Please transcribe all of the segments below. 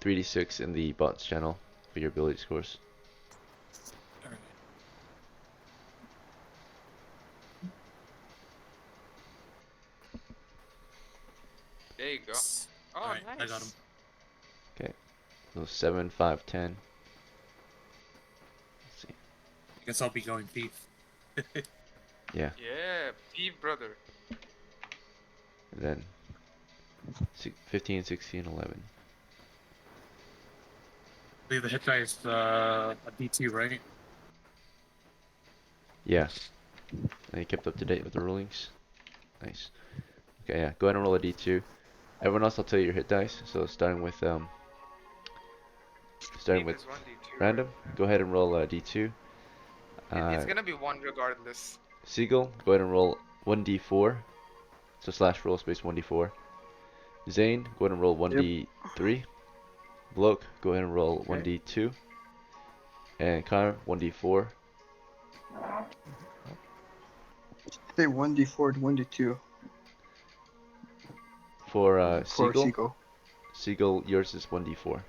3d6 in the bots channel for your ability scores. Alright. There you go. Oh, Alright, nice. I got him. Okay. So 7, 5, 10. Let's see. I guess I'll be going thief. Yeah. Yeah, thief brother. And then 15, 16, 11. Leave the hit dice a D2, right? Yeah. And you kept up to date with the rulings. Nice. Okay, yeah. Go ahead and roll a d2. Everyone else, I'll tell you your hit dice. So starting with Thief with is 1d2. random. Go ahead and roll a d2. It's gonna be 1 regardless. Seagull, go ahead and roll 1d4. So slash roll space 1d4. Zane, go ahead and roll 1d3. Bloke, go ahead and roll Okay. 1d2. And Connor, 1d4. Say 1d4 to 1d2 For for Seagull, Seagull. Seagull, yours is 1d4.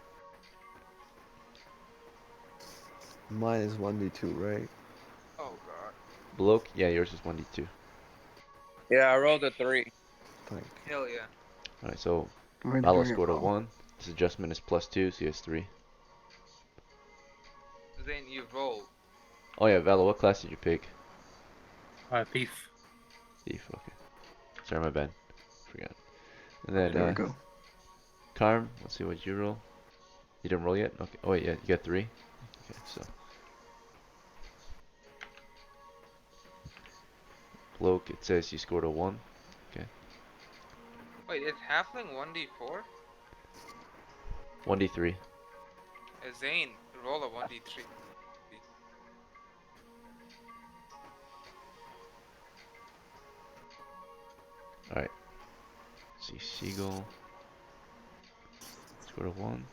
Mine is 1d2, right? Oh god. Bloke, yeah, yours is 1d2. Yeah, I rolled a 3. Thank Hell yeah. Alright, so We're Vala doing it scored a wrong. 1. This adjustment is +2, so he has 3. Then you roll. Oh yeah, Vala, what class did you pick? Thief. Thief, okay. Sorry, my bad. Forgot. And There we then, go. Karm, let's see what you roll. You didn't roll yet? Okay. Oh wait, yeah, you got 3. Okay, so. Bloke, it says you scored a 1. Wait, it's halfling 1d4? 1d3. Zane, roll a 1d3. Alright. See, Seagull. Scored a 1.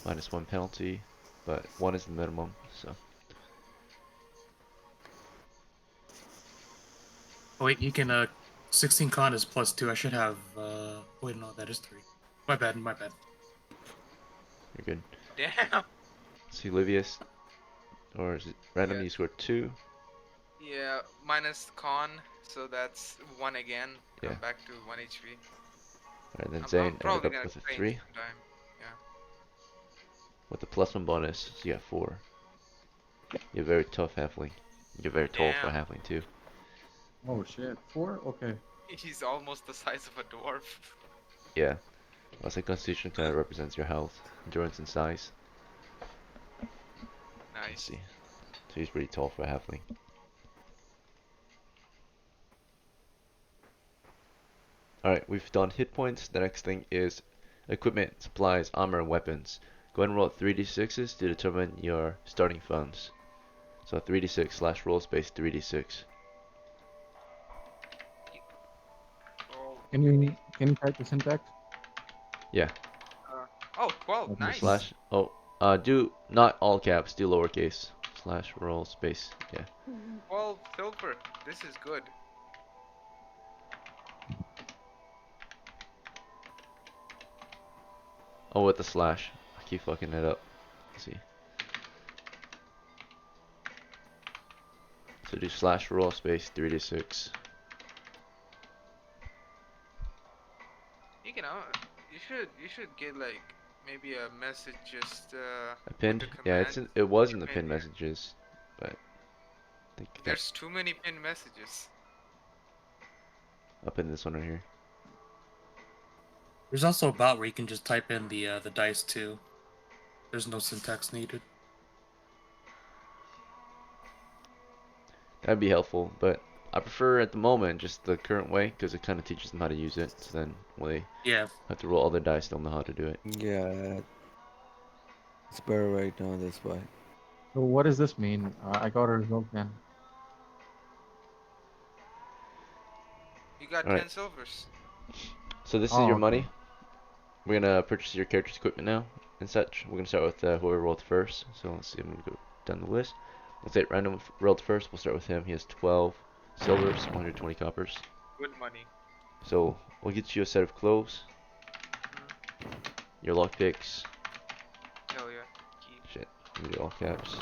-1 penalty, but 1 is the minimum, so. Oh, wait, you can, 16 con is +2. I should have, wait, no, that is 3. My bad, my bad. You're good. Damn. See, Livius. Or is it random? Yeah. You scored 2. Yeah, minus con, so that's 1 again. Yeah. Come back to 1 HP. Alright, then I'm Zane probably ended gonna up with a train 3. sometime. With the +1 bonus, so you got 4. You're very tough halfling. You're very tall for a Damn. halfling too. Oh shit, 4? Okay. He's almost the size of a dwarf. Yeah. Well, like Constitution kind of represents your health, endurance, and size. Let's Nice. see. So he's pretty tall for a halfling. Alright, we've done hit points. The next thing is equipment, supplies, armor, and weapons. Go ahead and roll 3d6s to determine your starting funds. So 3d6 slash roll space 3d6. Oh, Can you type the syntax? Yeah. oh 12, Okay. nice. Slash. Oh. Do not all caps. Do lowercase. Slash roll space. Yeah. 12 silver. This is good. Oh, with the slash. I keep fucking it up. Let's see. So do slash roll space 3d6. You can, you should get like maybe a message just I pinned. the Yeah, command it was in the pin pinned here. messages, but I think I got There's too many pinned messages. up in this one right here. There's also a bot where you can just type in the dice too. There's no syntax needed. That'd be helpful, but I prefer at the moment just the current way because it kind of teaches them how to use it. So then when they Yeah. have to roll all their dice, they'll know how to do it. Yeah, it's better right now this way. So what does this mean? I got a result then. You got Alright. 10 silvers. So this is Oh, your okay. money. We're gonna purchase your character's equipment now and such. We're gonna start with whoever rolled first. So let's see. I'm gonna go down the list. Let's say random rolled first. We'll start with him. He has 12 silvers, 120 coppers. Good money. So we'll get you a set of clothes. your lockpicks. Hell yeah. Key. Shit, let me do all caps.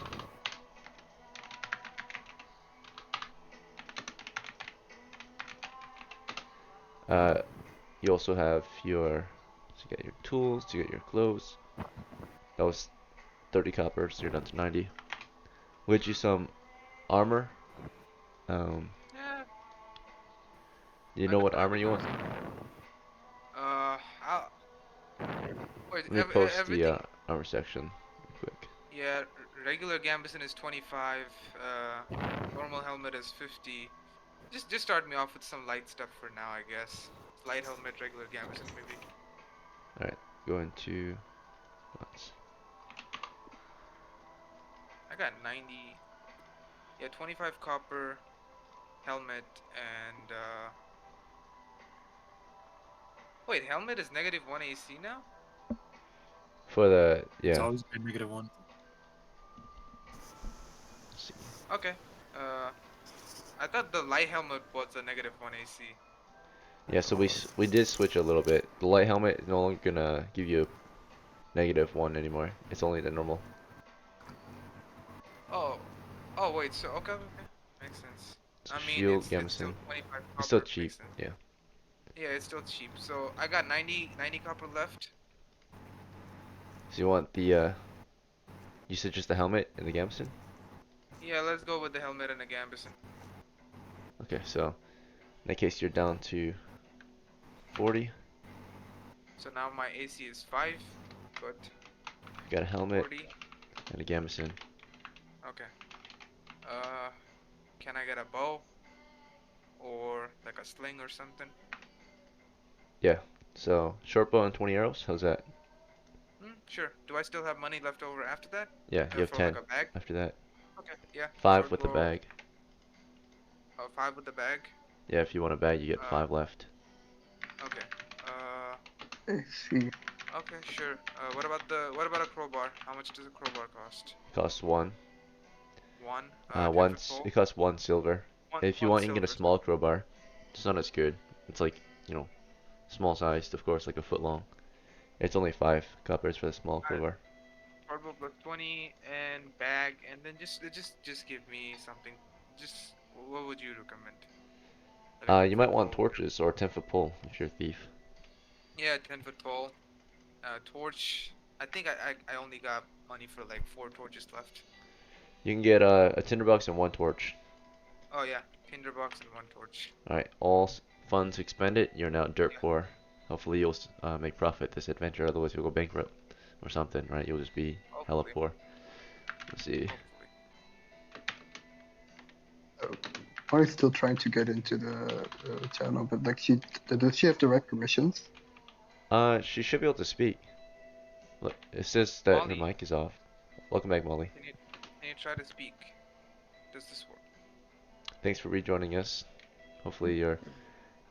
You also have your, so you get your tools, you get your clothes. That was 30 copper, so you're down to 90. We'll get you some armor. Yeah. You I know could what armor probably you do want? some. I'll. Wait, Let me post the everything. armor section real quick. Yeah, regular Gambison is 25. Normal helmet is 50. Just start me off with some light stuff for now, I guess. Light helmet, regular Gambison, maybe. Alright, go into. Let's, I got 90. Yeah, 25 copper helmet and wait, helmet is -1 AC now? for the, It's yeah. always been -1. Let's see. Okay. I thought the light helmet was a -1 AC. Yeah, so we did switch a little bit. The light helmet is no longer gonna give you -1 anymore. It's only the normal. Oh. Oh wait, so okay. Makes sense. It's I mean, shield, it's still gambeson. 25 It's still copper. cheap. Makes sense. Yeah. Yeah, it's still cheap. So I got 90 copper left. So you want the you said just the helmet and the gambeson? Yeah, let's go with the helmet and the Gambison. Okay, so in that case you're down to 40. So now my AC is 5. Good. You got a helmet 40. and a gambeson. Okay. Can I get a bow? Or like a sling or something? Yeah. So short bow and 20 arrows. How's that? Sure. Do I still have money left over after that? Yeah, you have For 10 like a bag? after that. Okay, yeah. 5 Short with the bow. bag. 5 with the bag. Yeah, if you want a bag, you get Uh, 5 left. Okay. I see. Okay, sure. What about a crowbar? How much does a crowbar cost? Costs 1. 1. 10 One. foot pole? It costs 1 silver. If you One want, you can get a silver. small crowbar. It's not as good. It's like, small sized, of course, like a foot long. It's only 5 coppers for the small crowbar. Crowbar plus 20 and bag, and then just give me something. Just what would you recommend? Like a 10 You foot might want pole? torches or a 10-foot pole if you're a thief. Yeah, 10 foot pole. Torch. I think I only got money for like 4 torches left. You can get a tinderbox and 1 torch. Oh yeah, tinderbox and 1 torch. Alright, all funds expended. You're now dirt Yeah. poor. Hopefully you'll make profit this adventure, otherwise you'll go bankrupt or something, right? You'll just be hella Hopefully. poor. Let's see. Hopefully. I'm still trying to get into the channel, but like, does she have the right permissions? She should be able to speak. Look, it says that her Molly. mic is off. Welcome back, Molly. Can you try to speak? Does this work? Thanks for rejoining us. Hopefully your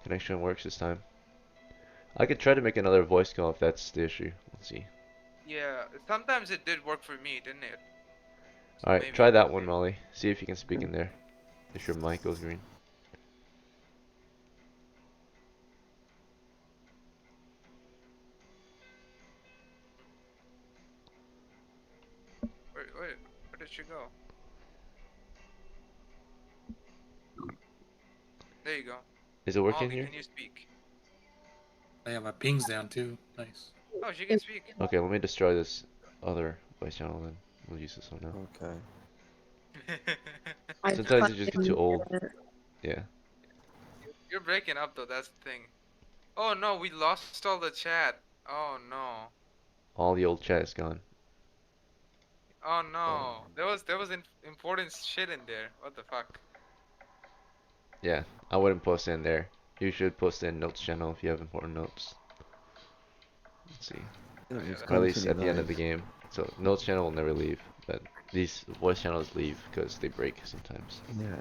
connection works this time. I could try to make another voice call if that's the issue. Let's see. Yeah, sometimes it did work for me, didn't it? So Alright, maybe try that maybe- one, Molly. See if you can speak in there. If your mic goes green. Where did she go? There you go. Is it working Molly, here? can you speak? I have my pings down too. Nice. Oh, she can speak. Okay, let me destroy this other voice channel then. We'll use this one now. Okay. Sometimes it just gets too old. Yeah. You're breaking up though, that's the thing. Oh no, we lost all the chat. Oh no. All the old chat is gone. Oh no. There was important shit in there. What the fuck? Yeah, I wouldn't post it in there. You should post it in notes channel if you have important notes. Let's see. Yeah, yeah, it's Or at least continue at the end of the live. game. So notes channel will never leave, but these voice channels leave because they break sometimes. Yeah.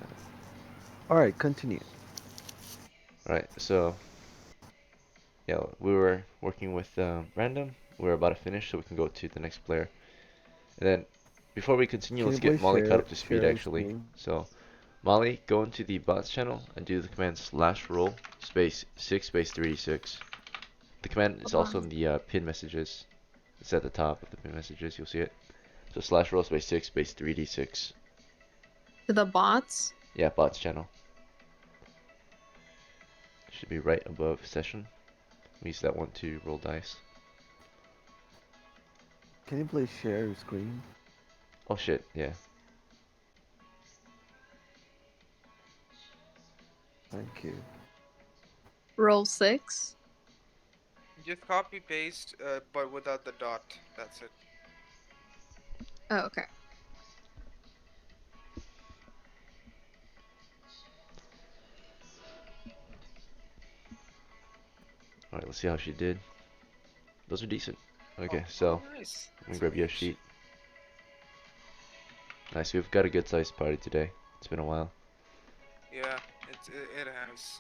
Alright, continue. Alright, so yeah, we were working with random. We're about to finish, so we can go to the next player. And then before we continue, Can let's you get please Molly share- caught up to speed share the actually. screen? So Molly, go into the bots channel and do the command /roll space 6 space 3d6. The command is also in the pin messages. It's at the top of the messages. You'll see it. So slash roll space 6 space 3d6. To the bots? Yeah, bots channel. Should be right above session. We use that one to roll dice. Can you please share your screen? Oh shit, yeah. Thank you. Roll 6? Just copy paste, but without the dot. That's it. Oh, okay. Alright, let's see how she did. Those are decent. Okay, so Nice. let me grab you a sheet. Nice, we've got a good sized party today. It's been a while. Yeah, it has.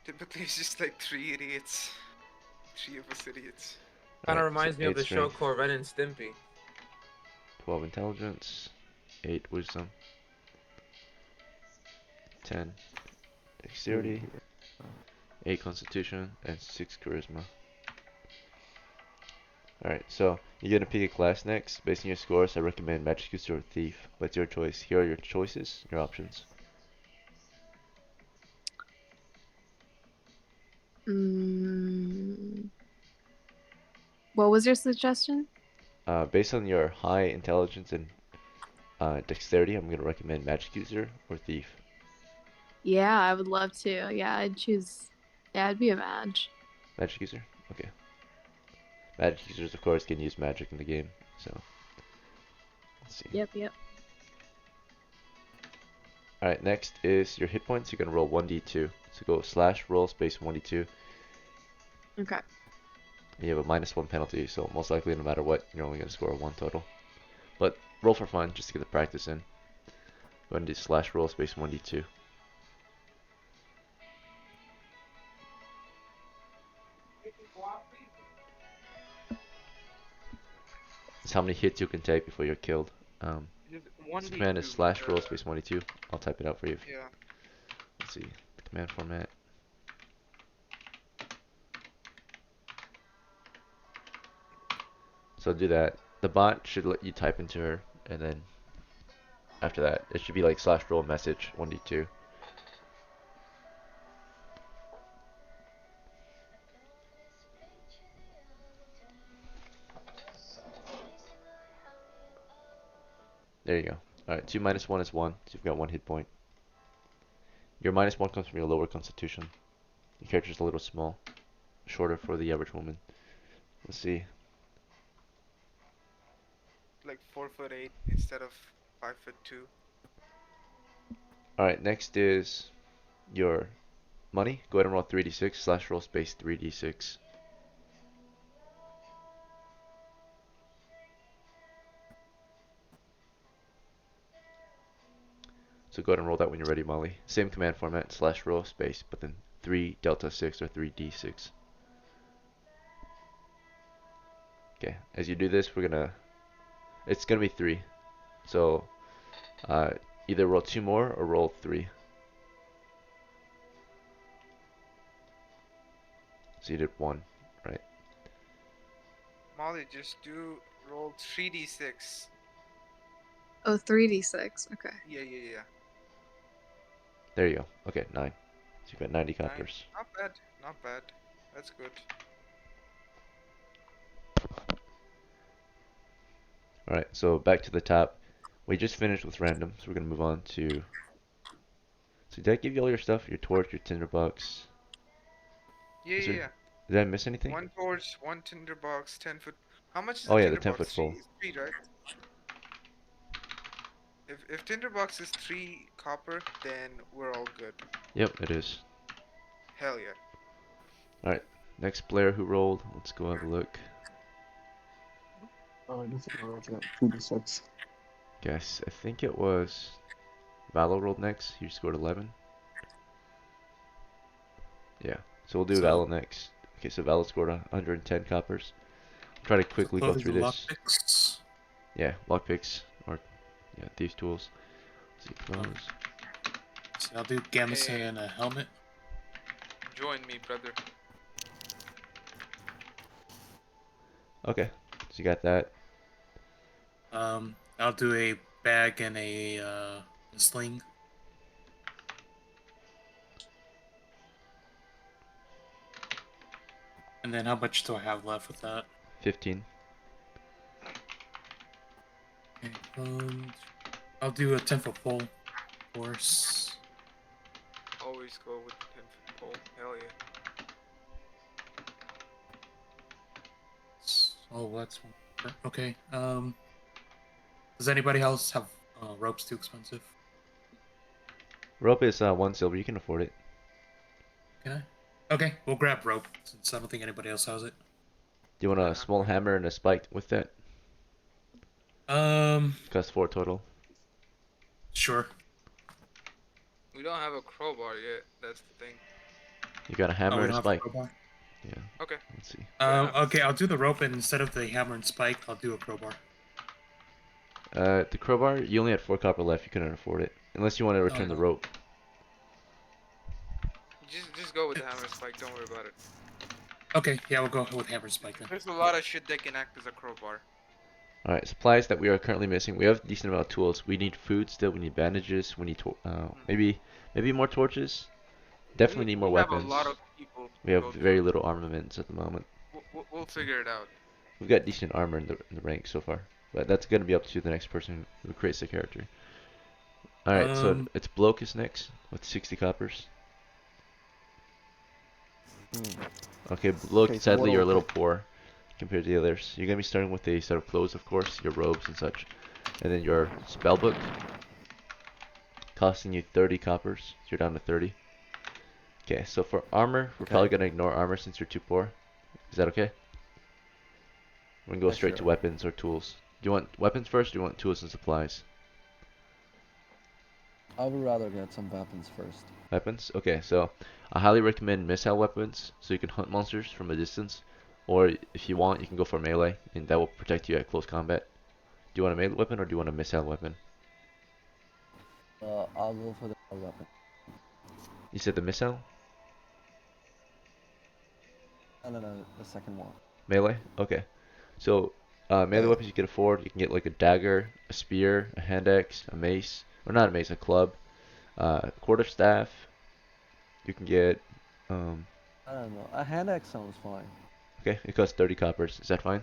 Typically, it's just like 3 idiots. 3 of us idiots. Kind of Alright, so reminds me of 8 the show strength, Corvette and Stimpy. 12 intelligence, 8 wisdom, 10 dexterity, 8 constitution, and 6 charisma. Alright, so you're gonna pick a class next. Based on your scores, I recommend Magic User or Thief, but it's your choice. Here are your choices, your options. Mm. What was your suggestion? Based on your high intelligence and dexterity, I'm gonna recommend Magic User or Thief. Yeah, I would love to. Yeah, I'd choose. Yeah, it'd be a match. Magic User? Okay. Magic users, of course, can use magic in the game, so let's see. Yep, yep. Alright, next is your hit points. You're gonna roll 1d2. So go slash roll space 1d2. Okay. And you have a -1 penalty, so most likely no matter what, you're only gonna score a 1 total. But roll for fun, just to get the practice in. Go ahead and do slash roll space 1d2. That's how many hits you can take before you're killed. Just This command is 1d2, slash roll space 1d2. I'll type it out for you. Yeah. Let's see, the command format. So do that. The bot should let you type into her, and then after that, it should be like slash roll message 1d2. There you go. Alright, 2 minus 1 is 1, so you've got 1 hit point. Your -1 comes from your lower constitution. Your character's a little small. Shorter for the average woman. Let's see. Like 4'8" instead of 5'2". Alright, next is your money. Go ahead and roll 3d6 slash roll space 3d6. So go ahead and roll that when you're ready, Molly. Same command format, slash roll space, but then 3 delta 6 or 3d6. Okay, as you do this, it's gonna be 3. So, either roll 2 more or roll 3. So you did 1, right? Molly, just roll 3d6. Oh, 3d6. Okay. Yeah. There you go. Okay, 9. So you've got 90 Nine. coppers. Not bad. That's good. Alright, so back to the top. We just finished with random, so we're gonna move on to... So did I give you all your stuff? Your torch, your tinderbox? Yeah, Is yeah, there- yeah. Did I miss anything? 1 torch, 1 tinderbox, 10 foot. How much is Oh the yeah, the tinderbox? 10-foot full. 3, right? If tinderbox is 3 copper, then we're all good. Yep, it is. Hell yeah. Alright, next player who rolled. Let's go have a look. Oh, I just rolled that 2d6. Guess, I think it was... Valo rolled next. He scored 11. Yeah, so we'll do So- Valo next. Okay, so Valo scored 110 coppers. Try to quickly go Clothes through and this. lockpicks. Yeah, lockpicks, or yeah, thieves' tools. Let's see, clothes. So I'll do gambeson and a helmet. Join me, brother. Okay, so you got that. I'll do a bag and a sling. And then how much do I have left with that? 15. Okay, I'll do a 10-foot pole, of course. Always go with the 10-foot pole. Hell yeah. Oh, that's one. Okay. Does anybody else have ropes too expensive? Rope is 1 silver. You can afford it. Can I? Okay, we'll grab rope since I don't think anybody else has it. Do you want a small hammer and a spike with that? Costs 4 total. Sure. We don't have a crowbar yet. That's the thing. You got a Oh, hammer we and a don't have a spike. crowbar. Yeah. Okay. Let's see. Okay, I'll do the rope, and instead of the hammer and spike, I'll do a crowbar. The crowbar, you only had 4 copper left. You couldn't afford it. Unless you want to return the no. rope. Just go with the hammer spike. Don't worry about it. Okay, yeah, we'll go with hammer and spike then. There's a lot of shit that can act as a crowbar. Alright, supplies that we are currently missing. We have a decent amount of tools. We need food still. We need bandages. We need maybe more torches. Definitely need more we weapons. have a lot of people. We to have go very through. little armaments at the moment. We'll figure it out. We've got decent armor in the rank so far, but that's gonna be up to the next person who creates the character. Alright, so it's Blokus next with 60 coppers. Okay, Blok, Okay, so sadly what you're a I'll little do- poor compared to the others. You're gonna be starting with a set of clothes, of course, your robes and such, and then your spell book, costing you 30 coppers. So you're down to 30. Okay, so for armor, we're probably gonna ignore armor since you're too poor. Is that okay? We're gonna go Yeah, straight to sure. weapons or tools. Do you want weapons first, or do you want tools and supplies? I would rather get some weapons first. Weapons? Okay, so I highly recommend missile weapons so you can hunt monsters from a distance. Or if you want, you can go for melee, and that will protect you at close combat. Do you want a melee weapon or do you want a missile weapon? I'll go for the weapon. You said the missile? No, the second one. Melee? Okay. So, melee weapons you can afford, you can get like a dagger, a spear, a hand axe, a mace, or not a mace, a club, quarterstaff. You can get, I don't know. A hand axe sounds fine. okay, it costs 30 coppers. Is that fine?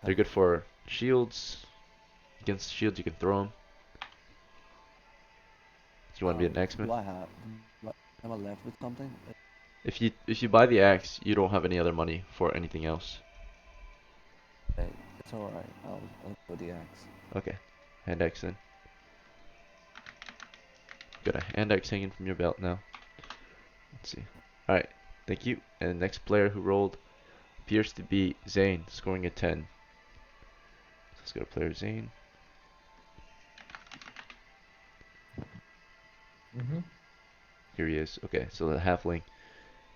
They're good for shields. Against shields, you can throw them. Do you want to be an axeman? Do I have? Am I left with something? If you buy the axe, you don't have any other money for anything else. Okay, it's alright. I'll go the axe. Okay, hand axe then. Got a hand axe hanging from your belt now. Let's see. Alright, thank you. And the next player who rolled appears to be Zane, scoring a 10. So let's go to player Zane. Here he is. Okay, so the halfling.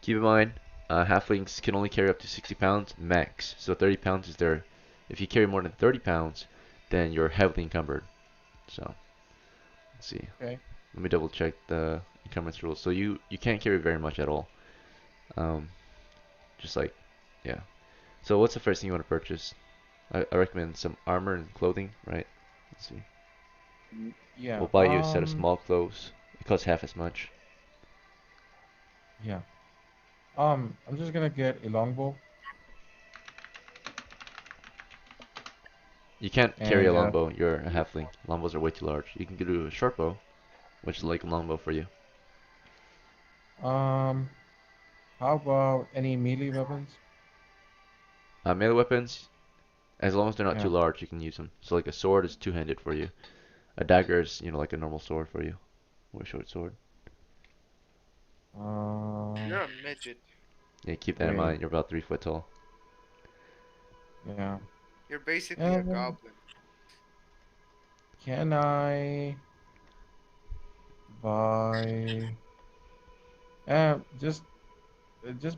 Keep in mind, halflings can only carry up to 60 pounds max. So 30 pounds is their. If you carry more than 30 pounds, then you're heavily encumbered. So, let's see. Okay. Let me double check the encumbrance rules. So you can't carry very much at all. Just like, yeah. So what's the first thing you want to purchase? I recommend some armor and clothing, right? Let's see. Yeah. We'll buy you a set of small clothes. It costs half as much. Yeah. I'm just gonna get a longbow. You can't carry a And, longbow. You're a halfling. Longbows are way too large. You can do a short bow, which is like a longbow for you. How about any melee weapons? Melee weapons, as long as they're not Yeah. too large, you can use them. So like a sword is two-handed for you. A dagger is, like a normal sword for you, or a short sword. You're a midget. Yeah, keep that in Wait. mind. You're about 3 foot tall. Yeah. You're basically a Um, goblin. Can I buy? Just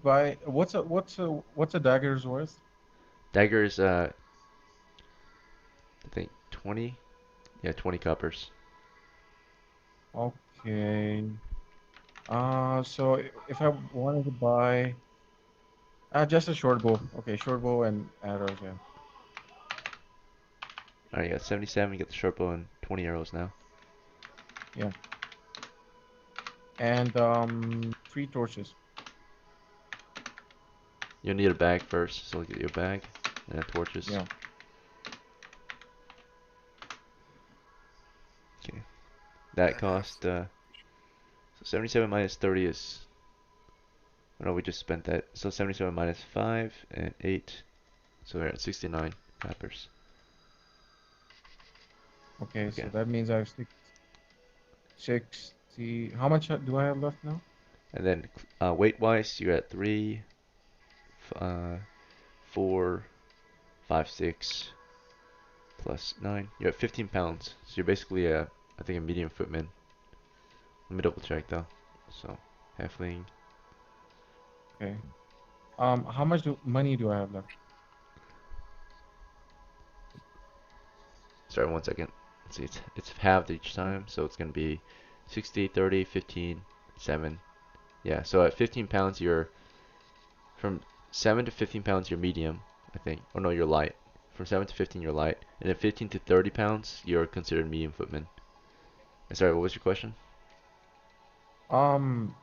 buy. What's a dagger's worth? Dagger is, I think 20. Yeah, 20 coppers. Okay. So if I wanted to buy Just a short bow. Okay, short bow and arrows. Yeah. Alright, you got 77, you get the short bow and 20 arrows now. And 3 torches. You'll need a bag first, so get your bag and then torches. Yeah. Okay. That cost so 77 minus 30 is oh no, we just spent that. So 77 minus 5 and 8. So we're at 69 coppers. Okay, so Okay. that means I have 60. How much do I have left now? And then weight wise, you're at 3, 4, 5, 6 plus 9. You're at 15 pounds. So you're basically I think a medium footman. Let me double check though. So halfling. Okay. How much money do I have left? Sorry, 1 second. Let's see, it's halved each time, so it's gonna be 60, 30, 15, 7. Yeah, so at 15 pounds, you're from 7 to 15 pounds, you're medium, I think. Oh no, you're light. From 7 to 15, you're light, and at 15 to 30 pounds, you're considered medium footman. Sorry, what was your question? Um,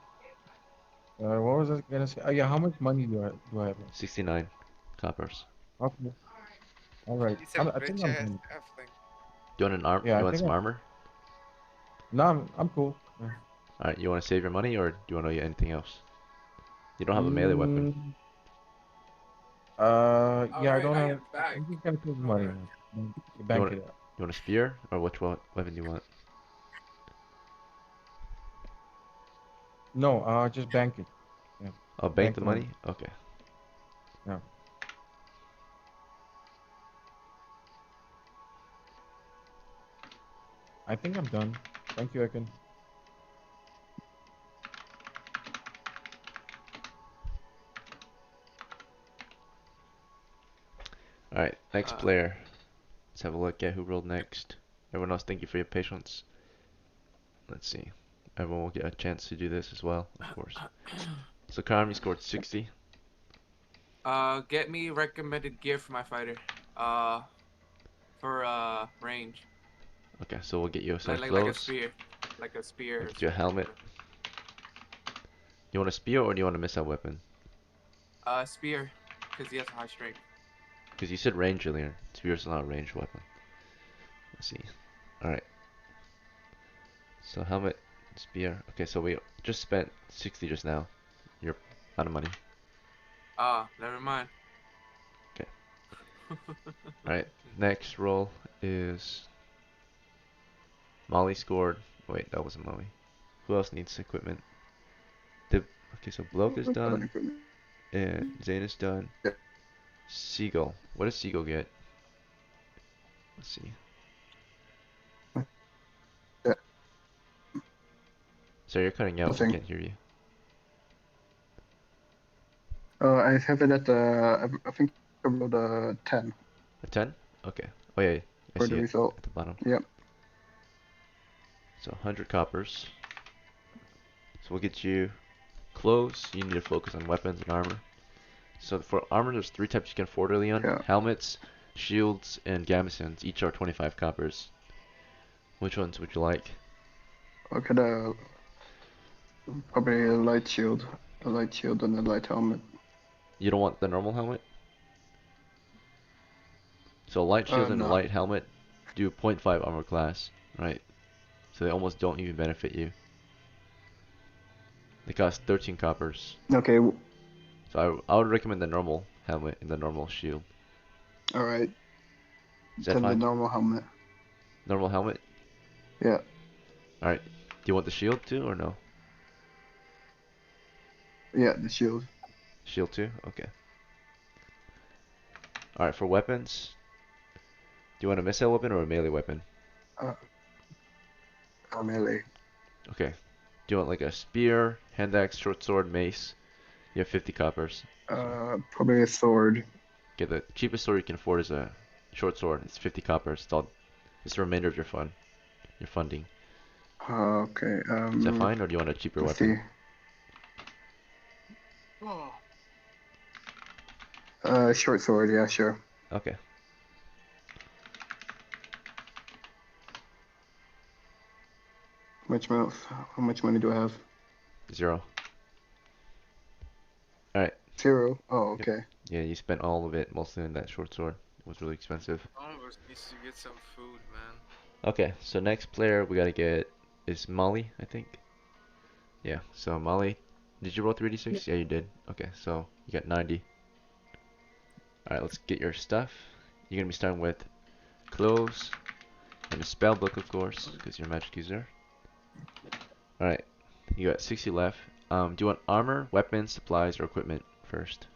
what was I gonna say? Yeah, how much money do I have left? 69 coppers. Okay. All right. He's a I think rich I'm ass done. halfling. Do you want an arm? Yeah, You I want think some armor? no, I'm cool. Yeah. All right, you want to save your money, or do you want to get anything else? You don't have a melee weapon. Mm, yeah, I don't have. I'm just gonna save money now. You Bank want it up. you want a spear, or which weapon do you want? No, just bank it. Yeah, Oh, bank bank the the money. money? Okay. Yeah. I think I'm done. Thank you, Ekin. All right, next player. Let's have a look at who rolled next. Everyone else, thank you for your patience. Let's see. Everyone will get a chance to do this as well, of course. So Karami scored 60. Get me recommended gear for my fighter. For range. Okay, so we'll get you a size Like a close. spear. Like a spear. We'll get you a helmet. You want a spear or do you want a missile weapon? Spear, because he has high strength. Because you said range earlier. Spear's not a ranged weapon. Let's see. Alright. So helmet, spear. Okay, so we just spent 60 just now. You're out of money. Never mind. Okay. Alright, next roll is Molly scored. Wait, that wasn't Molly. Who else needs equipment? Okay, so Bloke is done, and Zane is done. Yeah. Seagull. What does Seagull get? Let's see. Yeah. So you're cutting out. I Nothing. can't hear you. I have it at I think about 10 A 10? Okay. Oh yeah, I for see the it result. at the bottom. Yep. So 100 coppers. So we'll get you clothes. You need to focus on weapons and armor. So for armor, there's 3 types you can afford early on. Yeah. Helmets, shields, and gamisons. Each are 25 coppers. Which ones would you like? Okay, probably a light shield and a light helmet. You don't want the normal helmet? So a light shield and a No. light helmet do 0.5 armor class, right? So they almost don't even benefit you. They cost 13 coppers. Okay, So I would recommend the normal helmet and the normal shield. alright. Is that Then the fine? normal helmet. Normal helmet? Yeah. Alright. Do you want the shield too or no? Yeah, the shield. Shield too? Okay. Alright, for weapons, do you want a missile weapon or a melee weapon? Melee. Okay. Do you want like a spear, hand axe, short sword, mace? You have 50 coppers. Probably a sword. Okay, the cheapest sword you can afford is a short sword. It's 50 coppers. It's the remainder of your funding. Okay. Is that fine, or do you want a cheaper Let's weapon? see. Short sword, yeah, sure. Okay. How much money do I have? 0. Alright. 0. Oh, Yep. okay. Yeah, you spent all of it mostly on that short sword. It was really expensive. All of us needs to get some food, man. Okay, so next player we gotta get is Molly, I think. Yeah, so Molly, did you roll 3d6? Yeah, you did. Okay, so you got 90. Alright, let's get your stuff. You're gonna be starting with clothes and a spell book, of course, because you're a magic user. Alright, you got 60 left. Do you want armor, weapons, supplies, or equipment first?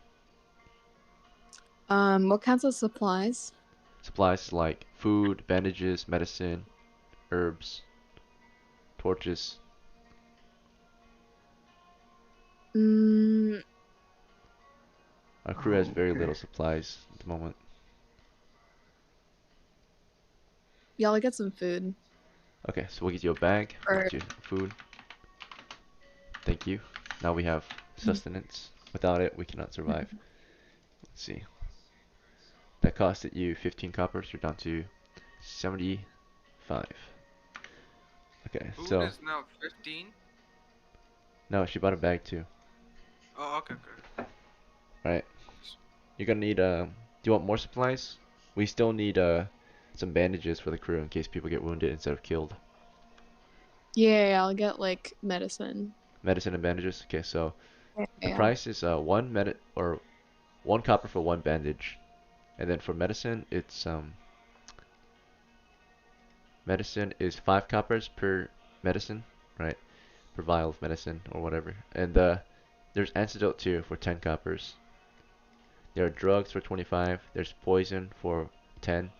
What kinds of supplies? Supplies like food, bandages, medicine, herbs, torches. Mm, Our crew has very Okay. little supplies at the moment. yeah, I'll get some food. Okay, so we'll get you a bag, we'll Or get you food. Thank you. Now we have sustenance. Without it, we cannot survive. Let's see. That costed you 15 coppers. You're down to 75. Okay, Food so is now 15. no, she bought a bag too. Oh, okay. Right. You're gonna need do you want more supplies? We still need some bandages for the crew in case people get wounded instead of killed. yeah, I'll get like medicine. Medicine and bandages. Okay, so the Yeah. price is one copper for one bandage. And then for medicine, it's medicine is 5 coppers per medicine, right? Per vial of medicine or whatever. And there's antidote too for 10 coppers. There are drugs for 25. There's poison for 10.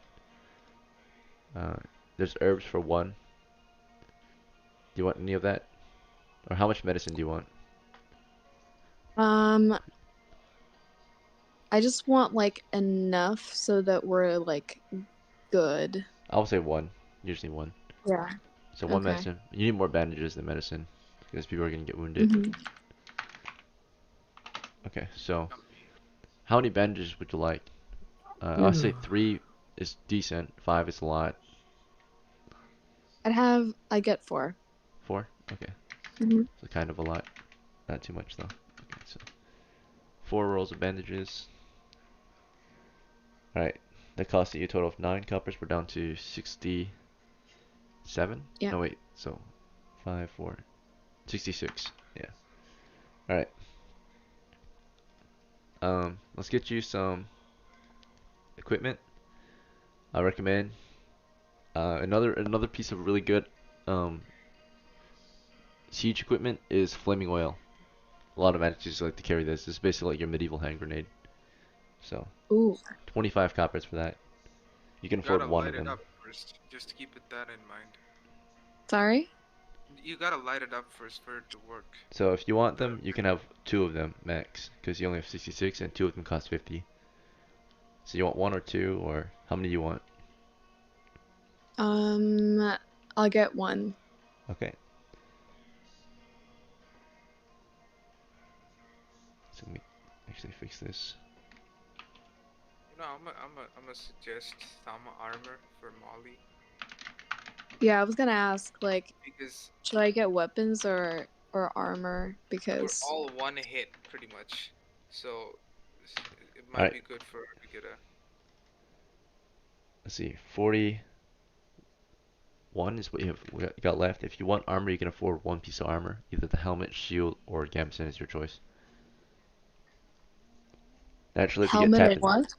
There's herbs for 1. Do you want any of that? Or how much medicine do you want? I just want like enough so that we're like good. I would say 1. Usually 1. Yeah. So 1 Okay. medicine. You need more bandages than medicine because people are gonna get wounded. Mhm. Okay, so how many bandages would you like? I'll say 3 is decent. 5 is a lot. I get 4. 4? Okay. Mhm. So kind of a lot. Not too much though. Okay, so 4 rolls of bandages. Alright. That costed you a total of 9 coppers. We're down to 67? Yeah. No wait, so 5, 4, 66. Yeah. Alright. Let's get you some equipment. I recommend another piece of really good siege equipment is flaming oil. A lot of magicians like to carry this. It's basically like your medieval hand grenade. So Ooh. 25 coppers for that. You can afford Gotta one light of it them. up first. Just keep that in mind. Sorry? You gotta light it up first for it to work. So if you want them, you can have 2 of them max, because you only have 66 and 2 of them cost 50. So you want 1 or 2, or how many do you want? I'll get 1. Okay. So let me actually fix this. You know, I'm gonna suggest some armor for Molly Yeah, I was gonna ask like, because should I get weapons or armor? we're Because all one hit pretty much, so it might Alright. be good for her to get a. Let's see, 41 is what you got left. If you want armor, you can afford 1 piece of armor. Either the helmet, shield, or gambeson is your choice. Naturally, if you get helmet tapped and what?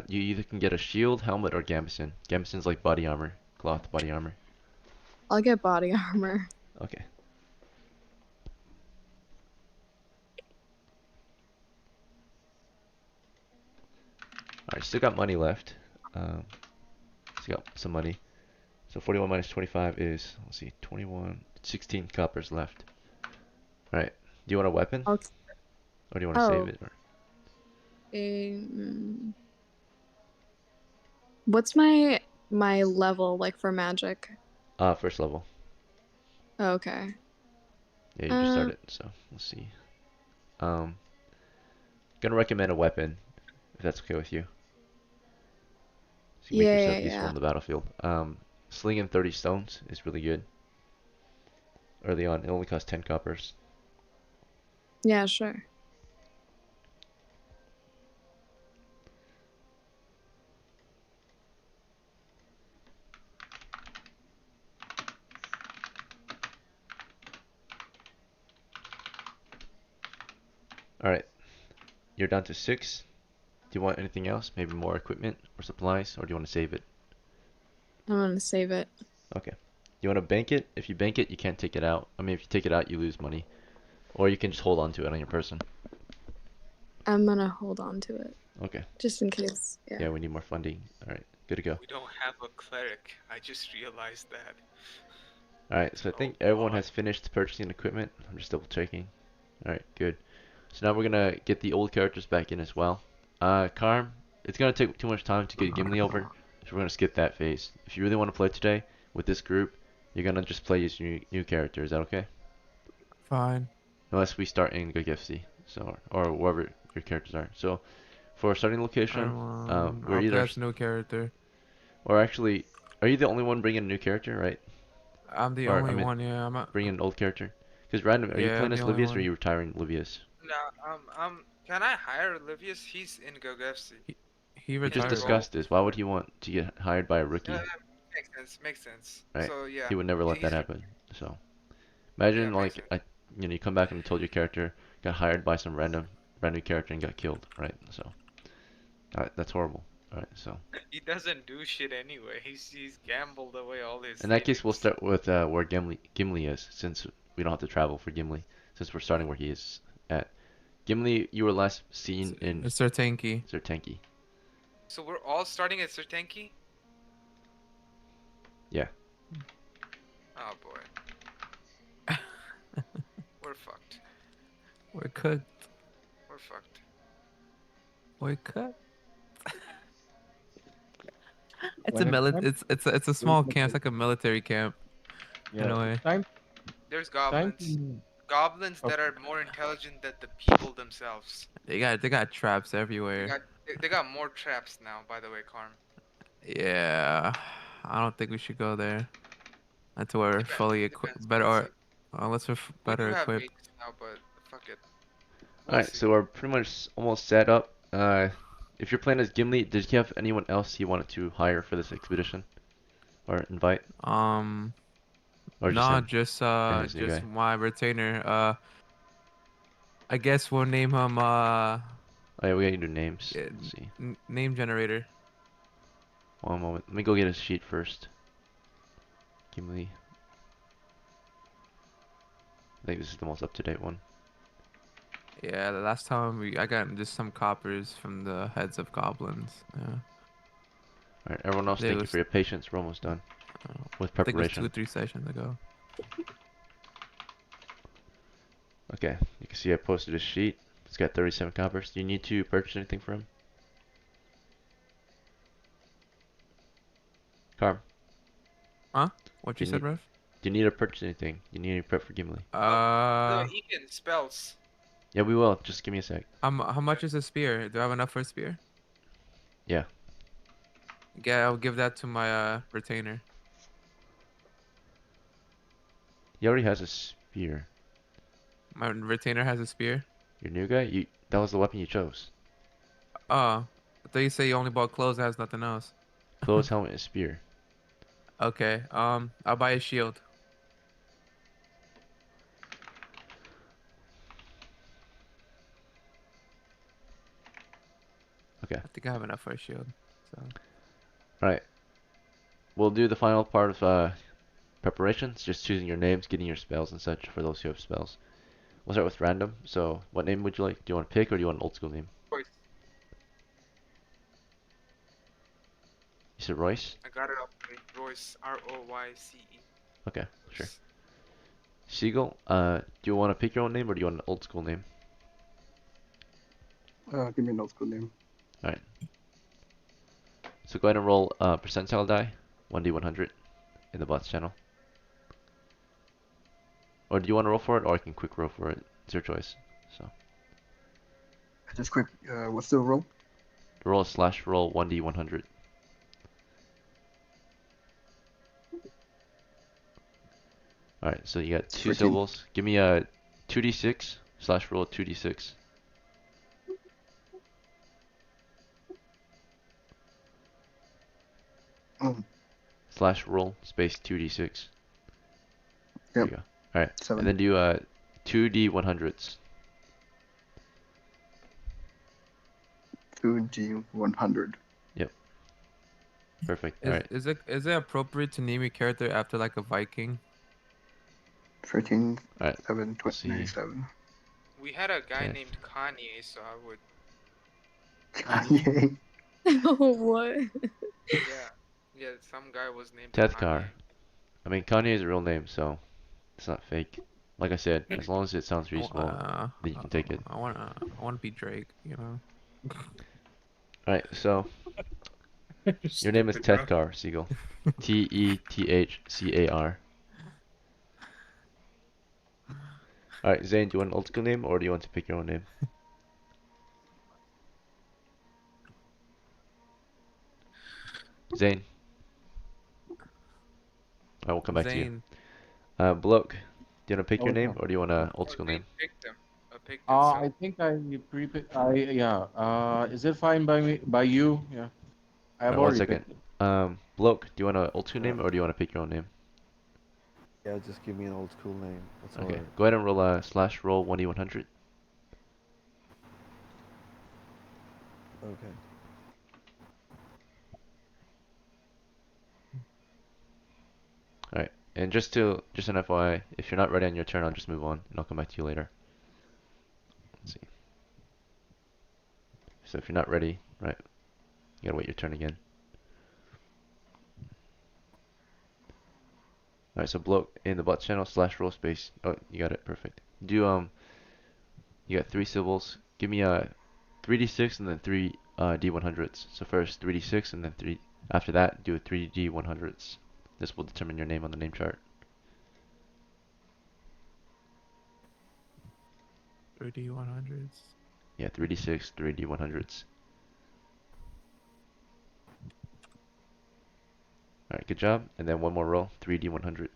you either can get a shield, helmet, or gambeson. Gambeson's like body armor, cloth body armor. I'll get body armor. Okay. Alright, still got money left. Still got some money. So 41 minus 25 is, let's see, 21, 16 coppers left. Alright, do you want a weapon? I'll, Or do you want to oh. save it? Or? What's my level like for magic? First level. Oh, okay. Yeah, you just started, so we'll see. Gonna recommend a weapon. if that's okay with you. So you can make Yeah, yourself yeah, useful yeah. on the battlefield. Slinging 30 stones is really good. Early on, it only costs 10 coppers. Yeah, sure. Alright, you're down to 6. Do you want anything else? Maybe more equipment or supplies, or do you want to save it? I'm gonna save it. Okay. You want to bank it? If you bank it, you can't take it out. I mean, if you take it out, you lose money. Or you can just hold on to it on your person. I'm gonna hold on to it. Okay. Just in case. Yeah, Yeah. we need more funding. Alright, good to go. We don't have a cleric. I just realized that. Alright, so I think Oh, everyone God. has finished purchasing equipment. I'm just double checking. Alright, good. So now we're gonna get the old characters back in as well. Karm, it's gonna take too much time to get Gimli over, so we're gonna skip that phase. If you really want to play today with this group, you're gonna just play as new character. Is that okay? Fine. Unless we start in Gagefsi, so or wherever your characters are. So for our starting location, we're I'll play either as a new character. or actually, are you the only one bringing a new character, right? I'm the Or I only mean, one. Yeah, I'm a, bringing an old character? Because random, are you yeah, playing I'm the as only Livius or are one. you retiring Livius? No, can I hire Livius? He's in Gogefsi. He We just retired. discussed this. Why would he want to get hired by a rookie, Makes sense, makes sense. right? So yeah, He would never let he's that happen. So yeah, imagine makes like sense. you come back and told your character got hired by some random brand new character and got killed, right? So that's horrible. All right, so He doesn't do shit anyway. He's gambled away all his in that case, we'll savings. start with where Gimli is, since we don't have to travel for Gimli, since we're starting where he is at. Gimli, you were last seen in Mr. Tanky. Sertanki. So we're all starting at Sertanki? Yeah. Oh boy. We're fucked. We're cooked. We're fucked. We're cooked. It's a When it's time, it's a small camp. It's like a military camp in yeah, a way. it's time, There's time goblins. to. Goblins that Okay. are more intelligent than the people themselves. They got traps They everywhere. got they got more traps now, by the way, Karm. Yeah, I don't think we should go there until we're Depends. fully Depends. equipped. Better We'll see. or unless we're We better do have equipped. mages now, but fuck it. All We'll right, see. so we're pretty much almost set up. If you're playing as Gimli, did you have anyone else you wanted to hire for this expedition, or invite, or just No, him and his new just guy? my retainer. I guess we'll name him Oh yeah, we gotta do names. yeah, Let's see. name generator. One moment. Let me go get his sheet first. Gimli. I think this is the most up-to-date one. Yeah, the last time I got just some coppers from the heads of goblins. Yeah, All right, everyone else, it thank you was for your patience. We're almost done with I think it was 2 preparation. or 3 sessions ago. Okay, you can see I posted a sheet. It's got 37 coppers. Do you need to purchase anything for him? Carm, What Do you you said, need Rev? do you need to purchase anything? Do you need any prep for Gimli? Egan spells. Yeah, we will. Just give me a sec. How much is a spear? Do I have enough for a spear? Yeah. Yeah, I'll give that to my retainer. He already has a spear. My retainer has a spear. Your new guy? That was the weapon you chose. Oh, I thought you say you only bought clothes that has nothing else. Clothes, helmet, and spear. Okay, I'll buy a shield. Okay. I think I have enough for a shield. So Alright. We'll do the final part of preparations. Just choosing your names, getting your spells and such for those who have spells. We'll start with random. So, what name would you like? Do you want to pick or do you want an old school name? Royce. You said Royce? I got it up. Royce. R-O-Y-C-E. Okay, sure. Siegel, do you want to pick your own name or do you want an old school name? Give me an old school name. Alright. So go ahead and roll percentile die, 1d100, in the bots channel. Or do you want to roll for it, or I can quick roll for it? It's your choice. So Just quick, what's the roll? roll slash roll 1d100. Alright, so you got It's two 14. syllables. Give me a 2d6 slash roll 2d6. Oh, Slash roll space 2d6. There Yep. you go. Alright, 7. and then do 2d100s. 2d100. Perfect. Is Alright. is it appropriate to name your character after like a Viking? 13, Alright. 7, Let's see. 97. We had a guy Okay. named Kanye, so I would. Kanye. What? Yeah, some guy was named Tethkar. Kanye. I mean, Kanye is a real name, so it's not fake. Like I said, as long as it sounds I reasonable, then you can take it. wanna be Drake, you know. Alright, so your name is Stupid, bro. Tethkar, Seagull. Tethcar. Alright, Zane, do you want an old school name or do you want to pick your own name? Zane. I will come back to you. Zane. Bloke, do you want to pick Oh, your yeah. name or do you want an old Oh, school they name? picked him. Picked itself. I think I yeah. Is it fine by me, by you? Yeah. I have Alright, one already second. picked it. Bloke, do you want an old school Yeah. name or do you want to pick your own name? Yeah, just give me an old school name. That's Okay, alright. go ahead and roll slash roll 1d100. Okay. Alright, and just an FYI, if you're not ready on your turn, I'll just move on and I'll come back to you later. Let's see. So if you're not ready, right, you gotta wait your turn again. Alright, so bloke in the bot channel slash roll space. Oh, you got it, perfect. Do you got 3 syllables. Give me a 3d6 and then 3 d100s. So first 3d6 and then 3 after that do a 3d100s. This will determine your name on the name chart. 3D 100s. Yeah, 3d6, 3d100s. Alright, good job. And then one more roll, 3d100.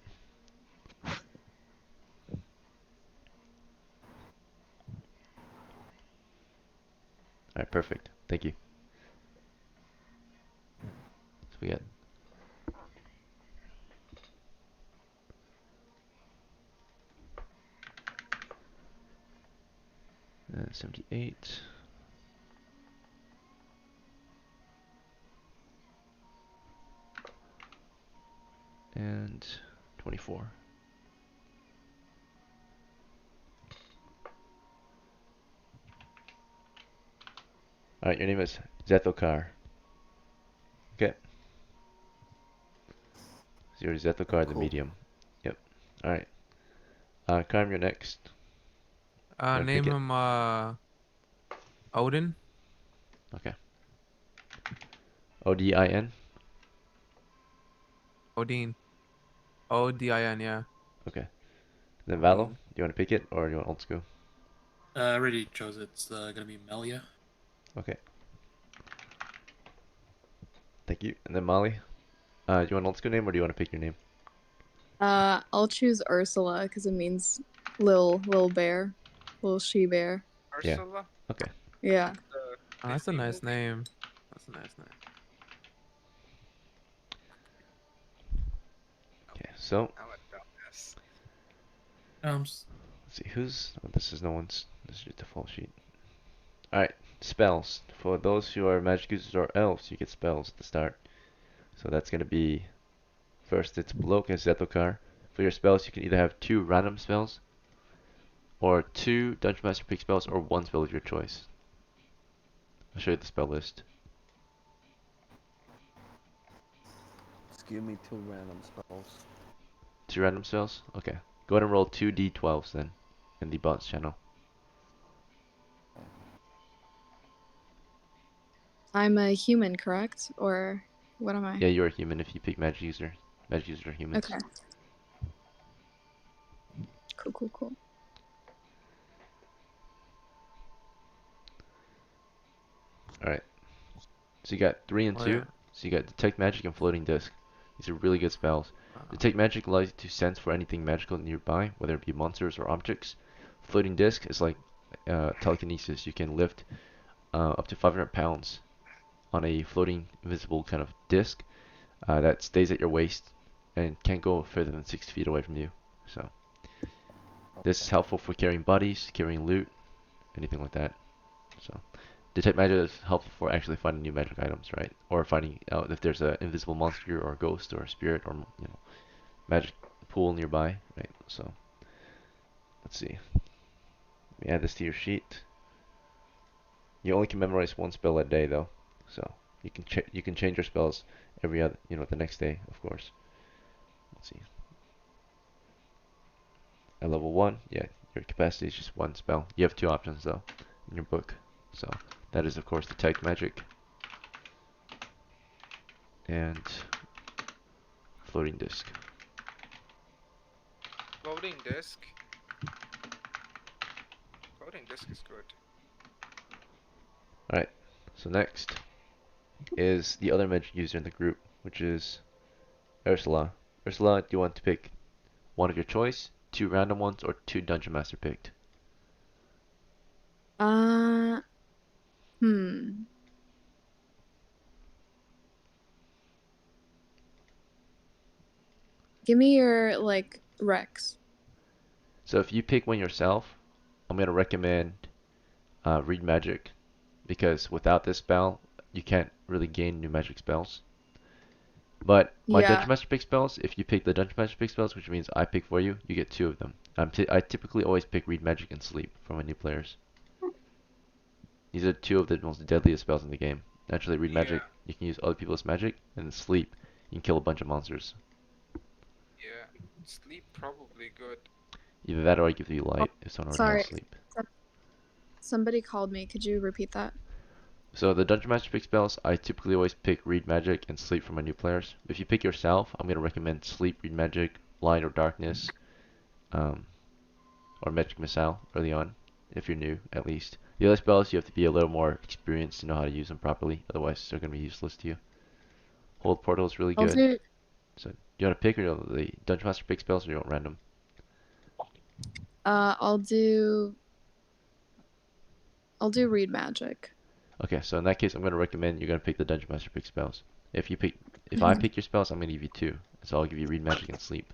Alright, perfect. Thank you. So we got uh, 78. And 24. Alright, your name is Zethokar. Okay. So you're Zethokar the Cool. medium. Yep. Alright. Karm, you're next. Wanna pick Name it? him Odin. Okay. Odin? Odin. Odin, yeah. Okay. Then Valo, Odin. do you want to pick it or do you want old school? I already chose it. It's gonna be Melia. Okay. Thank you. And then Molly, do you want an old school name or do you want to pick your name? I'll choose Ursula because it means little bear, little she bear. Yeah. Ursula. Okay. Yeah. Oh, that's a Disney nice movie. name. That's a nice name. Okay. So I'm a dumbass. Um, let's see who's. Oh, this is no one's. This is your default sheet. All right. Spells. For those who are magic users or elves, you get spells at the start. So that's gonna be first. It's Bloke and Zethokar. For your spells, you can either have 2 random spells, or 2 Dungeon Master pick spells, or 1 spell of your choice. I'll show you the spell list. Just give me 2 random spells. 2 random spells? Okay. Go ahead and roll 2 d12s then in the bots channel. I'm a human, correct? Or what am I? Yeah, you're a human if you pick magic user. Magic users are humans. Okay. Cool. Alright. So you got 3 and Oh, 2. yeah. So you got Detect Magic and Floating Disc. These are really good spells. Uh, Detect Magic allows you to sense for anything magical nearby, whether it be monsters or objects. Floating Disc is like telekinesis. You can lift up to 500 pounds on a floating invisible kind of disc that stays at your waist and can't go further than 6 feet away from you. So this is helpful for carrying bodies, carrying loot, anything like that. So Detect Magic is helpful for actually finding new magic items, right? Or finding out if there's an invisible monster or a ghost or a spirit or magic pool nearby, right? So let's see. Let me add this to your sheet. You only can memorize one spell a day though, so you can change your spells every other the next day, of course. Let's see. At level 1, yeah, your capacity is just one spell. You have 2 options though in your book. So that is of course Detect Magic and Floating Disc. Floating disc. Floating disc is good. Alright, so next is the other magic user in the group, which is Ursula. Ursula, do you want to pick one of your choice, 2 random ones, or 2 Dungeon Master picked? Hmm. Give me your like Rex. So if you pick one yourself, I'm gonna recommend Read Magic, because without this spell, you can't really gain new magic spells. But my Yeah. Dungeon Master pick spells, if you pick the Dungeon Master pick spells, which means I pick for you, you get 2 of them. I typically always pick Read Magic and Sleep for my new players. These are 2 of the most deadliest spells in the game. Naturally, Read Magic, Yeah. you can use other people's magic, and Sleep, you can kill a bunch of monsters. Yeah. Sleep probably good. Either that or I give you Oh, light if someone already sorry. has Sleep. Somebody called me. Could you repeat that? So the Dungeon Master pick spells, I typically always pick Read Magic and Sleep for my new players. If you pick yourself, I'm going to recommend Sleep, Read Magic, Light or Darkness, um, or Magic Missile early on, if you're new at least. The other spells, you have to be a little more experienced to know how to use them properly, otherwise they're going to be useless to you. Hold Portal is really I'll good. do So do you want to pick or the Dungeon Master pick spells, or you want random? I'll do Read Magic. Okay, so in that case, I'm going to recommend you're going to pick the Dungeon Master pick spells. If I pick your spells, I'm going to give you 2. So I'll give you Read Magic and Sleep.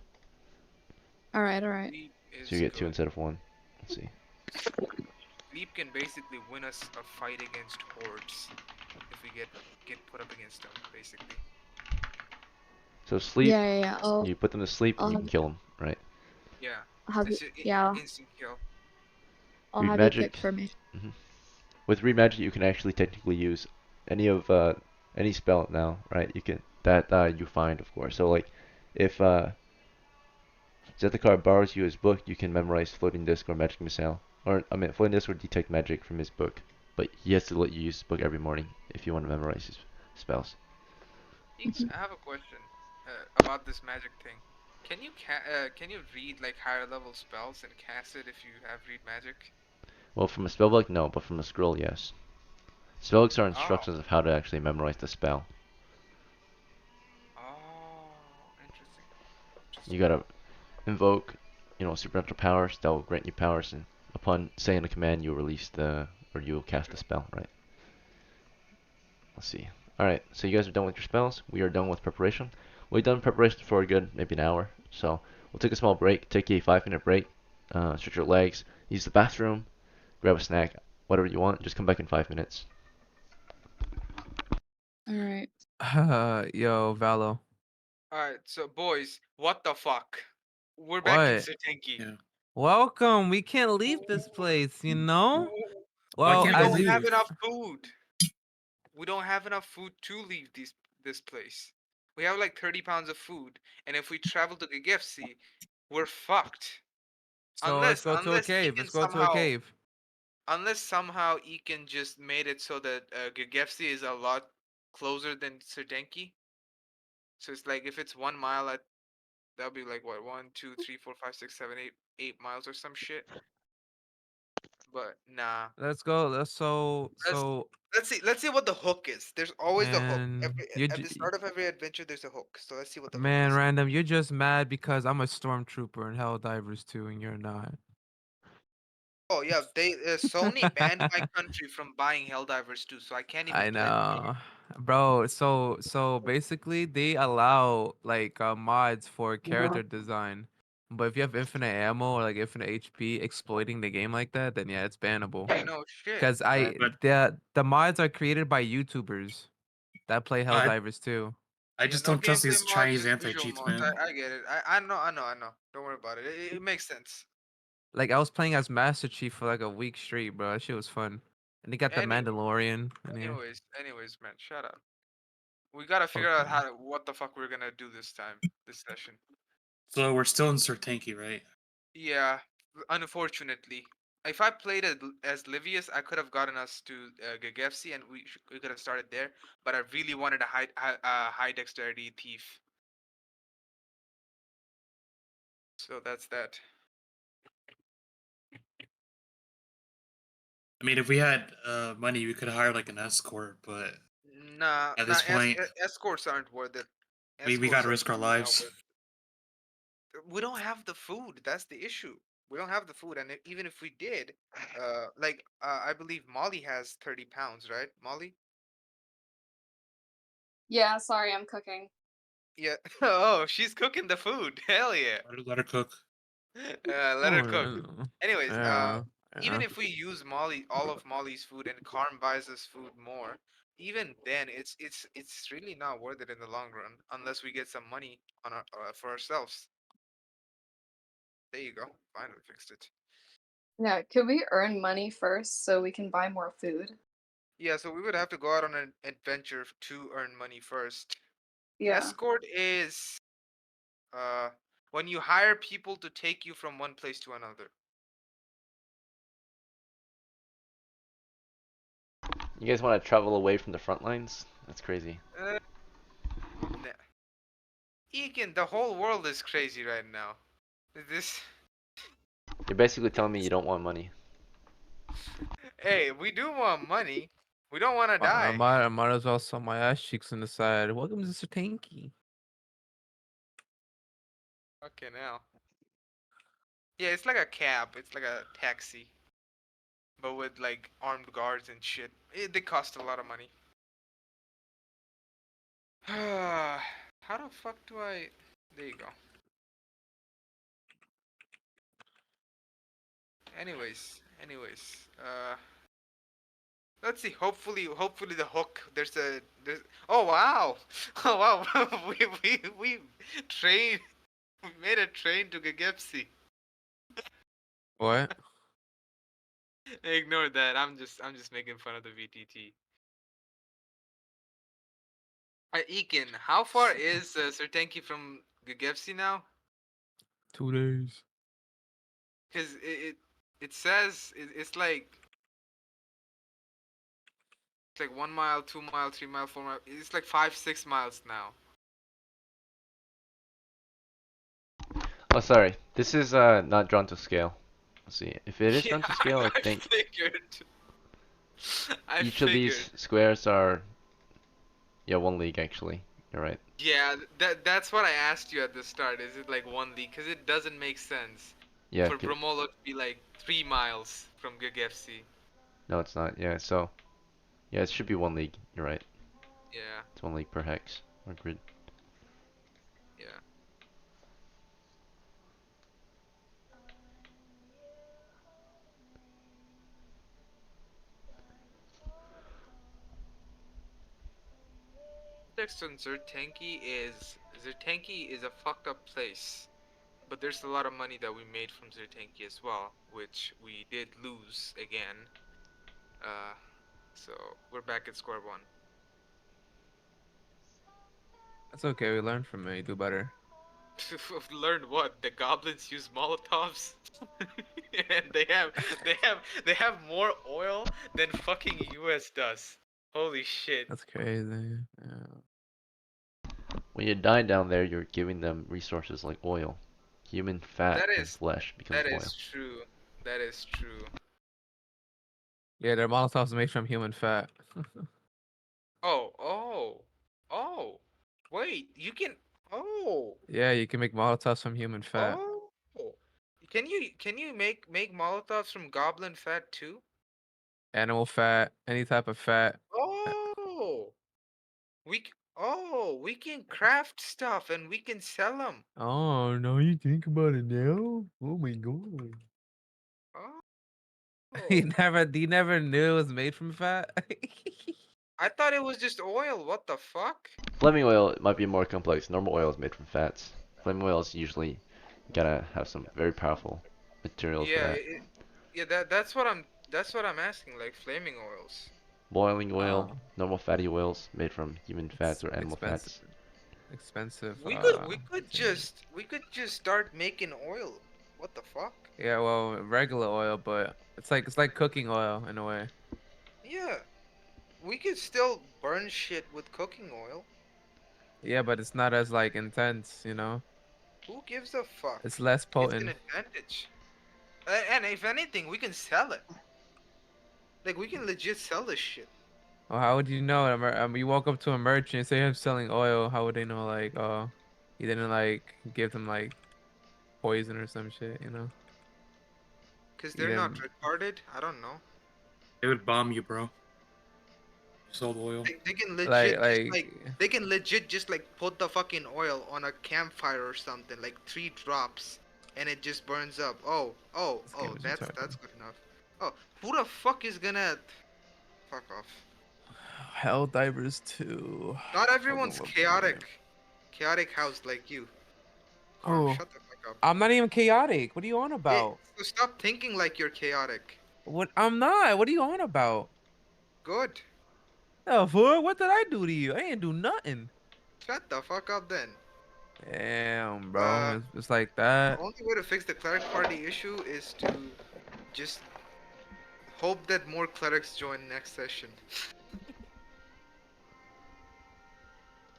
Alright. Sleep is So you get 2 good. instead of 1. Let's see. Sleep can basically win us a fight against hordes if we get put up against them, basically. So Sleep, Yeah. you put them to sleep and I'll you can kill them, right? Yeah. have you, It's yeah, instant kill. I'll Read have you pick Magic. for me. With Read Magic, you can actually technically use any spell now, right? You can that you find, of course. So like, if Zethikar borrows you his book, you can memorize Floating Disc or Magic Missile, or I mean Floating Disc or Detect Magic from his book. But he has to let you use his book every morning if you want to memorize his spells. Geeks, I have a question about this magic thing. Can you read like higher level spells and cast it if you have read magic? Well, from a spellbook, no, but from a scroll, yes. Spellbooks are Oh. instructions of how to actually memorize the spell. Oh, interesting. You gotta invoke, supernatural powers that will grant you powers, and upon saying a command, you'll release or you'll cast the spell, right? Let's see. Alright, so you guys are done with your spells. We are done with preparation. We've done preparation for a good, maybe an hour. So we'll take a small break, take a 5-minute break, stretch your legs, use the bathroom, grab a snack, whatever you want. Just come back in 5 minutes. Alright. Yo, Valo. Alright, so boys, what the fuck? We're back in What? Sertenki. Yeah. Welcome. We can't leave this place, you know? Why Well, We can't we as don't you have leave? enough food. We don't have enough food to leave this place. We have like 30 pounds of food, and if we travel to Gigefsi, we're fucked. so let's go to a Unless cave. Let's go to a cave. unless somehow Ekin just made it so that Gigefsi is a lot closer than Serdenki. So it's like if it's 1 mile, that'll be like what 1, 2, 3, 4, 5, 6, 7, 8 miles or some shit. But nah, Let's go. let's Let's see what the hook is. There's always a hook. Man, At the start of every adventure, there's a hook. So let's see what the hook man, is. random. You're just mad because I'm a stormtrooper in Helldivers 2 and you're not. Oh yeah, Sony banned my country from buying Helldivers 2, so I can't even I play the game. know, bro. So basically, they allow like mods for character design, but if you have infinite ammo or like infinite HP, exploiting the game like that, then yeah, it's bannable. No shit. Because But the mods are created by YouTubers that play I Helldivers too. I Yeah, just no don't trust gameplay these mods, Chinese just visual anti-cheats, mods. man. I get it. I know. Don't worry about it. It makes sense. Like I was playing as Master Chief for like a week straight, bro. That shit was fun. And they got the Anyway, Mandalorian in here. anyways, man, shut up. We gotta figure out Okay. what the fuck we're gonna do this time, this session. So we're still in Sertanki, right? Yeah, unfortunately. If I played as Livius, I could have gotten us to Gagefsi and we could have started there. But I really wanted a high dexterity thief. So that's that. I mean, if we had money, we could hire like an escort, but Nah, at this point, escorts aren't worth it. we gotta Escorts are risk our really not lives. worth it. We don't have the food. That's the issue. We don't have the food, and even if we did, I believe Molly has 30 pounds, right, Molly? Yeah, sorry, I'm cooking. Yeah. Oh, she's cooking the food. Hell yeah. Let her cook. Let her Oh, cook. Anyways, yeah, even yeah. if we use all of Molly's food, and Karm buys us food more, even then, it's really not worth it in the long run unless we get some money on for ourselves. There you go. Finally fixed it. Yeah, could we earn money first so we can buy more food? Yeah, so we would have to go out on an adventure to earn money first. Yeah. Escort is uh when you hire people to take you from one place to another. You guys want to travel away from the front lines? That's crazy. Nah. Egan, the whole world is crazy right now. This You're basically telling me you don't want money. Hey, we do want money. We don't want to die. I might as well sell my ass cheeks on the side. Welcome to Sertanki. Okay, now. Yeah, it's like a cab. It's like a taxi, but with like armed guards and shit. They cost a lot of money. How the fuck do I? There you go. Anyways, let's see. Hopefully the hook. There's. Oh wow, oh wow. we train. We made a train to Gagepsi. What? Ignore that. I'm just making fun of the VTT. Ekin, how far is Sertanki from Gagepsi now? 2 days. Because it says it's like 1 mile, 2 mile, 3 mile, 4 mile. It's like 5, 6 miles now. Oh, sorry. This is not drawn to scale. Let's see. If it is Yeah, drawn to scale, I think figured. I each figured. of these squares are, yeah, 1 league actually. You're right. Yeah, that's what I asked you at the start. Is it like 1 league? Because it doesn't make sense Yeah. for Bromolo to be like 3 miles from Gagepsi. No, it's not. Yeah. So, yeah, it should be 1 league. You're right. Yeah, It's 1 league per hex or grid. yeah. Context on Zertanki is a fucked up place. But there's a lot of money that we made from Zertanki as well, which we did lose again. So we're back at square one. That's okay. We learned from it. You do better. Learned what? The goblins use Molotovs, and they have more oil than fucking US does. Holy shit! That's crazy. Yeah. When you die down there, you're giving them resources like oil. Human fat That and is flesh becomes that oil. is true. That is true. Yeah, their Molotovs are made from human fat. Oh. Wait, you can. Oh. Yeah, you can make Molotovs from human fat. Oh. Can you make Molotovs from goblin fat too? Animal fat, any type of fat. Oh. We can craft stuff and we can sell them. Oh, no, you think about it now? Oh my god. Oh. He never knew it was made from fat. I thought it was just oil. What the fuck? Flaming oil might be more complex. Normal oil is made from fats. Flaming oil is usually you gotta have some very powerful materials for Yeah, that. that's what I'm asking. Like flaming oils. Boiling oil, Oh, normal fatty oils made from human fats or animal expensive, fats. expensive. We could Material. just start making oil. What the fuck? Yeah, well, regular oil, but it's like cooking oil in a way. Yeah, we could still burn shit with cooking oil. Yeah, but it's not as like intense, you know. Who gives a fuck? It's less It's an potent. advantage. And if anything, we can sell it. Like we can legit sell this shit. Well, how would you know? You walk up to a merchant and say I'm selling oil. How would they know? Like, oh, you didn't like give them like poison or some shit, you know? Cause You they're not didn't retarded. I don't know. They would bomb you, bro. Sold oil. They can like legit just like. like they can legit just like put the fucking oil on a campfire or something, like 3 drops, and it just burns up. This game is That's retarded. good enough. Oh, who the fuck is gonna fuck off? Helldivers 2. Not Fucking everyone's love that game. chaotic house like you. Carl, Oh, shut the fuck up. I'm not even chaotic. What are you on Yeah, about? so stop thinking like you're chaotic. What? I'm not. What are you on about? Good. Oh, fool, what did I do to you? I ain't do nothing. Shut the fuck up then. Damn, bro. Uh, It's like the that. only way to fix the cleric party issue is to just hope that more clerics join next session.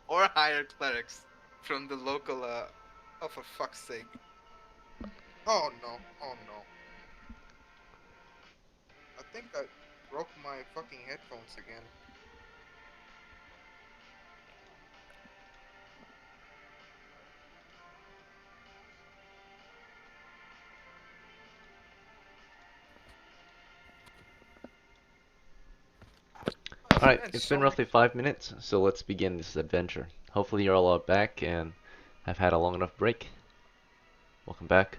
Or hire clerics from the local, oh for fuck's sake. Oh no, oh no. I think I broke my fucking headphones again. Alright, Man, it's so been roughly 5 minutes, so let's begin this adventure. Hopefully you're all back and have had a long enough break. Welcome back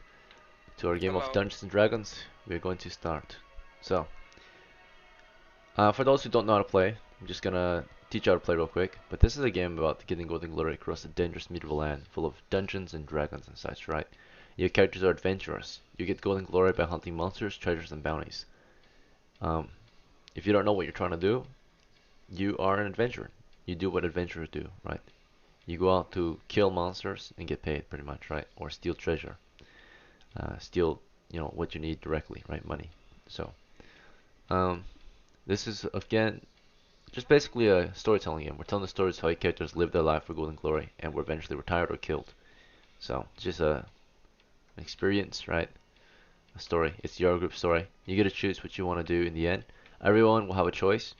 to our game of hello. Dungeons and Dragons. We're going to start. So, for those who don't know how to play, I'm just gonna teach you how to play real quick. But this is a game about getting golden glory across a dangerous medieval land full of dungeons and dragons and such, right? Your characters are adventurers. You get golden glory by hunting monsters, treasures, and bounties. If you don't know what you're trying to do, you are an adventurer. You do what adventurers do, right? You go out to kill monsters and get paid, pretty much, right? Or steal treasure. Steal, what you need directly, right? Money. So, um, this is, again, just basically a storytelling game. We're telling the stories how your characters live their life for golden glory and were eventually retired or killed. So, it's just an experience, right? A story. It's your group story. You get to choose what you want to do in the end. Everyone will have a choice.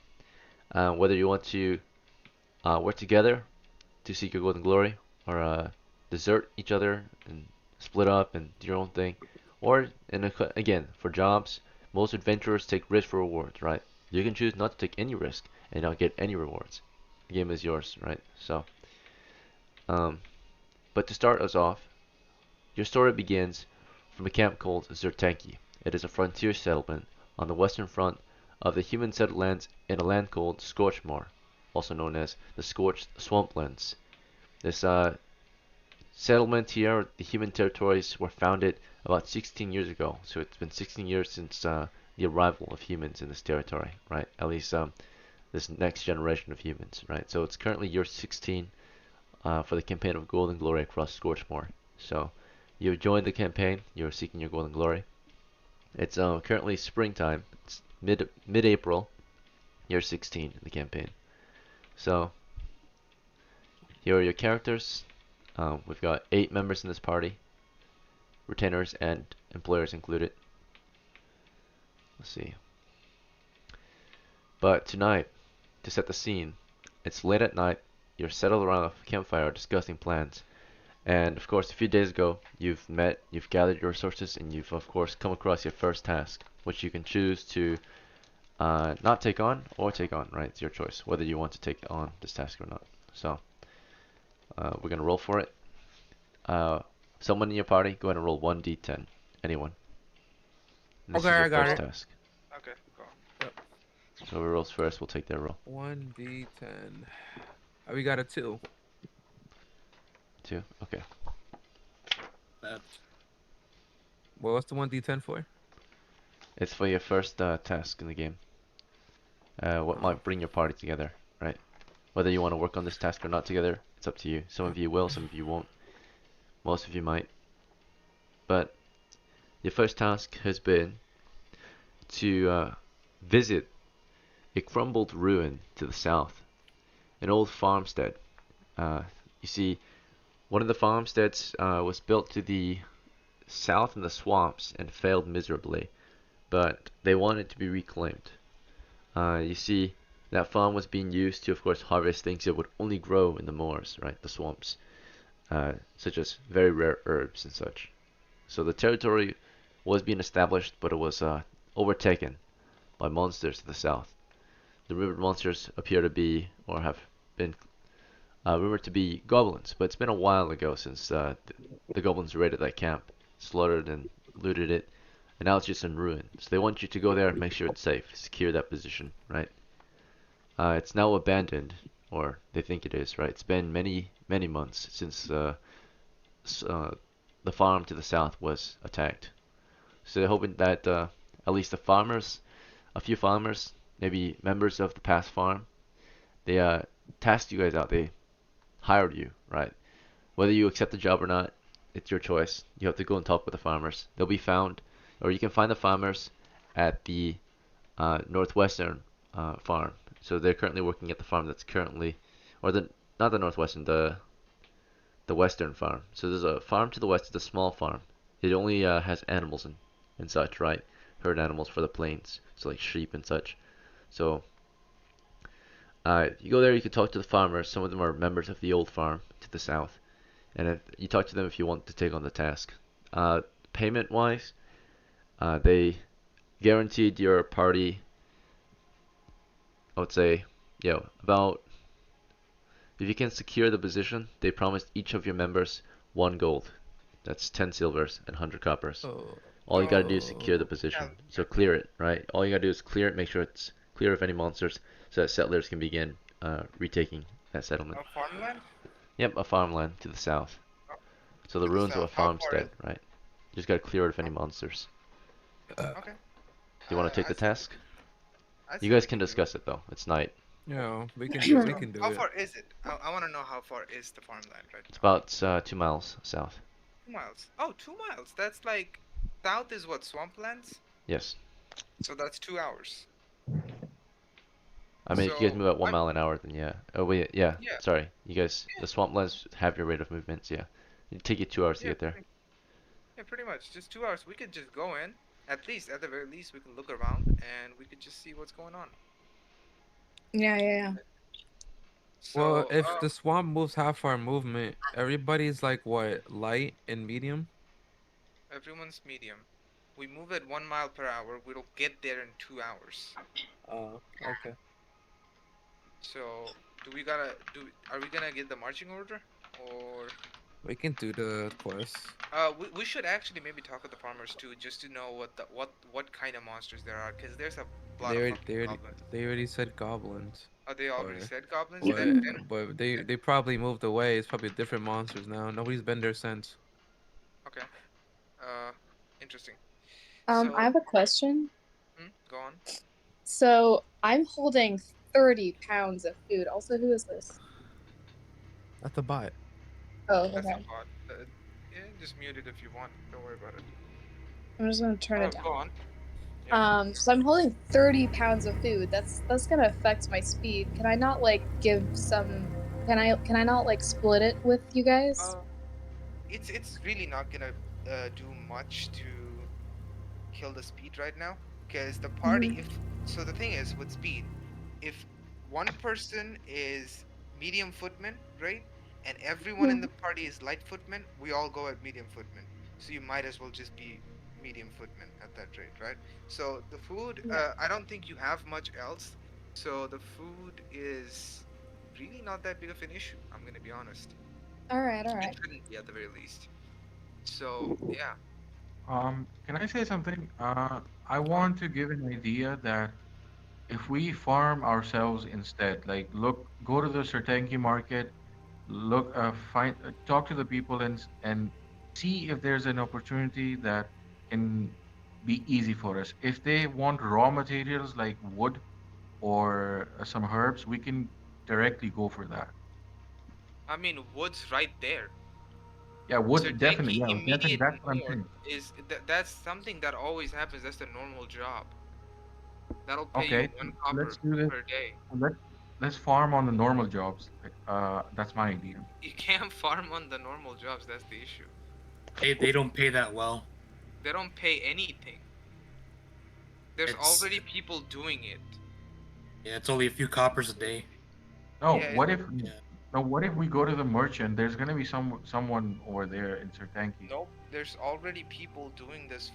Whether you want to work together to seek your golden glory, or desert each other and split up and do your own thing, or again for jobs, most adventurers take risk for rewards, right? You can choose not to take any risk and not get any rewards. The game is yours, right? So, but to start us off, your story begins from a camp called Zertanki. It is a frontier settlement on the western front of the human settled lands in a land called Scorchmoor, also known as the Scorched Swamplands. This settlement here, the human territories, were founded about 16 years ago. So it's been 16 years since the arrival of humans in this territory, right? At least this next generation of humans, right? So it's currently year 16 for the campaign of Golden Glory across Scorchmoor. So you've joined the campaign. You're seeking your Golden Glory. It's currently springtime. It's mid-April, year 16 in the campaign. So here are your characters. We've got 8 members in this party, retainers and employers included. Let's see. But tonight, to set the scene, it's late at night. You're settled around a campfire discussing plans. And of course, a few days ago, you've met, you've gathered your resources, and you've of course come across your first task, which you can choose to not take on or take on, right? It's your choice whether you want to take on this task or not. So we're gonna roll for it. Someone in your party, go ahead and roll 1d10. Anyone. And this Okay, is your I got first it. task. Okay, go. So whoever rolls first, we'll take their roll. 1d10. We got a 2. 2. Okay. Bad. Well, what's the 1d10 for? It's for your first task in the game. What might bring your party together, right? Whether you want to work on this task or not together, it's up to you. Some of you will, some of you won't. Most of you might. But your first task has been to visit a crumbled ruin to the south. An old farmstead. You see, one of the farmsteads was built to the south in the swamps and failed miserably, but they wanted to be reclaimed. You see, that farm was being used to, of course, harvest things that would only grow in the moors, right, the swamps, such as very rare herbs and such. So the territory was being established, but it was overtaken by monsters to the south. The rumored monsters appear to be, or have been rumored to be goblins, but it's been a while ago since the goblins raided that camp, slaughtered and looted it, and now it's just in ruin. So they want you to go there and make sure it's safe, secure that position, right? It's now abandoned, or they think it is, right? It's been many, many months since the farm to the south was attacked. So they're hoping that at least the farmers, a few farmers, maybe members of the past farm, they tasked you guys out. They hired you, right? Whether you accept the job or not, it's your choice. You have to go and talk with the farmers. They'll be found, or you can find the farmers at the northwestern farm. So they're currently working at the farm that's currently, or not the northwestern, the western farm. So there's a farm to the west, it's a small farm. It only has animals and such, right? Herd animals for the plains, so like sheep and such. So you go there, you can talk to the farmers. Some of them are members of the old farm to the south, and you talk to them if you want to take on the task. Payment wise, they guaranteed your party, I would say, about, if you can secure the position, they promised each of your members 1 gold. That's 10 silvers and 100 coppers. Oh. All you gotta do is secure the Oh. position. So clear it, right? All you gotta do is clear it, make sure it's clear of any monsters, so that settlers can begin retaking that settlement. A farmland? Yep, a farmland to the south. So the To the ruins of a south. How far farmstead, right? You just gotta clear it of any monsters. Okay. Do you want to take the task? I You say guys we can do it. discuss it though. It's night. Yeah, we can do How it. far is it? I want to know how far is the farmland, right? It's about 2 miles south. 2 miles. Oh, 2 miles. That's like, south is what, swamplands? Yes. So that's 2 hours. I mean, if you guys So, move at 1 I'm- mile an hour, then yeah. Oh wait, yeah. Yeah. Sorry, you guys. The swamplands have your rate of movements. Yeah. It'd take you 2 hours to Yeah, get there. Yeah, pretty much. Just 2 hours. We could just go in. At the very least, we can look around and we could just see what's going on. Yeah. Well, So, if the swamp moves half our movement, everybody's like what, light and medium? everyone's medium. We move at 1 mile per hour. We'll get there in 2 hours. Oh, okay. So, are we gonna get the marching order, or? We can do the quest. We should actually maybe talk with the farmers too, just to know what kind of monsters there are, because there's a lot of fucking goblins. They already said goblins. Oh, they already or- said goblins. But, Then but they probably moved away. It's probably different monsters now. Nobody's been there since. okay. Interesting. I So- have a question. Go on. So I'm holding 30 pounds of food. Also, who is this? That's a bot. Oh, That's okay. not bad. Yeah, just mute it if you want. Don't worry about it. I'm just gonna turn it down. Go on. So I'm holding 30 pounds of food. That's gonna affect my speed. Can I not like give some? Can I not like split it with you guys? It's really not gonna do much to kill the speed right now, because the party. Mhm. So the thing is with speed, if one person is medium footman, right? And everyone Yeah. in the party is light footman. We all go at medium footman. So you might as well just be medium footman at that rate, right? So the food, Yeah. I don't think you have much else. So the food is really not that big of an issue. I'm gonna be honest. All right. All It right. shouldn't be at the very least. So yeah. Can I say something? I Oh, want to give an idea that if we farm ourselves instead, like go to the Sertanki market, talk to the people and see if there's an opportunity that can be easy for us. If they want raw materials like wood or some herbs, we can directly go for that. I mean, wood's right there. Yeah, wood definitely. Sertanki Yeah, immediate that's what I'm north saying. is that's something that always happens. That's the normal job. That'll pay you Okay, one let's copper do this. per day. Let let's farm on the normal jobs. Like, that's my idea. You can't farm on the normal jobs. That's the issue. They don't pay that well. They don't pay anything. There's It's already people doing it. yeah, it's only a few coppers a day. No, Yeah, what if Yeah. no, what if we go to the merchant? There's gonna be someone over there in Sertanki. nope. There's already people doing this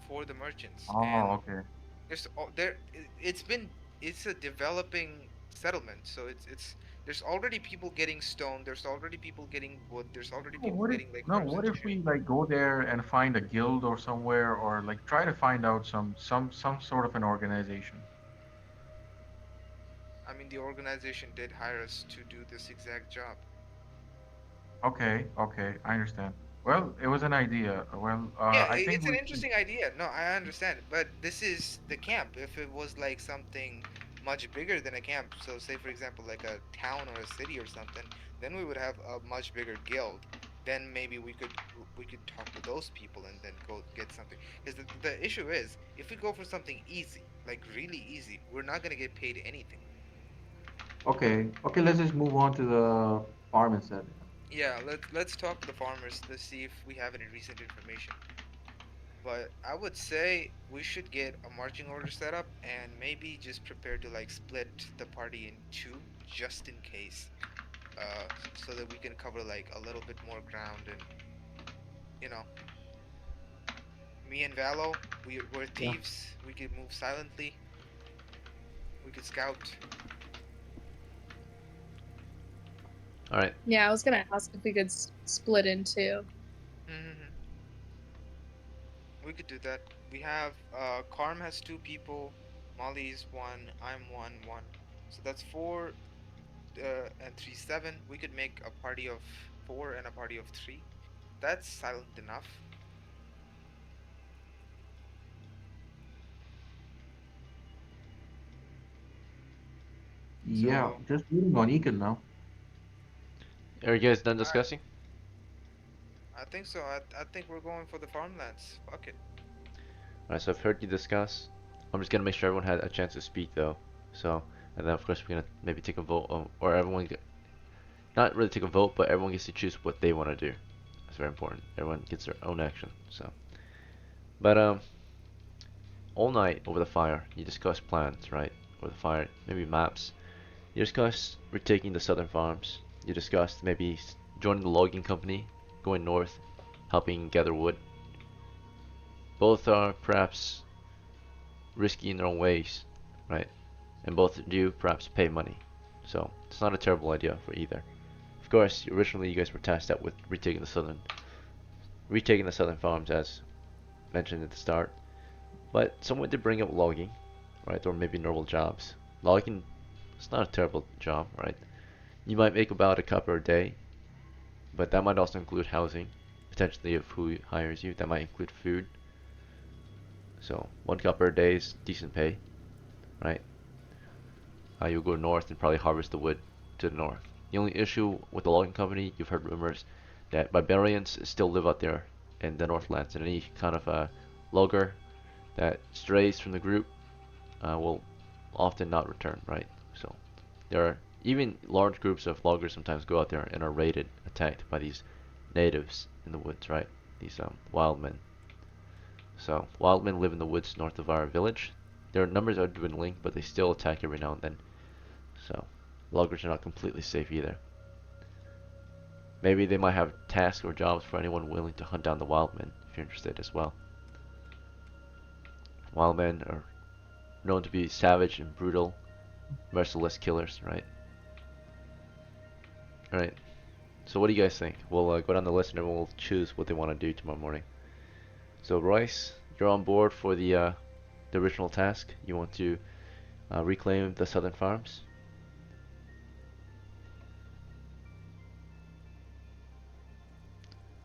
for the merchants, and Oh, okay. It's been it's a developing settlement, so it's there's already people getting stone. There's already people getting wood. There's already No, people getting like herbs what and if shit. we like go there and find a guild or somewhere, or like try to find out some sort of an organization? I mean, the organization did hire us to do this exact job. Okay, okay, I understand. Well, it was an idea. Well, Yeah, I think it's an we. interesting idea. No, I understand. But this is the camp. If it was like something much bigger than a camp, so say for example like a town or a city or something, then we would have a much bigger guild. Then maybe we could talk to those people and then go get something. Because the issue is, if we go for something easy, like really easy, we're not gonna get paid anything. Okay, okay, let's just move on to the farm instead. Yeah, let's talk to the farmers. Let's see if we have any recent information. But I would say we should get a marching order set up and maybe just prepare to like split the party in two just in case. So that we can cover like a little bit more ground and you know, me and Valo, we're Yeah. thieves. We could move silently. We could scout. All right. Yeah, I was gonna ask if we could split in two. Mm-hmm. We could do that. We have Karm has two people, Molly's one, I'm one. So that's four and three, seven. We could make a party of four and a party of three. That's silent enough. Yeah, So just waiting on Ekin now. Are you guys done discussing? I think so. I think we're going for the farmlands. Fuck it. All right. So I've heard you discuss. I'm just gonna make sure everyone had a chance to speak though. So, and then of course we're gonna maybe take a vote, or everyone not really take a vote, but everyone gets to choose what they want to do. That's very important. Everyone gets their own action. So, but all night over the fire, you discuss plans, right? Over the fire, maybe maps. You discussed retaking the southern farms. You discussed maybe joining the logging company, going north, helping gather wood. Both are perhaps risky in their own ways, right? And both do perhaps pay money. So it's not a terrible idea for either. Of course, originally you guys were tasked out with retaking the southern farms as mentioned at the start. But someone did bring up logging, right? Or maybe normal jobs. Logging, it's not a terrible job, right? You might make about a copper a day, but that might also include housing, potentially of who hires you. That might include food. So 1 copper a day is decent pay, right? You'll go north and probably harvest the wood to the north. The only issue with the logging company, you've heard rumors that barbarians still live out there in the Northlands, and any kind of logger that strays from the group will often not return, right? So there are even large groups of loggers sometimes go out there and are raided, attacked by these natives in the woods, right? These wild men. So wild men live in the woods north of our village. Their numbers are dwindling, but they still attack every now and then. So loggers are not completely safe either. Maybe they might have tasks or jobs for anyone willing to hunt down the wildmen if you're interested as well. Wildmen are known to be savage and brutal, merciless killers, right? Alright, so what do you guys think? We'll go down the list and everyone will choose what they want to do tomorrow morning. So Royce, you're on board for the original task. You want to reclaim the southern farms.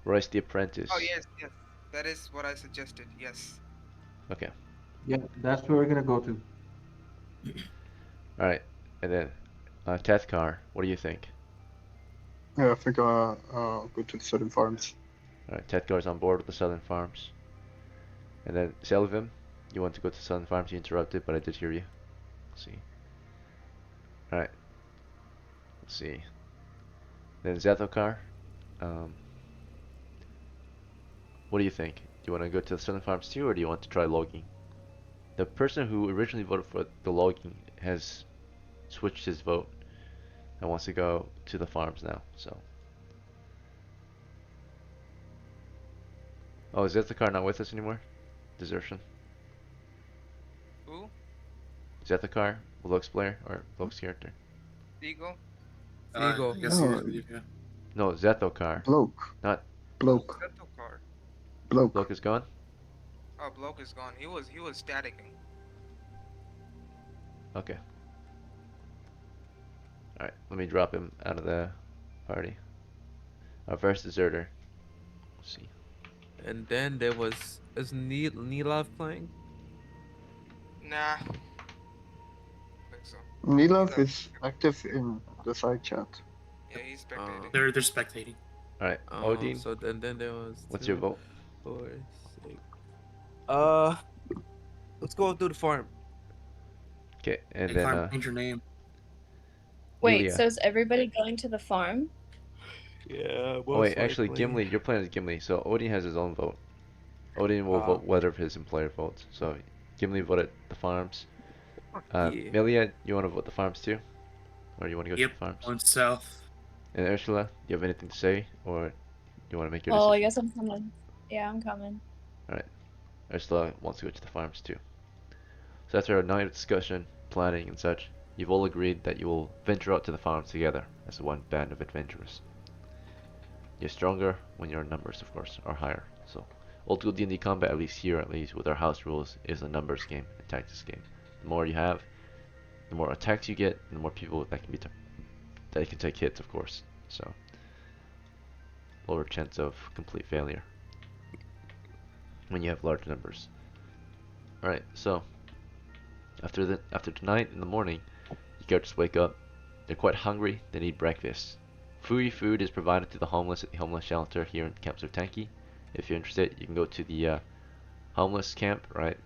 Royce the apprentice. Oh yes, yes. That is what I suggested. Yes. Okay. Yeah, that's where we're gonna go to. Alright, and then Tethkar, what do you think? Yeah, I think I'll go to the southern farms. Alright, Tethkar's on board with the southern farms. And then Selvim, you want to go to southern farms? You interrupted, but I did hear you. Let's see. Alright. Let's see. Then Zethokar, what do you think? Do you want to go to the southern farms too, or do you want to try logging? The person who originally voted for the logging has switched his vote and wants to go to the farms now, so. Oh, is Zethakar not with us anymore? Desertion. Who? Zethakar, Lux player, or Lux character? Eagle? Eagle. Yes, Oh. yeah. No, Zethokar. Bloke. Not Bloke. Zethokar. Bloke. Bloke is gone? Oh, Bloke is gone. He was staticking. Okay. Alright, let me drop him out of the party. Our first deserter. Let's see. And then there was is Nilov playing? Nah. Think so. Nilov is active in the side chat. Yeah, he's spectating. They're spectating. Alright, Odin, So then there was. what's your 2, vote? 4, 6. Let's go do the farm. Okay, and Hey, then Carm, change your name. Wait, Yulia. so is everybody going to the farm? Yeah. Oh wait, actually Gimli, you're playing as Gimli, so Odin has his own vote. Odin will vote whether of his employer votes. So Gimli voted the farms. Yeah. Milia, you want to vote the farms too? Or you want to go to Yep, the farms? going south. And Ursula, do you have anything to say, or you want to make your Oh, I decision? guess I'm coming. Yeah, I'm coming. Ursula wants to go to the farms too. So after a night of discussion, planning, and such, you've all agreed that you will venture out to the farms together as one band of adventurers. You're stronger when your numbers, of course, are higher. So, old school D&D combat, at least here, with our house rules, is a numbers game, a tactics game. The more you have, the more attacks you get, and the more people that can take hits, of course. So, lower chance of complete failure when you have large numbers. Alright, so after tonight in the morning, you guys wake up. They're quite hungry. They need breakfast. Free food is provided to the homeless at the homeless shelter here in Camp Sertanki. If you're interested, you can go to the homeless camp, right?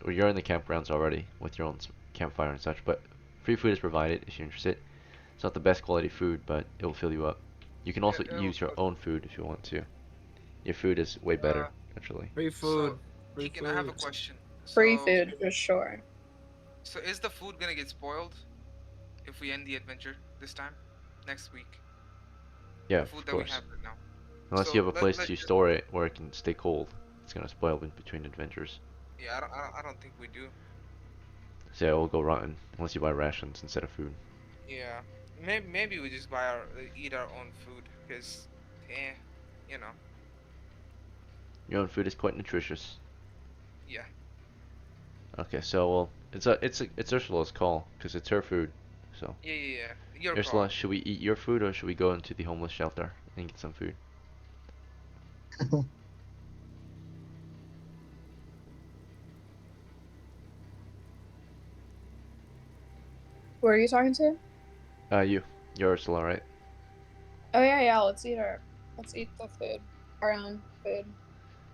Or you're in the campgrounds already with your own campfire and such, but free food is provided if you're interested. It's not the best quality food, but it will fill you up. You can also use your own food if you want to. Your food is way better, actually. Free food. So, Free Deacon, I have a food. question. Free So- food for sure. So is the food gonna get spoiled if we end the adventure this time? Next week? Yeah, The of food that we course. have right now. Unless So you have a place let's to just- store it where it can stay cold. It's gonna spoil in between adventures. Yeah, I don't think we do. So yeah, it will go rotten unless you buy rations instead of food. Yeah. Maybe we just eat our own food, because, you know. Your own food is quite nutritious. Yeah. Okay, so well, it's Ursula's call because it's her food. So Yeah. Your Ursula, call. should we eat your food or should we go into the homeless shelter and get some food? Who are you talking to? You're Ursula, right? Oh yeah, let's eat the food. Our own food.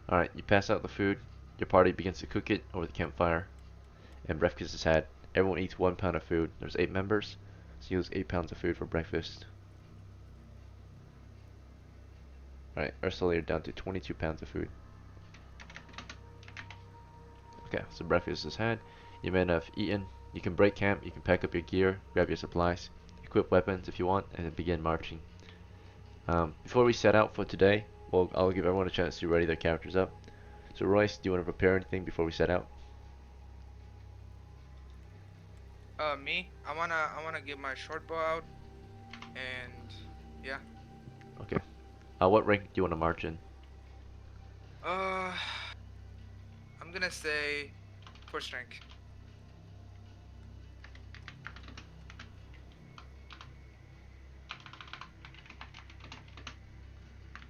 All right, you pass out the food. Your party begins to cook it over the campfire, and breakfast is had. Everyone eats 1 pound of food. There's 8 members, so you use 8 pounds of food for breakfast. All right, Ursula, you're down to 22 pounds of food. Okay, so breakfast is had. You men have eaten, You can break camp, you can pack up your gear, grab your supplies, equip weapons if you want, and then begin marching. Before we set out for today, I'll give everyone a chance to ready their characters up. So Royce, do you want to prepare anything before we set out? Me, I wanna get my short bow out, and yeah. Okay. What rank do you want to march in? I'm gonna say first rank.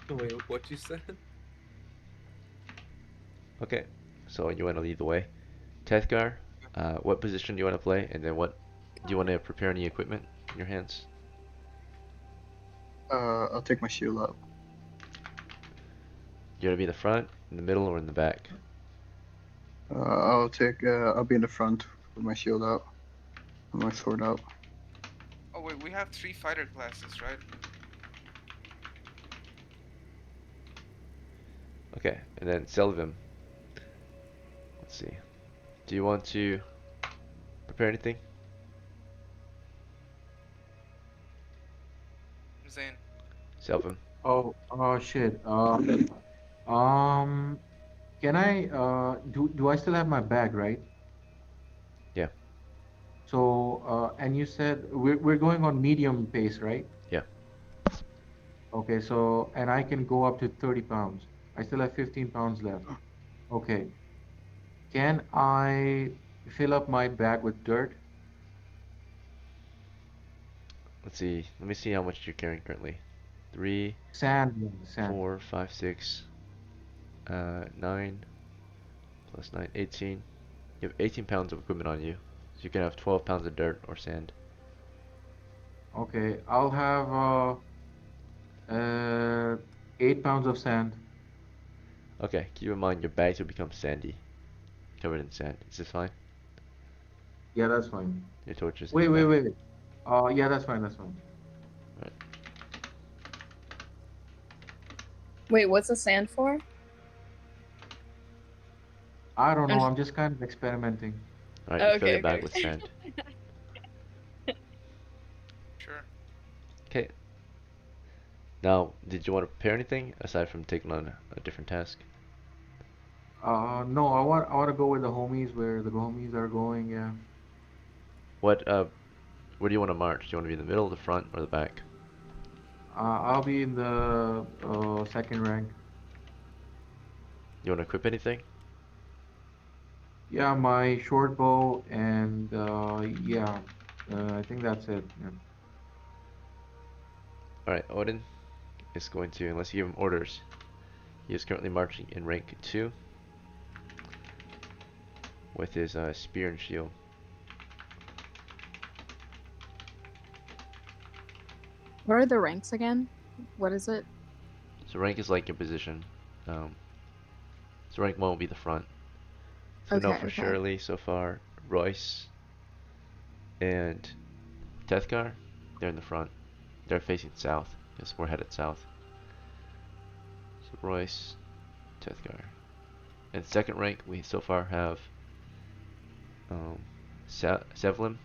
Wait, what you said? Okay. So you want to lead the way. Tethgar, what position do you want to play, and then what do you want to prepare any equipment in your hands? I'll take my shield out. You want to be in the front, in the middle, or in the back? I'll be in the front with my shield out, and my sword out. Oh wait, we have 3 fighter classes, right? Okay, and then Selvim. Let's see. Do you want to prepare anything? Zane. Selvim. Oh, shit. Can I, do I still have my bag, right? Yeah. So, and you said we're going on medium pace, right? Yeah. Okay, so, and I can go up to 30 pounds. I still have 15 pounds left. Okay. Can I fill up my bag with dirt? Let's see. Let me see how much you're carrying currently. 3, Sand, yeah, sand. 4, 5, 6, 9, plus 9, 18. You have 18 pounds of equipment on you. So you can have 12 pounds of dirt or sand. Okay, I'll have 8 pounds of sand. Okay, keep in mind your bags will become sandy. Covered in sand. Is this fine? Yeah, that's fine. Your torches. Wait, in wait, your bag. wait. Yeah, that's fine, that's fine. Wait, what's the sand for? I don't know, I'm just kind of experimenting. Alright, you fill Okay, your bag okay. with sand. Sure. Okay. Now, did you want to prepare anything aside from taking on a different task? No, I want to go with the homies where the homies are going, yeah. Where do you want to march? Do you want to be in the middle, the front, or the back? I'll be in the second rank. You want to equip anything? Yeah, my short bow and yeah, I think that's it. Yeah. Alright, Odin is going to, unless you give him orders, he is currently marching in rank 2 with his spear and shield. What are the ranks again? What is it? So rank is like your position. So rank 1 will be the front. So we know Okay, for okay. surely so far, Royce and Tethgar, they're in the front. They're facing south, because we're headed south. So Royce, Tethgar. And second rank, we so far have Sevlim,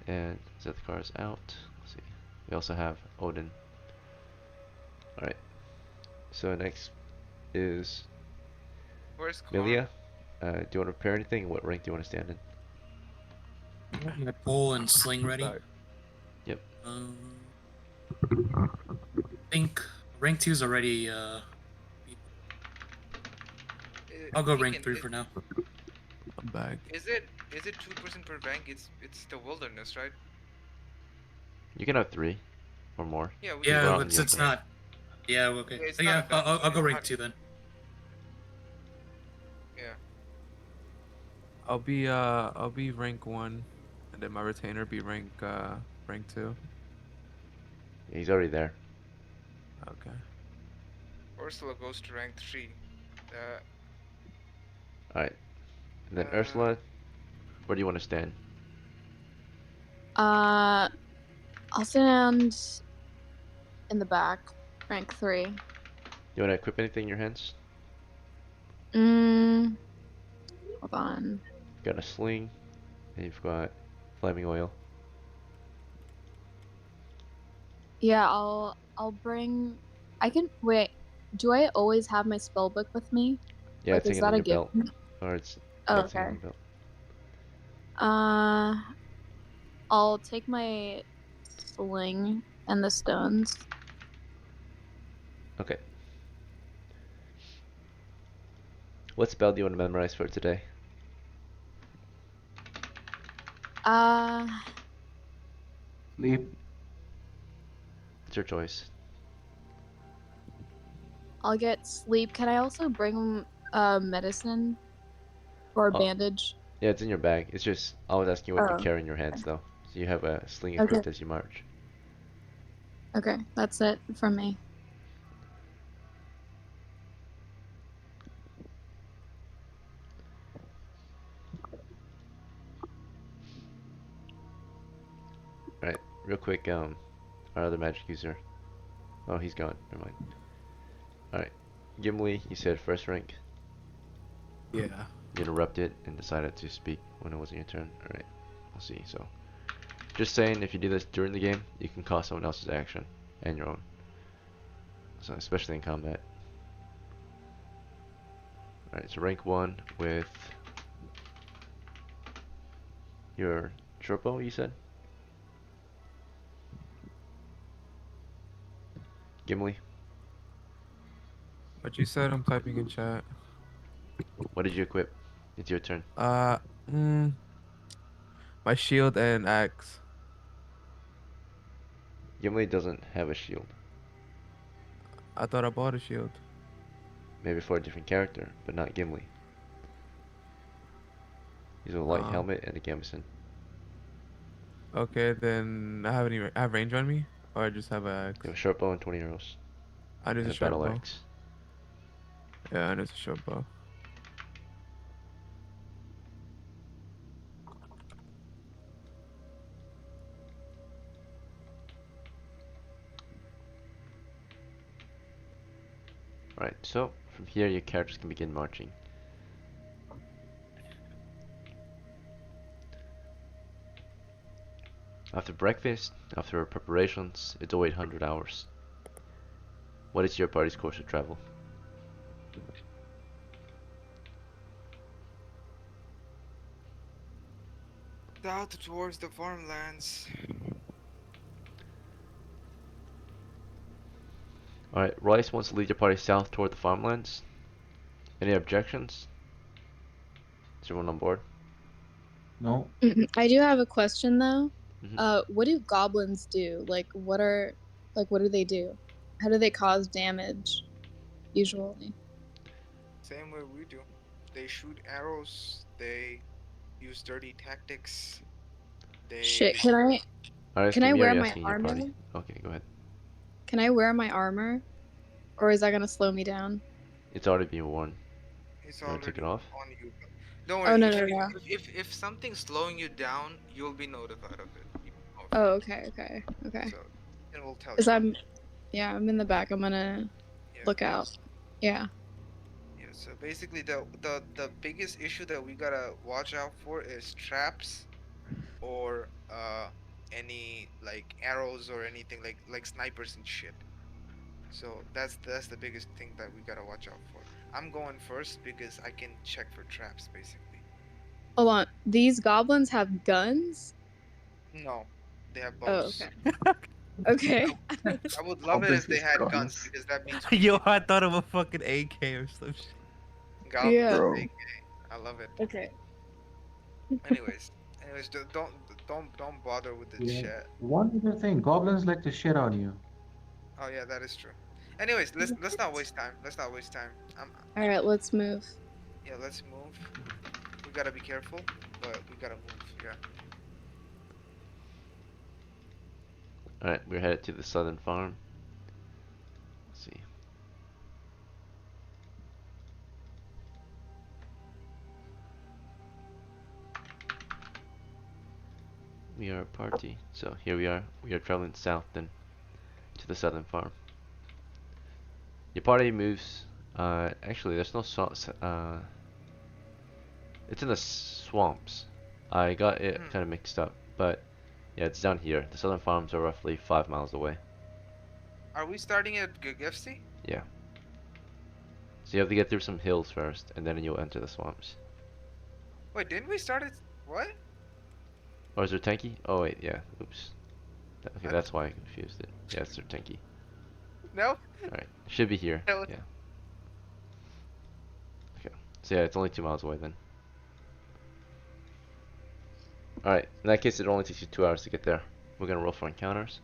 and Tethgar is out. Let's see. We also have Odin. Alright. So next is Where's Khan? Milia. Do you want to prepare anything? What rank do you want to stand in? I have my pole and sling ready. Sorry. Yep. I think rank 2 is already. I'll go rank 3 for now. A bag. Is it 2% per rank? It's the wilderness, right? You can have 3 or more. Yeah. We go Yeah, out in it's the it's open. not. Yeah, okay. Yeah, it's Yeah, not bad. I'll go rank Not- 2 then. Yeah. I'll be rank 1, and then my retainer be rank 2. Yeah, he's already there. Okay. Ursula goes to rank 3. Alright. And then Ursula, where do you want to stand? I'll stand in the back, rank 3. You want to equip anything in your hands? Hold on. Got a sling, and you've got flaming oil. Yeah, I'll bring. I can wait. Do I always have my spell book with me? Yeah, Like, it's is hanging that on a your belt, given? or it's Oh, yeah, it's hanging on okay. your belt. I'll take my sling and the stones. Okay. What spell do you want to memorize for today? Uh, Sleep. It's your choice. I'll get sleep. Can I also bring medicine or a Oh, bandage? yeah, it's in your bag. It's just I was asking what you Oh, carry in your hands though. So you have a sling okay. equipped as you march. Okay, that's it from me. Alright, real quick, our other magic user. Oh, he's gone. Never mind. Alright. Gimli, you said first rank. Yeah. You interrupted and decided to speak when it wasn't your turn. Alright. We'll see. So, just saying, if you do this during the game, you can cost someone else's action and your own. So, especially in combat. Alright, so rank 1 with your short bow, you said? Gimli, What you said, I'm typing in chat. what did you equip? It's your turn. Uh, mm, my shield and axe. Gimli doesn't have a shield. I thought I bought a shield. Maybe for a different character, but not Gimli. He's a light Oh, helmet and a gambeson. okay. Then I have range on me, or I just have a You axe. have a short bow and 20 arrows, I use and a a short battle bow. axe. Yeah, I use a short bow. Alright, so from here your characters can begin marching. After breakfast, after preparations, it's 0800 hours. What is your party's course of travel? South towards the farmlands. Alright, Rice wants to lead your party south toward the farmlands. Any objections? Is everyone on board? No. I do have a question though. Mhm. What do goblins do? What do they do? How do they cause damage usually? Same way we do. They shoot arrows. They use dirty tactics. Shit, They Alright, it's can I wear Gamiri my asking your armor? party. Okay, go ahead. Can I wear my armor? Or is that gonna slow me down? It's already been worn. It's You wanna take already it off? on you. Don't Oh worry. no If no you, no. if something's slowing you down, you'll be notified of it. You know of Oh it. okay. So it will tell Cause you. I'm in the back. I'm gonna Yeah. look out. Yeah. Yeah. So basically, the biggest issue that we gotta watch out for is traps or any like arrows or anything like snipers and shit. So that's the biggest thing that we gotta watch out for. I'm going first because I can check for traps basically. Hold on. These goblins have guns? No, they have Oh bows. okay. Okay. I would love it if they Obviously had guns guns. because that means we Yo, can I thought of a fucking AK or some shit. goblins Yeah. with Bro. AK. I love it. Okay. Anyways, don't bother with the Yeah. chat. One other thing, goblins like to shit on you. Oh yeah, that is true. Anyways, let's not waste time. Let's not waste time. All right, let's move. Yeah, let's move. We gotta be careful, but we gotta move. Yeah. Alright, we're headed to the southern farm. Let's see. We are a party. So here we are. We are traveling south then to the southern farm. Your party moves. Actually, there's no it's in the swamps. I got it Hmm. kind of mixed up, but yeah, it's down here. The southern farms are roughly 5 miles away. Are we starting at Gagefsi? Yeah. So you have to get through some hills first, and then you'll enter the swamps. Wait, didn't we start at what? Or is there Tenki? Oh wait, yeah. Oops. Okay, I- that's why I confused it. Yeah, it's Tenki. No. Alright, should be here. Hell. Yeah. Okay. So yeah, it's only 2 miles away then. Alright, in that case it only takes you 2 hours to get there. We're gonna roll for encounters.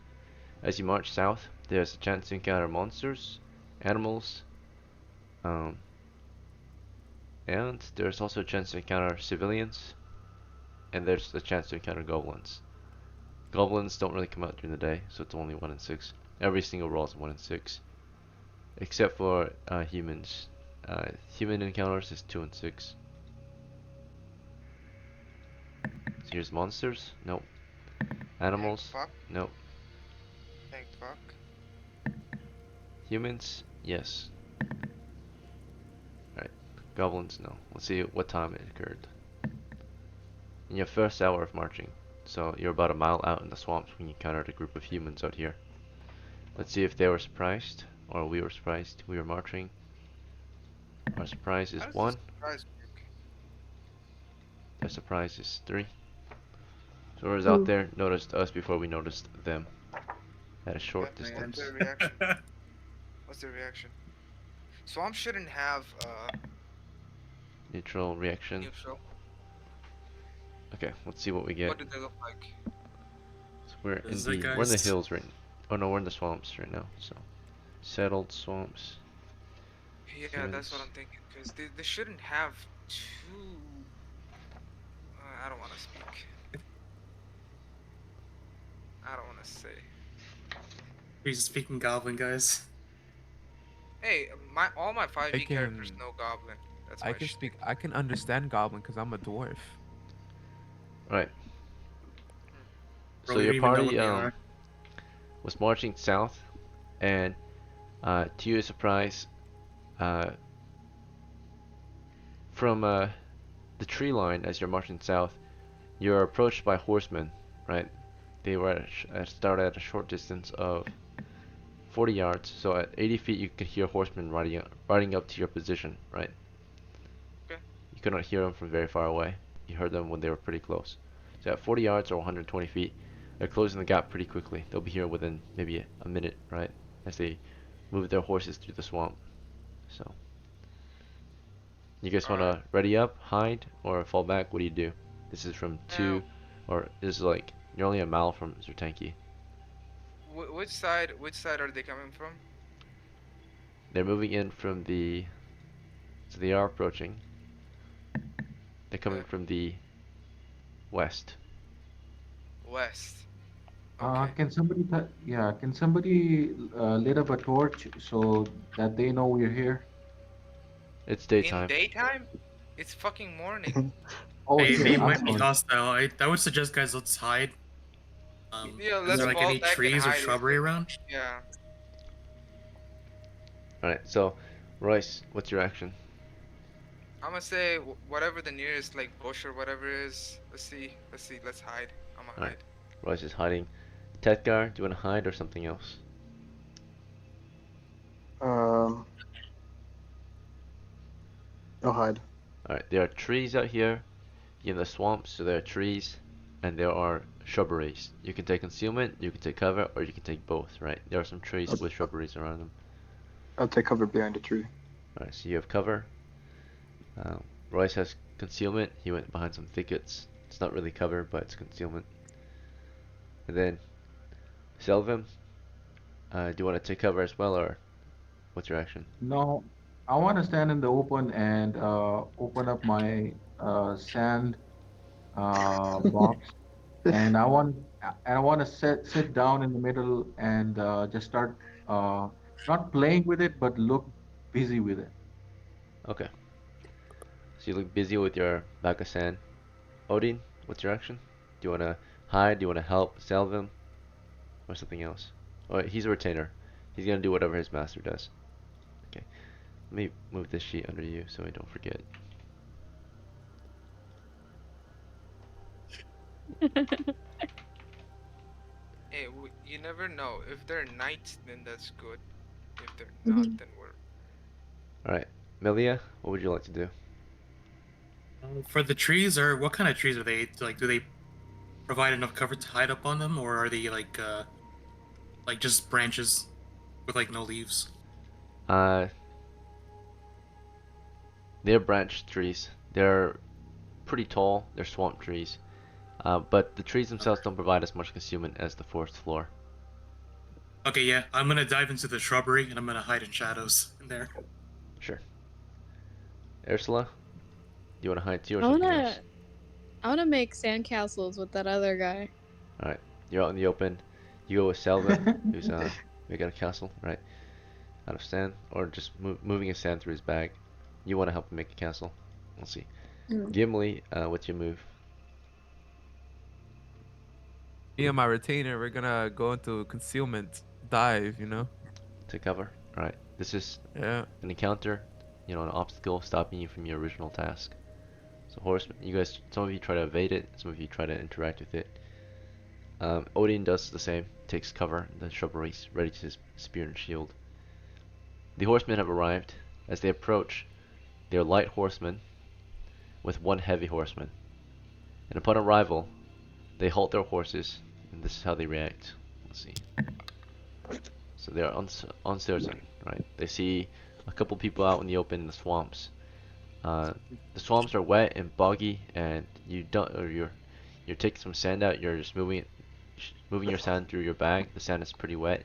As you march south, there's a chance to encounter monsters, animals, and there's also a chance to encounter civilians, and there's a chance to encounter goblins. Goblins don't really come out during the day, so it's only 1 in 6. Every single roll is 1 in 6. Except for humans. Human encounters is 2 in 6. So here's monsters? Nope. Animals? Fuck. Nope. Thank fuck. Humans? Yes. Alright. Goblins? No. Let's see what time it occurred. In your first hour of marching. So you're about a mile out in the swamps when you encountered a group of humans out here. Let's see if they were surprised, or we were surprised. We were marching. Our surprise is How does 1. this surprise work? Their surprise is 3. So whoever's out there noticed us before we noticed them. At a short Yeah, distance. What's their reaction? What's their reaction? Swamp shouldn't have Neutral reaction. neutral. Okay, let's see what we get. What do they look like? So we're in Is the it, we're in the guys? hills right. Oh no, we're in the swamps right now. So settled swamps. Yeah, that's what Humans. I'm thinking. Because they shouldn't have two. I don't want to speak. I don't want to say. He's speaking Goblin, guys. Hey, all my 5e characters can- know Goblin. That's I my can shtick. speak. I can understand Goblin because I'm a dwarf. Right. Bro, So you your don't even know what party they are. was marching south, and to your surprise, from the tree line as you're marching south, you're approached by horsemen. Right. They were started at a short distance of 40 yards. So at 80 feet, you could hear horsemen riding up to your position. Right. Okay. You could not hear them from very far away. You heard them when they were pretty close. So at 40 yards or 120 feet, they're closing the gap pretty quickly. They'll be here within maybe a minute, right? As they move their horses through the swamp. So, you guys want to ready up, hide, or fall back? What do you do? This is from 2, or this is like, you're only a mile from Zertanki. Which side? Which side are they coming from? They're moving in from the, so they are approaching. They're coming Okay. from the west. West. Okay. Can somebody, can somebody lit up a torch so that they know we're here? It's In daytime. daytime? It's fucking morning. Oh, They shit, I'm might be sorry. hostile. I would suggest, guys, let's hide. Yeah, Is let's there like fall any back and trees or hide. shrubbery around? Yeah. Alright, so, Royce, what's your action? I'm gonna say whatever the nearest like bush or whatever is. Let's see. Let's hide. I'm gonna Alright. hide. Royce is hiding. Tetgar, do you want to hide or something else? I'll hide. Alright, there are trees out here in the swamps, so there are trees, and there are shrubberies. You can take concealment, you can take cover, or you can take both, right? There are some trees with shrubberies around them. I'll take cover behind a tree. Alright, so you have cover. Royce has concealment, he went behind some thickets. It's not really cover, but it's concealment. And then, Selvin, do you want to take cover as well, or what's your action? No, I want to stand in the open and open up my sand box, and I want to sit down in the middle and just start not playing with it, but look busy with it. Okay. So you look busy with your bag of sand. Odin, what's your action? Do you want to hide? Do you want to help Selvin? Or something else? Oh, he's a retainer. He's going to do whatever his master does. Okay. Let me move this sheet under you so I don't forget. Hey, you never know. If they're knights, then that's good. If they're not, Mhm. then we're. Alright, Melia, what would you like to do? For the trees, or what kind of trees are they? Like, do they provide enough cover to hide up on them, or are they like just branches with like no leaves? Uh, they're branch trees. They're pretty tall. They're swamp trees. But the trees themselves don't provide as much concealment as the forest floor. Okay, yeah, I'm gonna dive into the shrubbery and I'm gonna hide in shadows in there. Sure. Ursula, do you want to hide too or I something wanna, else? I wanna make sandcastles with that other guy. Alright, you're out in the open. You go with Selvin, who's making a castle, right? Out of sand, or just moving his sand through his bag. You want to help him make a castle. Let's see. Mm. Gimli, what's your move? Me and my retainer, we're gonna go into concealment dive, you know? To cover. Alright, this is Yeah. an encounter, you know, an obstacle stopping you from your original task. So horseman, you guys, some of you try to evade it, some of you try to interact with it. Odin does the same, takes cover in the shrubberies, ready to his spear and shield. The horsemen have arrived. As they approach, they are light horsemen with one heavy horseman. And upon arrival, they halt their horses, and this is how they react. Let's see. So they are uncertain, right? They see a couple people out in the open in the swamps. The swamps are wet and boggy, and you don't, or you're taking some sand out. You're just moving your sand through your bag. The sand is pretty wet.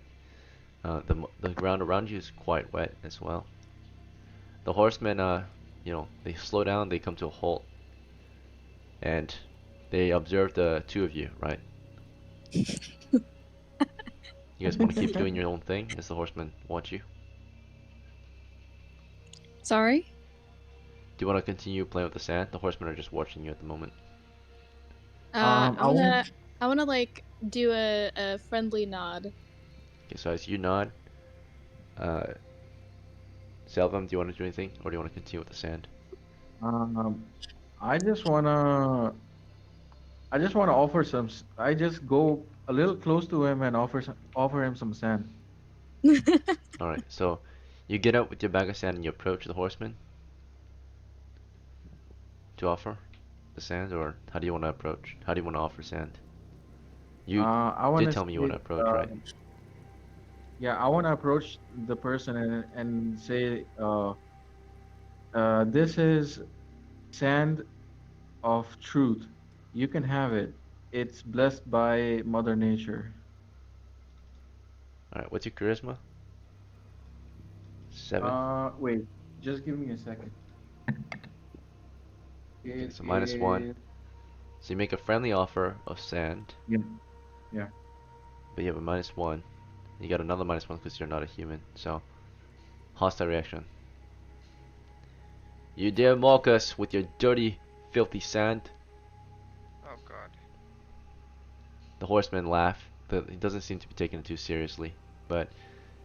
The ground around you is quite wet as well. The horsemen, you know, they slow down. They come to a halt, and they observe the two of you, right? You guys want to keep doing your own thing as the horsemen watch you? Sorry? Do you want to continue playing with the sand? The horsemen are just watching you at the moment. I I wanna, want- I wanna like do a friendly nod. Okay, so as you nod, Selvam, do you want to do anything, or do you want to continue with the sand? Um, I just wanna, offer some. I just go a little close to him and offer him some sand. Alright, so you get out with your bag of sand and you approach the horseman to offer the sand, or how do you want to approach? How do you want to offer sand? You I want did to tell me you want to approach, right? Yeah, I want to approach the person and say, this is sand of truth. You can have it. It's blessed by Mother Nature. Alright, what's your charisma? 7? Wait, just give me a second. Okay, It so -1. is- So you make a friendly offer of sand, Yeah, yeah. but you have a -1. You got another -1 because you're not a human, so hostile reaction. You dare mock us with your dirty, filthy sand? Oh God. The horsemen laugh, but he doesn't seem to be taking it too seriously. But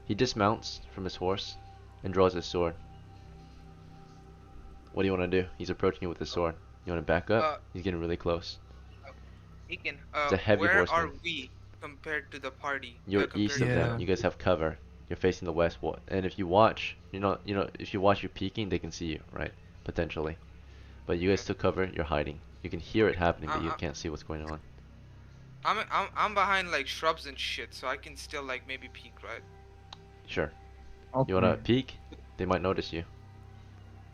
he dismounts from his horse and draws his sword. What do you want to do? He's approaching you with his sword. You want to back up? He's getting really close. Egan, It's a heavy where horseman. are we compared to the party? You're compared east to of Yeah. them. You guys have cover. You're facing the west wall. And if you watch, if you watch you peeking, they can see you, right? Potentially. But you guys took cover. You're hiding. You can hear it happening, but you can't see what's going on. I'm behind like shrubs and shit, so I can still like maybe peek, right? Sure. Okay. You wanna peek? They might notice you,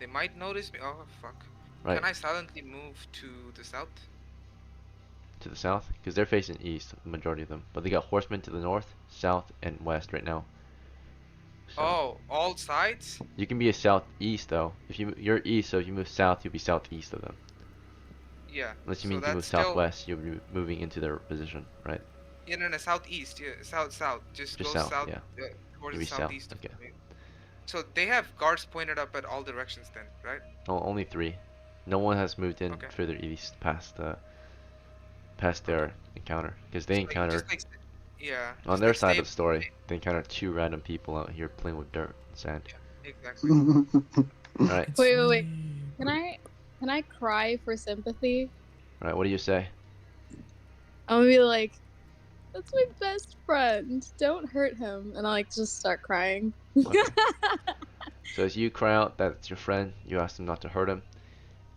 They might notice me. Oh fuck. right? Can I silently move to the south? To the south, because they're facing east, the majority of them. But they got horsemen to the north, south, and west right now. So Oh, all sides? you can be a southeast though. If you're east, so if you move south, you'll be southeast of them. Yeah. Unless you so mean to move that's still, southwest, you'll be moving into their position, right? Yeah, no, southeast. Yeah, south. Just Just go south, south. yeah. Towards Maybe the south, southeast. okay. So they have guards pointed up at all directions then, right? No, only 3. No one has moved in Okay. further east past their encounter, because they Like, encountered just like, yeah. on just their like side stay- of the story. They encountered 2 random people out here playing with dirt and sand. Exactly. All right, Wait. Can I cry for sympathy? all right. What do you say? I'm gonna be like, "That's my best friend. Don't hurt him," and I like just start crying. Okay. So as you cry out that it's your friend, you ask him not to hurt him.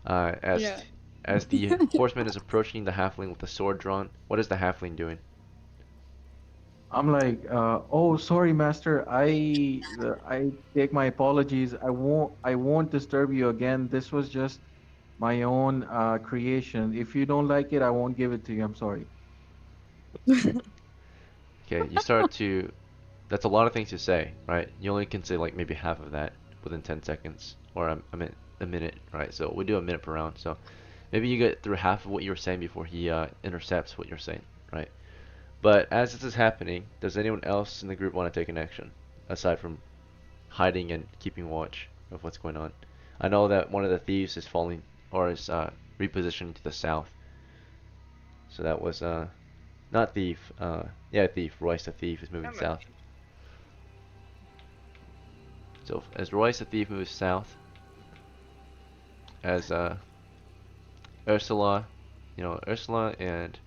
Yeah. As the horseman is approaching the halfling with the sword drawn, what is the halfling doing? I'm like, oh, sorry, master. I take my apologies. I won't disturb you again. This was just my own creation. If you don't like it, I won't give it to you. I'm sorry. Okay, you start to. That's a lot of things to say, right? You only can say like maybe half of that within 10 seconds, or a minute, right? So we do a minute per round. So maybe you get through half of what you were saying before he intercepts what you're saying, right? But as this is happening, does anyone else in the group want to take an action aside from hiding and keeping watch of what's going on? I know that one of the thieves is falling or is repositioning to the south. So that was not thief. Yeah, thief. Royce the thief is moving Damn it. south. So as Royce the thief moves south, as Ursula, Ursula and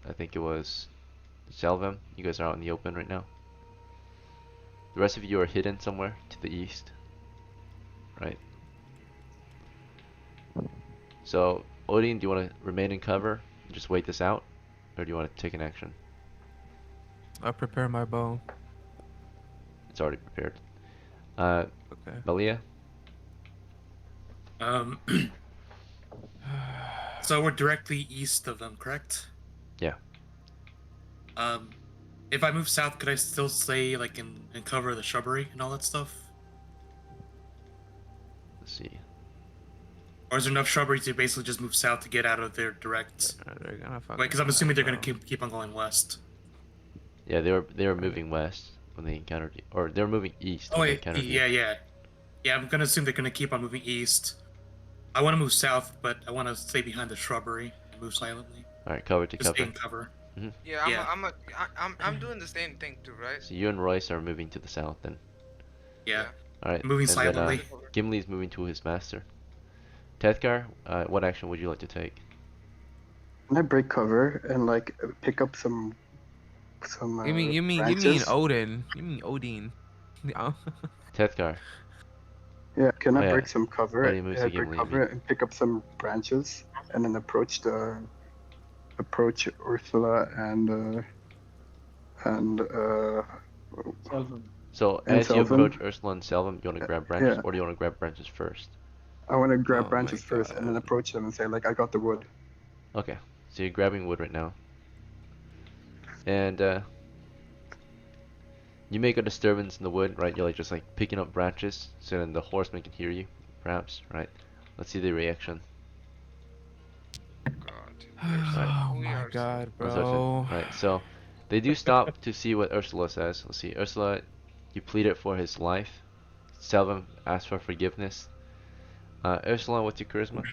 I think it was Selvem, you guys are out in the open right now. The rest of you are hidden somewhere to the east, right? So Odin, do you want to remain in cover and just wait this out, or do you want to take an action? I'll prepare my bow. It's already prepared. Okay. Malia? So we're directly east of them, correct? Yeah. If I move south, could I still stay like in cover of the shrubbery and all that stuff? Let's see. Or is there enough shrubbery to basically just move south to get out of their direct? They're gonna fucking Because I'm assuming they're die, gonna bro. keep on going west. Yeah, they were moving west when they encountered you, or they were moving east Oh when they wait, encountered you. yeah. I'm gonna assume they're gonna keep on moving east. I want to move south, but I want to stay behind the shrubbery and move silently. All right, cover to Just stay cover. in cover. Yeah, Yeah. I'm doing the same thing too, right? So you and Royce are moving to the south then. Yeah. All right. Moving and then, silently. Gimli's moving to his master. Tethkar, what action would you like to take? Can I break cover and like pick up some You mean branches? Odin? You mean Odin? Yeah. Tethkar. Yeah, can I Oh, yeah. break some cover? Oh, he moves to break Gimli, you cover mean. and pick up some branches, and then approach Ursula and Selvin. So And as you Selvin? approach Ursula and Selvin, you want to grab branches, yeah. or do you want to grab branches first? I want to grab Oh branches my first, and then God. approach them and say like, I got the wood. Okay. So you're grabbing wood right now. And you make a disturbance in the wood, right? You're like just like picking up branches, so then the horseman can hear you, perhaps, right? Let's see the reaction. Oh We my are God, That's our turn. bro. Right, so they do stop to see what Ursula says. Let's see. Ursula, you pleaded for his life. Selvin asked for forgiveness. Ursula, what's your charisma?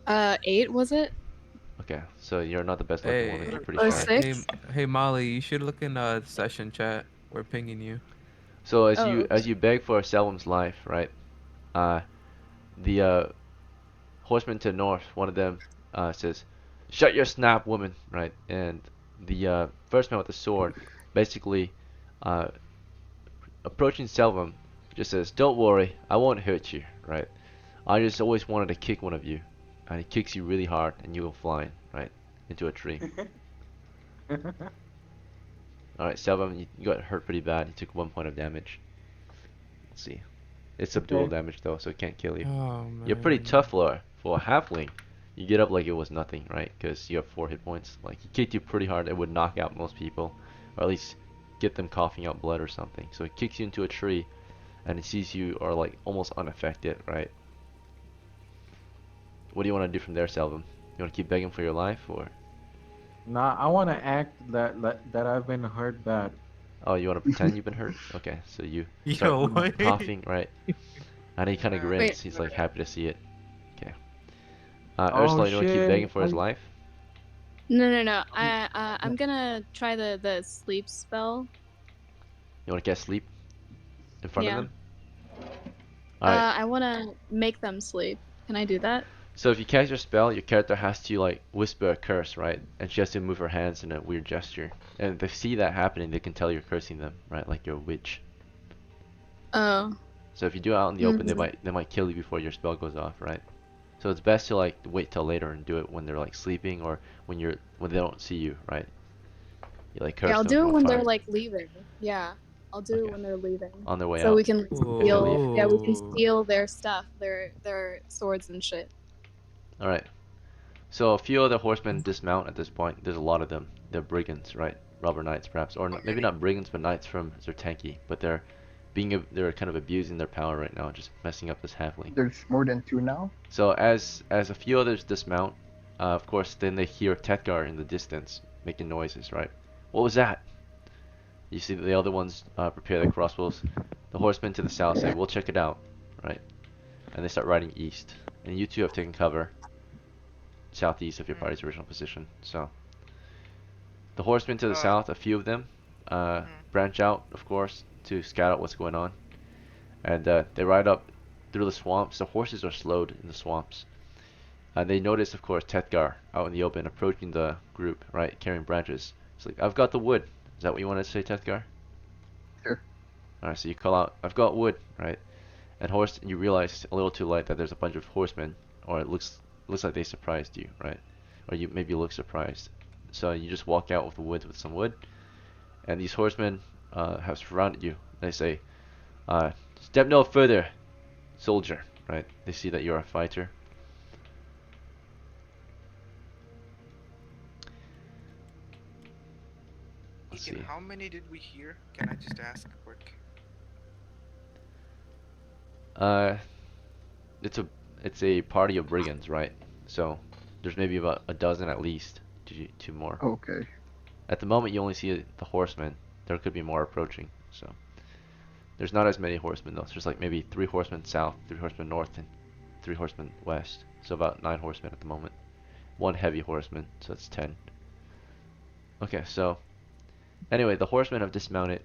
8 was it? Okay, so you're not the best looking Hey, woman. You're pretty Or shy. 6? hey, Molly, you should look in session chat. We're pinging you. So Oh. as you beg for Selwyn's life, right? The horseman to the north, one of them says, "Shut your snap, woman!" Right? And the first man with the sword, basically, approaching Selvin, just says, "Don't worry, I won't hurt you." Right? I just always wanted to kick one of you, and he kicks you really hard, and you go flying right into a tree. All right, Selvin, you got hurt pretty bad. You took 1 point of damage. Let's see. It's subdual Okay. damage though, so it can't kill you. Oh man. You're pretty tough for a halfling. You get up like it was nothing, right? Because you have 4 hit points. Like he kicked you pretty hard. It would knock out most people, or at least get them coughing out blood or something. So it kicks you into a tree, and it sees you are like almost unaffected, right? What do you want to do from there, Selvin? You want to keep begging for your life, or Nah, I want to act that I've been hurt bad. oh, you want to pretend you've been hurt? Okay, so you Yo, start what? coughing, right? And he kind of grins. Wait. He's like happy to see it. Okay. Oh, Ursula, you want to keep begging shit. for his life? No. I'm gonna try the sleep spell. You want to cast sleep in front Yeah. of them? Alright, I wanna make them sleep. Can I do that? So if you cast your spell, your character has to like whisper a curse, right? And she has to move her hands in a weird gesture. And if they see that happening, they can tell you're cursing them, right? Like you're a witch. Oh. So if you do it out in the open, Mhm. they might kill you before your spell goes off, right? So it's best to like wait till later and do it when they're like sleeping or when they don't see you, right? You like curse Yeah, I'll them do it with when fire they're like leaving. Yeah, I'll do it Okay. when they're leaving. on their way So out. we can If they steal. leave. Yeah, we can Ooh. steal their stuff, their swords and shit. All right. So a few other horsemen dismount at this point. There's a lot of them. They're brigands, right? Robber knights, perhaps, or maybe Okay. not brigands, but knights from Zertanki. But they're kind of abusing their power right now, just messing up this halfling. There's more than 2 now. So as a few others dismount, of course, then they hear Tetgar in the distance making noises, right? What was that? You see the other ones prepare their crossbows. The horsemen to the south say, "We'll check it out," right? And they start riding east. And you two have taken cover southeast of your party's original position. So the horsemen to the south, a few of them, branch out, of course, to scout out what's going on. And they ride up through the swamps. The horses are slowed in the swamps. And they notice, of course, Tetgar out in the open approaching the group, right, carrying branches. It's like, "I've got the wood." Is that what you want to say, Tetgar? Sure. Alright, so you call out, "I've got wood," right? And you realize a little too late that there's a bunch of horsemen, or it looks like they surprised you, right? Or you maybe look surprised. So you just walk out with the wood with some wood, and these horsemen have surrounded you. They say, "Step no further, soldier," right? They see that you're a fighter. Let's Egan, see. how many did we hear? Can I just ask quick? Uh, it's a party of brigands, right? So there's maybe about a dozen at least, two more. Okay. At the moment, you only see the horsemen. There could be more approaching. So there's not as many horsemen though. There's like maybe 3 horsemen south, 3 horsemen north, and 3 horsemen west. So about 9 horsemen at the moment. 1 heavy horseman, so that's 10. Okay, so anyway, the horsemen have dismounted.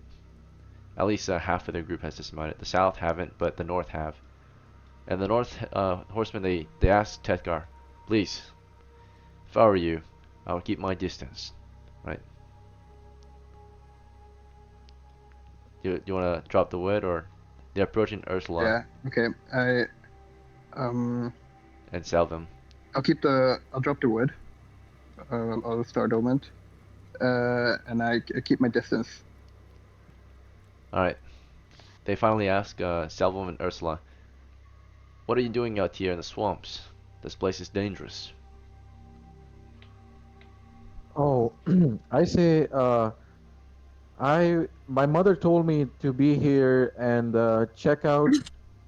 At least half of their group has dismounted. The south haven't, but the north have. And the north horsemen, they ask Tetgar, "Please, if I were you, I would keep my distance," right? You want to drop the wood, or they're approaching Ursula Yeah. Okay. and Selvum. I'll drop the wood. I'll start Oment. And I keep my distance. Alright. They finally ask Selvum and Ursula, "What are you doing out here in the swamps? This place is dangerous." Oh, I say, my mother told me to be here and check out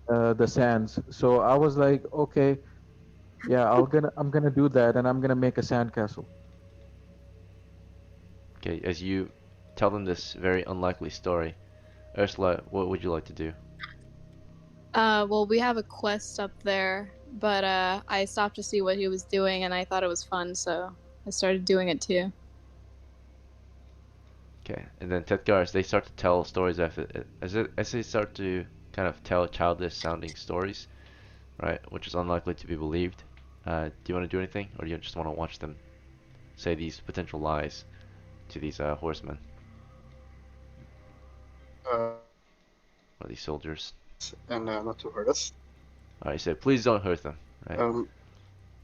the sands. So I was like, okay, yeah, I'm gonna do that, and I'm gonna make a sandcastle. Okay, as you tell them this very unlikely story, Ursula, what would you like to do? Well, we have a quest up there, but I stopped to see what he was doing, and I thought it was fun, so I started doing it too. Okay, and then Tetgar, as they start to tell stories as they start to kind of tell childish sounding stories, right, which is unlikely to be believed. Do you want to do anything, or do you just want to watch them say these potential lies to these horsemen Uh, or these soldiers? and not to hurt us. Alright, you say, "Please don't hurt them," right? Yeah,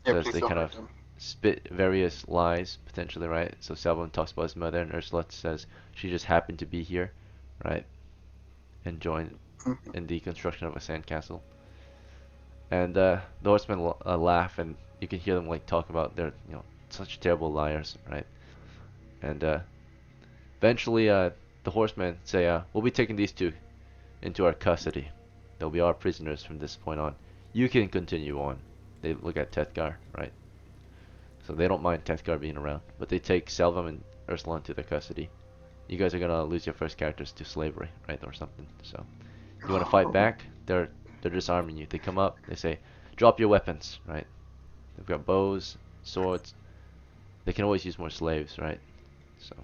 So as please they don't kind hurt of them. spit various lies, potentially, right? So Selvum talks about his mother, and Ursula says she just happened to be here, right? And joined Mhm. in the construction of a sandcastle. And the horsemen laugh, and you can hear them like talk about their, such terrible liars, right? And eventually, the horsemen say, "We'll be taking these two into our custody. They'll be our prisoners from this point on. You can continue on." They look at Tetgar, right? So they don't mind Tetgar being around, but they take Selvum and Ursula into their custody. You guys are gonna lose your first characters to slavery, right, or something. So you want to fight back? They're disarming you. They come up. They say, "Drop your weapons," right? They've got bows, swords. They can always use more slaves, right? So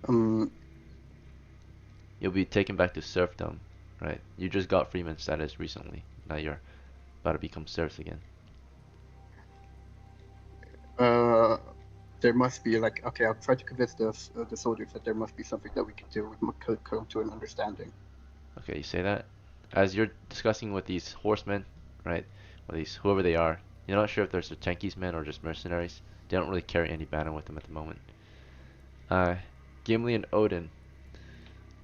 Um, you'll be taken back to serfdom, right? You just got freeman status recently. Now you're about to become serfs again. There must be like, okay, I'll try to convince the soldiers that there must be something that we can do. We could come to an understanding. Okay, you say that. As you're discussing with these horsemen, right, or these whoever they are, you're not sure if they're Sertenkis men or just mercenaries. They don't really carry any banner with them at the moment. Gimli and Odin,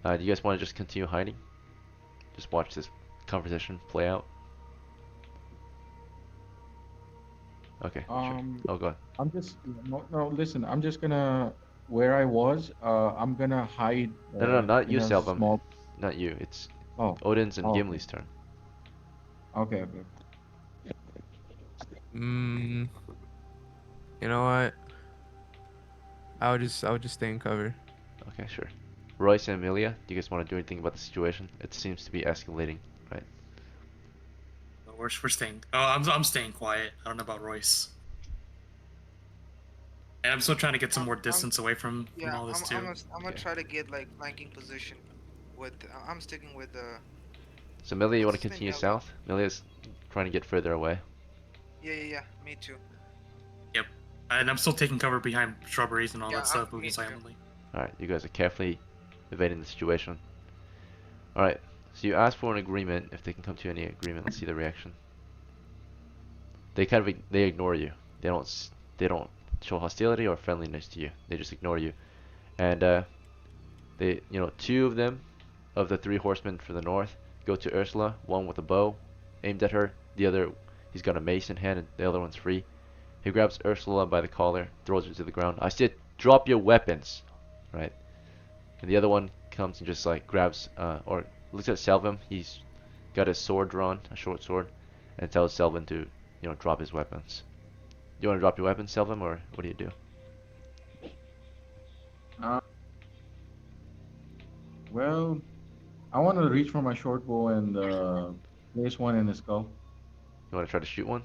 do you guys want to just continue hiding? Just watch this conversation play out? Okay, sure. Oh, go ahead. I'm just no, listen. I'm just gonna where I was. I'm gonna hide. No, not in you, a Selvum. small. Not you. It's Oh, Odin's and oh, Gimli's turn. okay. You know what? I would just stay in cover. Okay, sure. Royce and Amelia, do you guys want to do anything about the situation? It seems to be escalating, right? We're staying. Oh, I'm staying quiet. I don't know about Royce. And I'm still trying to get some more distance away from all this too. I'm gonna Okay. try to get like flanking position. With I'm sticking with So Amelia, you want what's to his name, continue south? Amelia's trying to get further away. yeah. Me too. Yep. And I'm still taking cover behind shrubberies and all Yeah, that stuff, me moving too. silently. Alright, you guys are carefully evading the situation. Alright, so you ask for an agreement. If they can come to any agreement, let's see the reaction. They they ignore you. They don't show hostility or friendliness to you. They just ignore you. And they, two of them, of the three horsemen for the north, go to Ursula. One with a bow aimed at her. The other, he's got a mace in hand, and the other one's free. He grabs Ursula by the collar, throws her to the ground. I said, drop your weapons, right? And the other one comes and just like grabs, or looks at Selvin. He's got his sword drawn, a short sword, and tells Selvin to, drop his weapons. Do you want to drop your weapons, Selvin, or what do you do? Well, I want to reach for my short bow and place one in his skull. You want to try to shoot one?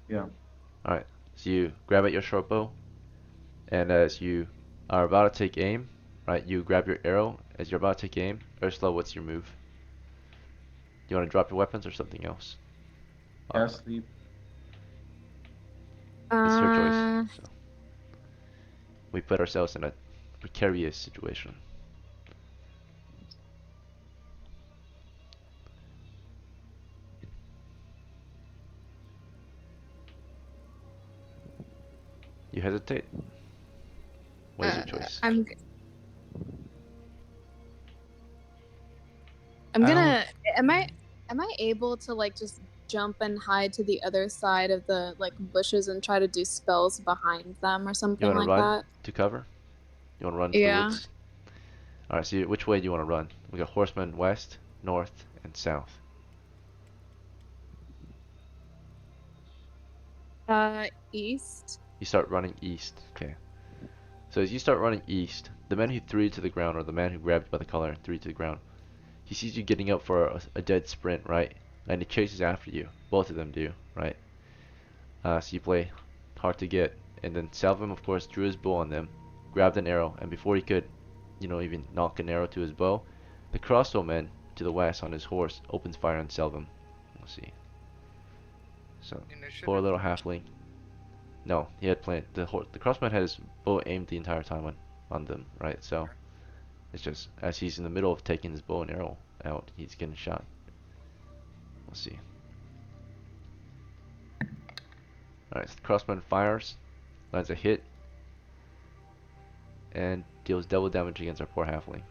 Yeah. Alright, so you grab at your short bow, and as you are about to take aim, right, you grab your arrow. As you're about to take aim, Ursula, what's your move? Do you want to drop your weapons or something else? Sleep. It's her choice. So. We put ourselves in a precarious situation. You hesitate? What is your choice? I'm I don't- gonna. Am I able to like just jump and hide to the other side of the like bushes and try to do spells behind them or You something want to like run that? to cover? You want to run to the Yeah. woods? Alright, so which way do you want to run? We got horsemen west, north, and south. East. You start running east. Okay. So as you start running east, the man who threw you to the ground, or the man who grabbed you by the collar and threw you to the ground, he sees you getting up for a dead sprint, right? And he chases after you. Both of them do, right? So you play hard to get. And then Selvin, of course, drew his bow on them, grabbed an arrow, and before he could, even knock an arrow to his bow, the crossbowman to the west on his horse opens fire on Selvin. Let's see. So, poor little halfling. No, he had planned. The crossbowman had his bow aimed the entire time on them, right? So, it's just as he's in the middle of taking his bow and arrow out, he's getting shot. Let's see. Alright, so the crossbowman fires, lands a hit, and deals double damage against our poor halfling.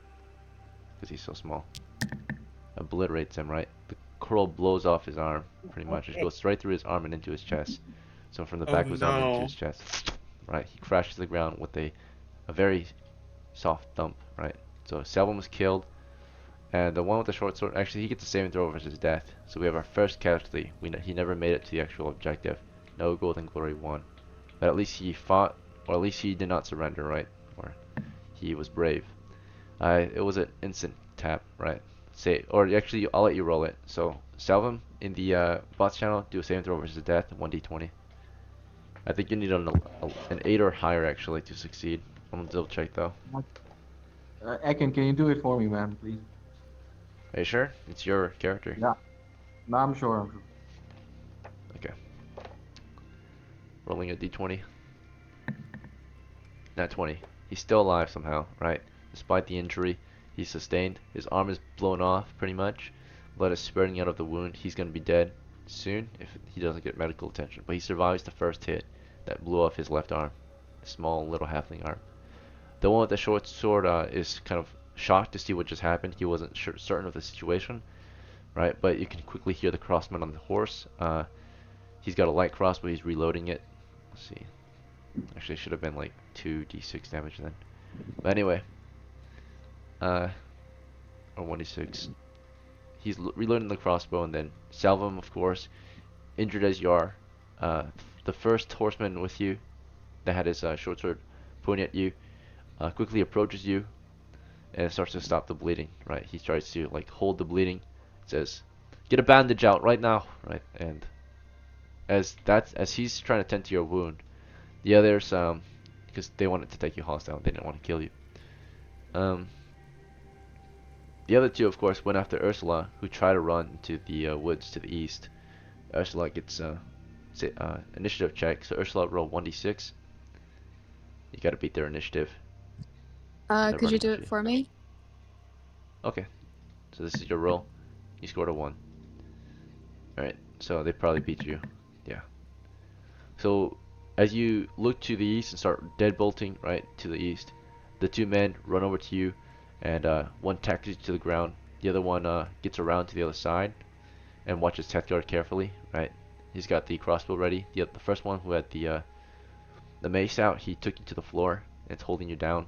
Because he's so small. Obliterates him, right? The curl blows off his arm, pretty much. It goes right through his arm and into his chest. So from the back of his arm into his chest. Right, he crashes to the ground with a very soft thump, right? So Selvin was killed. And the one with the short sword, actually he gets a saving throw versus death. So we have our first casualty. He never made it to the actual objective. No golden glory won. But at least he fought, or at least he did not surrender, right? Or he was brave. It was an instant tap, right? Or actually, I'll let you roll it. So Selvin in the bots channel, do a saving throw versus death, 1d20. I think you need an 8 or higher actually to succeed. I'm gonna double check though. Ekin, can you do it for me, man, please? Are you sure? It's your character. Yeah. No, I'm sure. Okay. Rolling a d20. Not 20. He's still alive somehow, right? Despite the injury he sustained. His arm is blown off, pretty much. Blood is spurting out of the wound. He's gonna be dead soon if he doesn't get medical attention. But he survives the first hit that blew off his left arm. A small little halfling arm. The one with the short sword is kind of shocked to see what just happened. He wasn't certain of the situation, right? But you can quickly hear the crossman on the horse. He's got a light crossbow. He's reloading it. Let's see. Actually, it should have been like 2d6 damage then. But anyway, or 1d6. He's reloading the crossbow, and then Salvum, of course, injured as you are. The first horseman with you that had his short sword pointing at you quickly approaches you and starts to stop the bleeding. Right? He tries to like hold the bleeding. Says, "Get a bandage out right now!" Right? And as he's trying to tend to your wound, the others, because they wanted to take you hostile, they didn't want to kill you. The other two, of course, went after Ursula, who tried to run into the woods to the east. Ursula gets initiative check, so Ursula roll 1d6. You gotta beat their initiative. They're Could you running do at it for me? Okay, so this is your roll. You scored a 1. Alright, so they probably beat you. Yeah. So as you look to the east and start deadbolting right to the east, the two men run over to you, and one tackles you to the ground. The other one gets around to the other side and watches Tethgard carefully. Right, he's got the crossbow ready. The first one who had the mace out, he took you to the floor and it's holding you down.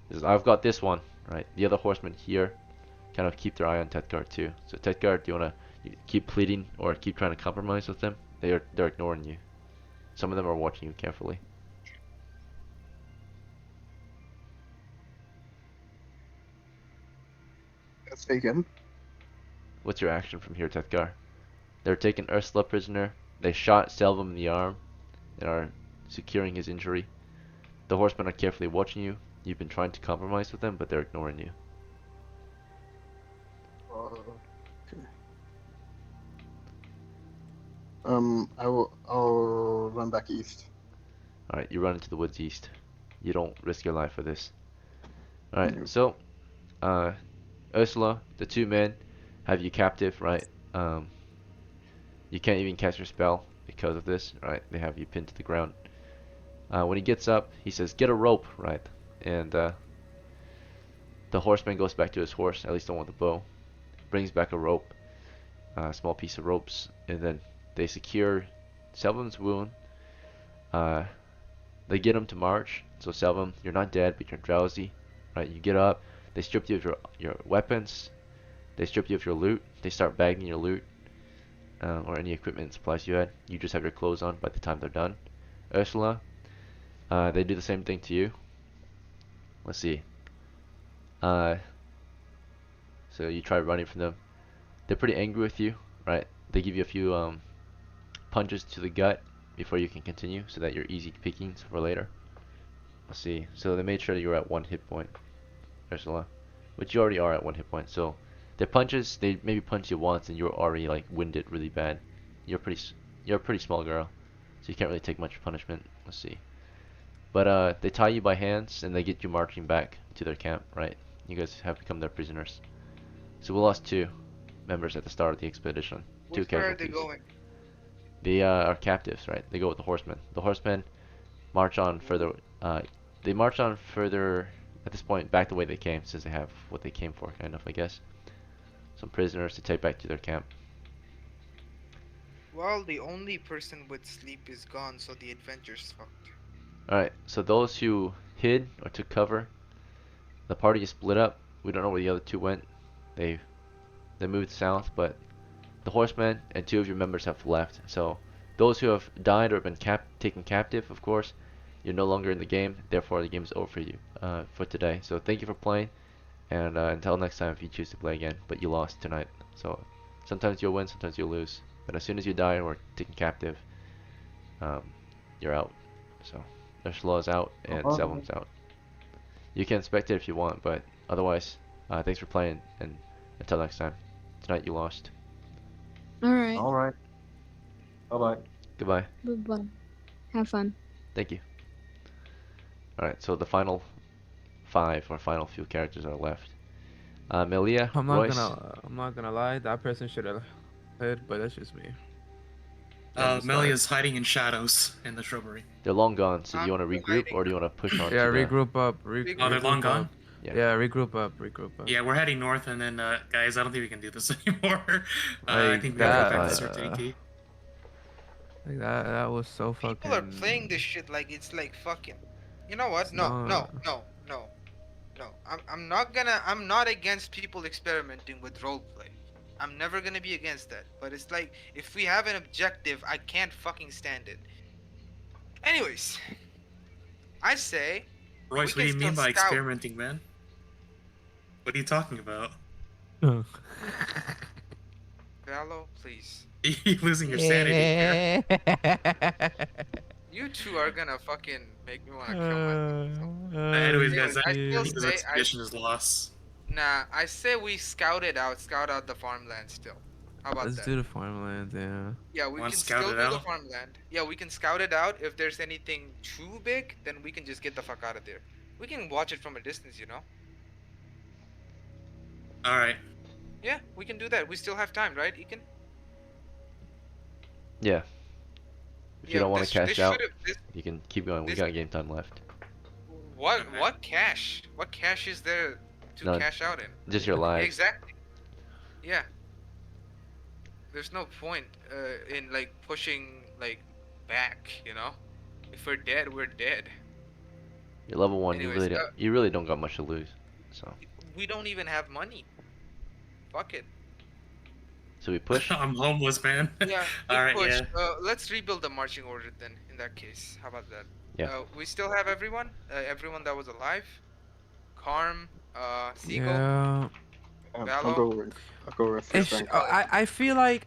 He says, "I've got this one." Right, the other horsemen here kind of keep their eye on Tethgard too. So Tethgard, do you wanna keep pleading or keep trying to compromise with them? They're ignoring you. Some of them are watching you carefully. That's taken. What's your action from here, Tethgar? They're taking Ursula prisoner. They shot Selvum in the arm and are securing his injury. The horsemen are carefully watching you. You've been trying to compromise with them, but they're ignoring you. Okay. I'll run back east. Alright, you run into the woods east. You don't risk your life for this. Alright, so Ursula, the two men have you captive, right? You can't even cast your spell because of this, right? They have you pinned to the ground. When he gets up, he says, "Get a rope," right? And the horseman goes back to his horse, at least the one with the bow. Brings back a rope, a small piece of ropes, and then they secure Selvum's wound. They get him to march. So Selvum, you're not dead, but you're drowsy, right? You get up. They strip you of your weapons. They strip you of your loot. They start bagging your loot or any equipment and supplies you had. You just have your clothes on by the time they're done. Ursula, they do the same thing to you. Let's see. So you try running from them. They're pretty angry with you, right? They give you a few punches to the gut before you can continue, so that you're easy pickings for later. Let's see. So they made sure that you were at 1 hit point, Ursula, which you already are at 1 hit point. So their punches, they maybe punch you once and you're already like winded really bad. You're a pretty small girl, so you can't really take much punishment. Let's see. But they tie you by hands and they get you marching back to their camp, right? You guys have become their prisoners. So we lost 2 members at the start of the expedition. 2 Which way are they casualties. going? They are captives, right? They go with the horsemen. The horsemen march on further. They march on further at this point back the way they came, since they have what they came for, kind of, I guess. Some prisoners to take back to their camp. Well, the only person with sleep is gone, so the adventure's fucked. Alright, so those who hid or took cover, the party is split up. We don't know where the other 2 went. They moved south, but the horsemen and 2 of your members have left. So those who have died or been taken captive, of course, you're no longer in the game. Therefore, the game is over for you for today. So thank you for playing, and until next time, if you choose to play again. But you lost tonight, so sometimes you'll win, sometimes you'll lose. But as soon as you die or taken captive, you're out. So Ursula is out and Selvum's out. You can spectate if you want, but otherwise, thanks for playing, and until next time. Tonight you lost. All right. All right. Bye bye. Goodbye. Bye-bye. Have fun. Thank you. Alright, so the final 5 or final few characters are left. Melia, Royce. I'm not gonna lie. That person should have hid, but that's just me. At the start. Melia's hiding in shadows in the shrubbery. They're long gone, so do you I'm want to regroup hiding. or do you want to push on Yeah, to the... regroup up. Oh, they're Oh, they're long regroup gone? up. Yeah. Yeah, regroup up. Regroup up. Yeah, we're heading north, and then, guys, I don't think we can do this anymore. I Like think we have to go back that, to Sertaniki. Like that was so fucking. People are playing this shit like it's like fucking. You know what? No, No. no, no, no, no. I'm not gonna. I'm not against people experimenting with roleplay. I'm never gonna be against that. But it's like if we have an objective, I can't fucking stand it. Anyways, I say. Royce, what we do can you mean still by scout. experimenting, man? What are you talking about? Vallo, please. You're losing your sanity here. You two are gonna fucking make me wanna kill myself. Anyways, guys, I I still think this say expedition is lost. Nah, I say we scout out the farmland still. How about Let's that? do the farmlands, yeah. Yeah, we Wanna can scout still it do the out? farmland. Yeah, we can scout it out. If there's anything too big, then we can just get the fuck out of there. We can watch it from a distance, you know? Alright. Yeah, we can do that. We still have time, right, Ekin? Yeah. If you don't want to cash this out, should've- this- you can keep going. We this- got game time left. What cash? What cash is there to None. cash out in? Just your lives. Exactly. Yeah. There's no point in like pushing like back, you know? If we're dead, we're dead. You're level 1. Anyways, You really don't got much to lose. So We don't even have money. Fuck it. so we push. I'm homeless, man. Yeah. we Alright, push. yeah. Let's rebuild the marching order then. In that case, how about that? Yeah. We still have everyone. Everyone that was alive. Karm, Seagull. Yeah. I'll Vallo? go with If first rank.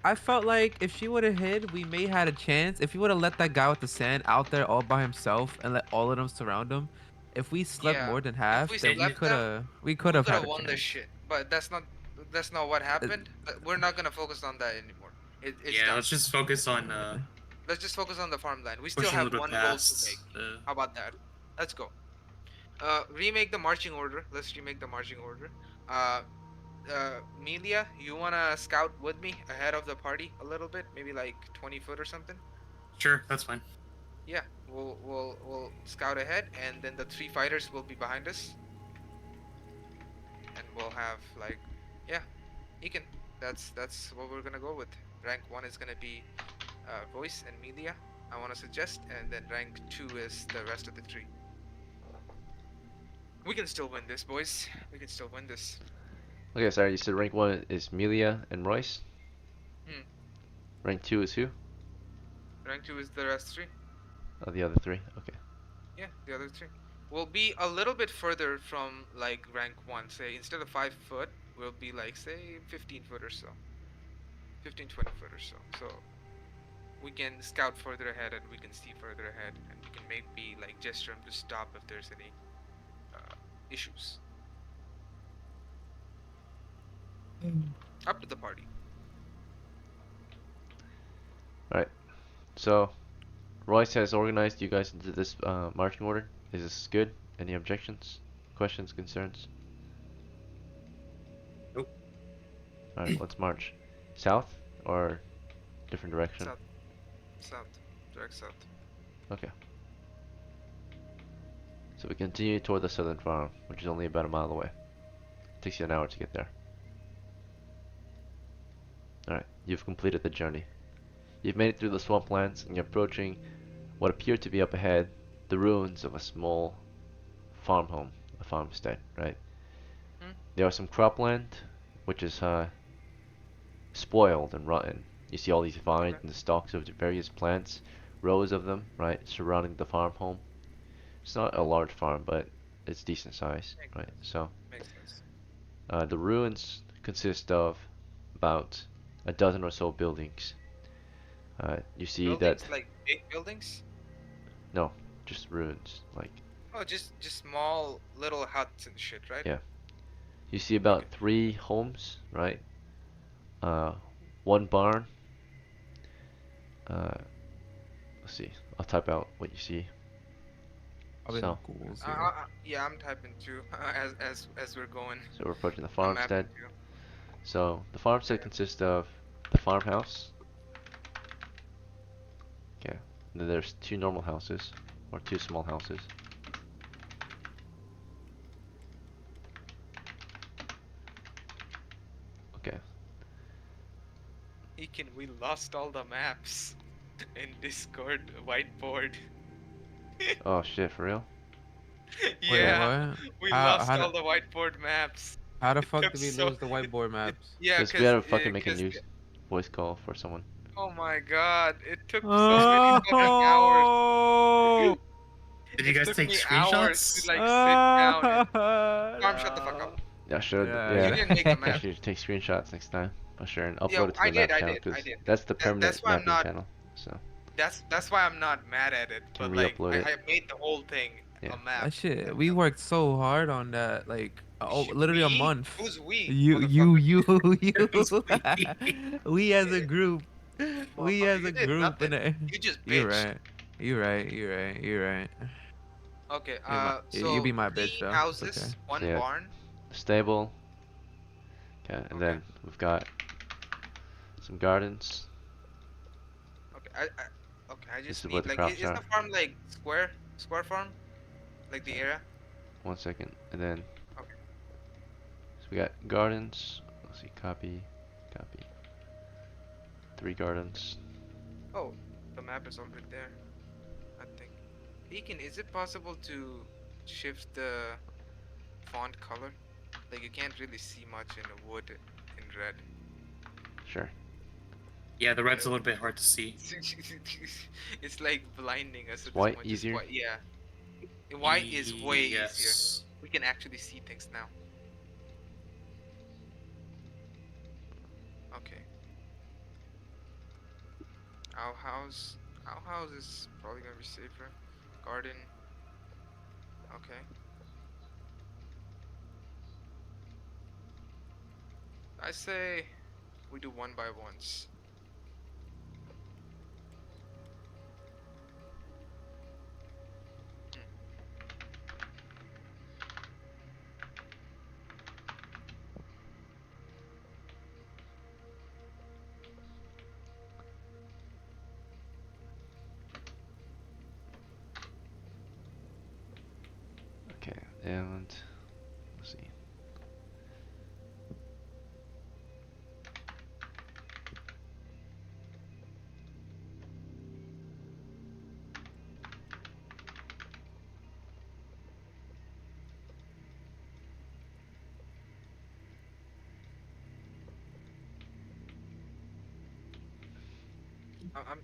I felt like if she would have hid, we may had a chance. If you would have let that guy with the sand out there all by himself and let all of them surround him, if we slept Yeah, more than half, we then slept them, we could have had a won this chance. shit. But that's not what happened. We're not gonna focus on that anymore. It's Yeah, done. let's just focus on Let's just focus on the farmland. We still pushing a have little one bit goal past. to make. How about that? Let's go. Remake the marching order. Let's remake the marching order. Melia, you wanna scout with me ahead of the party a little bit? Maybe like 20 foot or something? Sure, that's fine. Yeah, we'll scout ahead, and then the 3 fighters will be behind us. And we'll have like, yeah, Ekin. That's what we're gonna go with. Rank 1 is gonna be Voice and Melia, I wanna suggest, and then rank 2 is the rest of the 3. We can still win this, boys. We can still win this. Okay, sorry. You said rank 1 is Melia and Royce. Hmm. Rank 2 is who? Rank 2 is the rest 3. Oh, the other 3. Okay. Yeah, the other 3. We'll be a little bit further from like rank 1. Say instead of 5 foot, we'll be like say 15 foot or so. 15, 20 foot or so. So we can scout further ahead and we can see further ahead and we can maybe like gesture them to stop if there's any issues. Up to the party. Alright. So, Royce has organized you guys into this marching order. Is this good? Any objections? Questions? Concerns? Nope. Alright, let's march. South or different direction? South. South. Direct south. Okay. So we continue toward the southern farm, which is only about a mile away. Takes you an hour to get there. Alright, you've completed the journey. You've made it through the swamplands and you're approaching what appear to be up ahead, the ruins of a small farm home, a farmstead, right? Hmm. There are some cropland, which is spoiled and rotten. You see all these vines and the stalks of the various plants, rows of them, right, surrounding the farm home. It's not a large farm, but it's decent size, right? So Makes sense. the ruins consist of about a dozen or so buildings. You see Buildings, that like big buildings? no, just ruins. Like Oh, just small little huts and shit, right? Yeah. you see about 3 homes, right? 1 barn, let's see. I'll type out what you see. I'll be So, ghouls here. Yeah, I'm typing too. As we're going, so we're approaching the I'm mapping farmstead. too. So the farmstead consists of the farmhouse. Okay. And then there's 2 normal houses, or 2 small houses. Okay. We lost all the maps in Discord whiteboard. Oh shit, for real? Wait, Yeah, what? we How lost how all the, the whiteboard maps. how the It fuck took did we so lose the whiteboard maps? yeah, Because we had to fucking make a 'cause new voice call for someone. oh my god, it took so many fucking hours. Oh! Did you It guys took take me hours screenshots? to like sit down and Farm, shut the fuck No. up. Yeah, I should. Yeah, You Yeah. didn't make a I map. should take screenshots next time. For sure, and Yeah, upload it to I the map did, I channel did, I because did. that's the That's permanent why I'm mapping not. channel. So That's why I'm not mad at it. Can But like, re-upload it. I made the whole thing Yeah. a map. That shit, we worked so hard on that, like, literally a We? month. Who's we? You, motherfucker? we as a group, we as You a did group, nothing. and You just you're bitched. right, you're right, you're right, you're right. Okay. You be So my bitch 3 though. It's houses, okay. 1 So, yeah. barn. Stable. Okay, and Okay. then we've got some gardens. Okay. Okay. I This just is where need the like, crops is are. the farm like square farm, like the area? 1 second, and then. Okay. So we got gardens. Let's see, copy. 3 gardens. Oh, the map is already there. I think. Beacon, is it possible to shift the font color? Like you can't really see much in the wood in red. Sure. Yeah, the red's a little bit hard to see. It's like blinding us. At white this point. easier? White, yeah. White is way easier. Yes. We can actually see things now. Okay. Our house is probably gonna be safer. Garden. Okay. I say we do 1 by 1s. Okay, and let's see.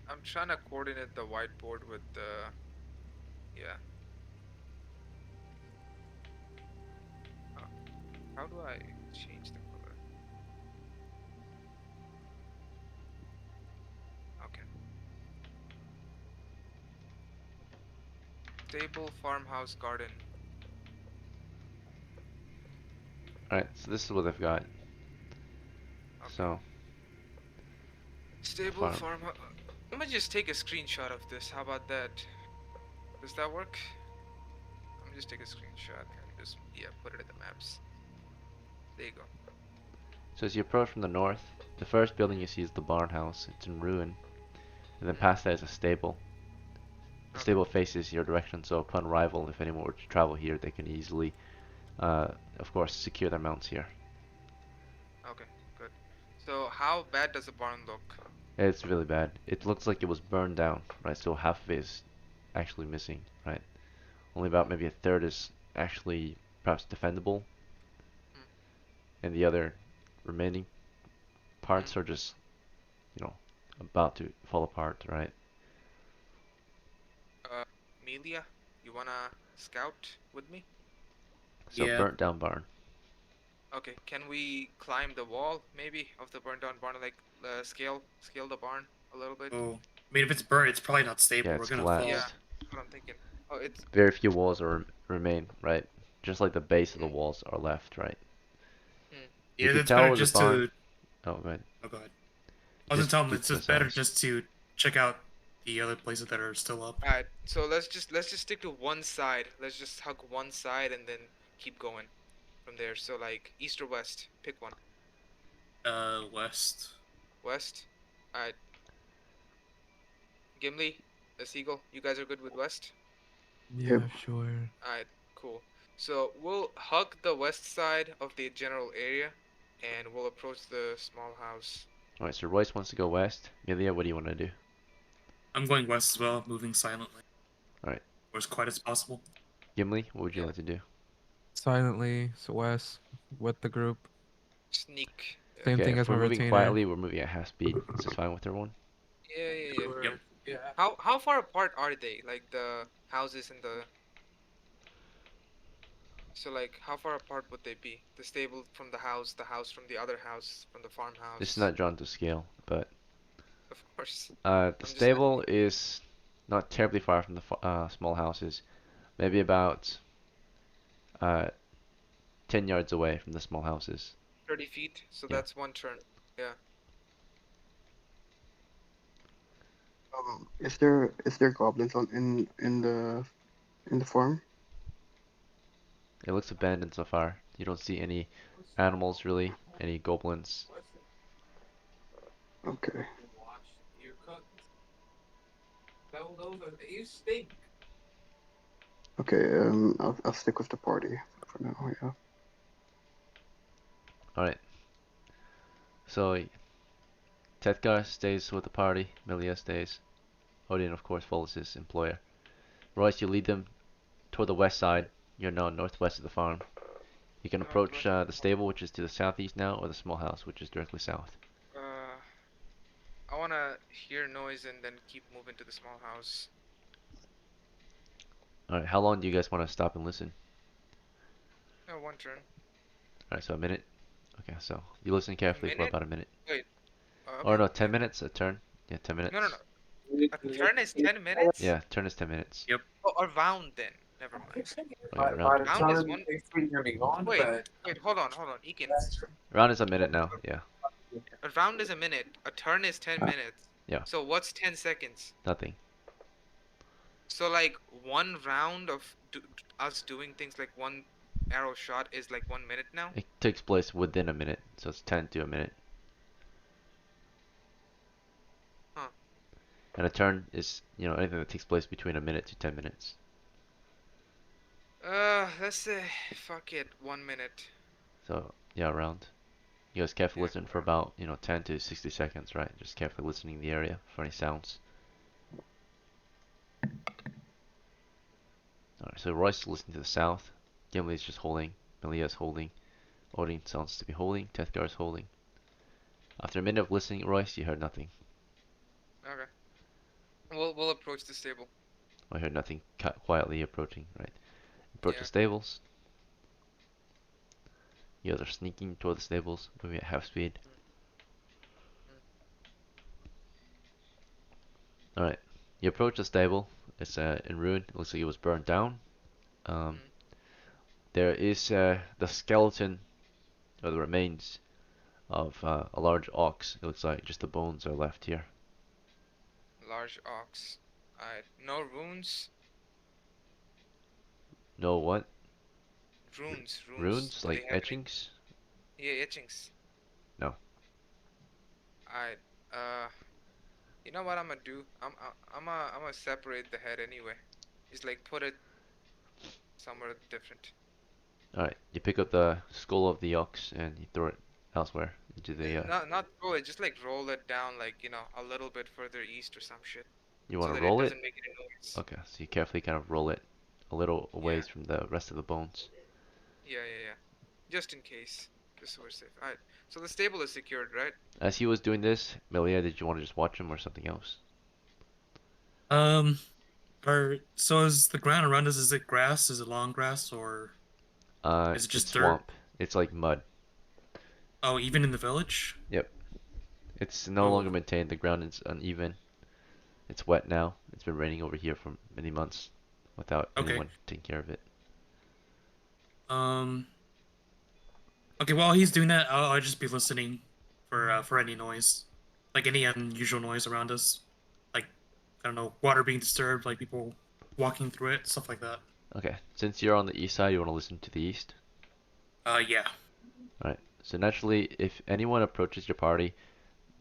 I'm trying to coordinate the whiteboard with the yeah. How do I change the color? Okay. Stable, farmhouse, garden. Alright, so this is what I've got. Okay. So, Stable, farm. farmhouse. Let me just take a screenshot of this. How about that? Does that work? Let me just take a screenshot and just put it in the maps. There you go. So as you approach from the north, the first building you see is the barn house. It's in ruin. And then past that is a stable. The stable faces your direction, so upon arrival, if anyone were to travel here, they can easily, of course, secure their mounts here. Okay, good. So how bad does the barn look? It's really bad. It looks like it was burned down, right? So half of it is actually missing, right? Only about maybe a third is actually perhaps defendable. And the other remaining parts are just, about to fall apart, right? Amelia, you wanna scout with me? So Yeah. burnt down barn. Okay, can we climb the wall maybe of the burned down barn, like scale the barn a little bit? Oh, I mean, if it's burnt, it's probably not stable. Yeah, We're it's gonna flat. fall. Yeah, that's what I'm thinking. Oh, it's Very few walls remain, right? Just like the base of the walls are left, right? You Yeah, can it's tell better with the just barn. to. Oh, go ahead. Oh god. I was Just gonna tell him keep it's to just better yourselves. just to check out the other places that are still up. All right. So let's just stick to one side. Let's just hug one side and then keep going from there. So like east or west, pick one. West. West. All right. Gimli, the Seagull, you guys are good with west? Yeah, sure. Alright, cool. So we'll hug the west side of the general area and we'll approach the small house. Alright, so Royce wants to go west. Melia, what do you want to do? I'm going west as well, moving silently. Alright. Or as quiet as possible. Gimli, what would you Yeah. like to do? Silently, so west with the group. Sneak. Same Okay, thing if as we're my moving retainer. quietly, we're moving at half speed. Is this fine with everyone? Yeah. Yep. How far apart are they? Like the houses and the So like how far apart would they be? The stable from the house from the other house, from the farmhouse. This is not drawn to scale, but Of course. the just stable is not terribly far from the small houses. Maybe about 10 yards away from the small houses. 30 feet, so Yeah. that's one turn. Yeah. Is there goblins on in the farm? It looks abandoned so far. You don't see any animals really, any goblins. Okay. Okay. I'll stick with the party for now. Yeah. Alright. So Tetkar stays with the party, Melia stays. Odin of course follows his employer. Royce, you lead them toward the west side. You're now northwest of the farm. You can approach the stable, which is to the southeast now, or the small house, which is directly south. I wanna hear noise and then keep moving to the small house. Alright, how long do you guys want to stop and listen? Yeah, one turn. Alright, so a minute? Okay, so you listen carefully for minute? about a minute. Okay. Or no, 10 minutes, a turn. Yeah, 10 minutes. No. A turn is 10 minutes? Yeah, turn is 10 minutes. Yep. Oh, a round then. Never mind. Oh, yeah, round. Round is one. Wait, hold on, Ekin. Round is a minute now, yeah. A round is a minute. A turn is 10 minutes. Yeah. So what's 10 seconds? Nothing. So like one round of us doing things like one arrow shot is like 1 minute now? It takes place within a minute, so it's 10 to a minute. Huh. And a turn is, you know, anything that takes place between a minute to 10 minutes. Let's say, fuck it, 1 minute. So, yeah, round. You guys carefully Yeah. listen for about, you know, 10 to 60 seconds, right? Just carefully listening the area for any sounds. Alright, so Royce is listening to the south. Gimli is just holding. Melia is holding. Odin sounds to be holding. Tethgar is holding. After a minute of listening, Royce, you heard nothing. Okay. We'll approach the stable. I heard nothing quietly approaching, right? Approach Yeah. the stables. You guys are sneaking toward the stables, moving at half speed. Alright, you approach the stable. It's in ruin. It looks like it was burned down. There is the skeleton, or the remains, of a large ox. It looks like just the bones are left here. Large ox. Alright. No runes? No what? Runes. Runes? Do Like they have any- etchings? Yeah, etchings. No. Alright. You know what I'm gonna do? I'm gonna separate the head anyway. Just like put it somewhere different. Alright, you pick up the skull of the ox and you throw it elsewhere into the. Not throw it, just like roll it down, like a little bit further east or some shit. You So want to that roll it it? doesn't make any noise. Okay, so you carefully kind of roll it a little ways from the rest of the bones. Yeah. Just in case. Just so we're safe. Alright. So the stable is secured, right? As he was doing this, Melia, did you want to just watch him or something else? So is the ground around us, is it grass? Is it long grass or is it just it's dirt? swamp. It's like mud. Oh, even in the village? Yep. It's no Oh. longer maintained. The ground is uneven. It's wet now. It's been raining over here for many months without Okay. anyone taking care of it. Okay, while he's doing that, I'll just be listening for any noise, like any unusual noise around us, I don't know, water being disturbed, like people walking through it, stuff like that. Okay, since you're on the east side, you want to listen to the east. Yeah. Alright, so naturally, if anyone approaches your party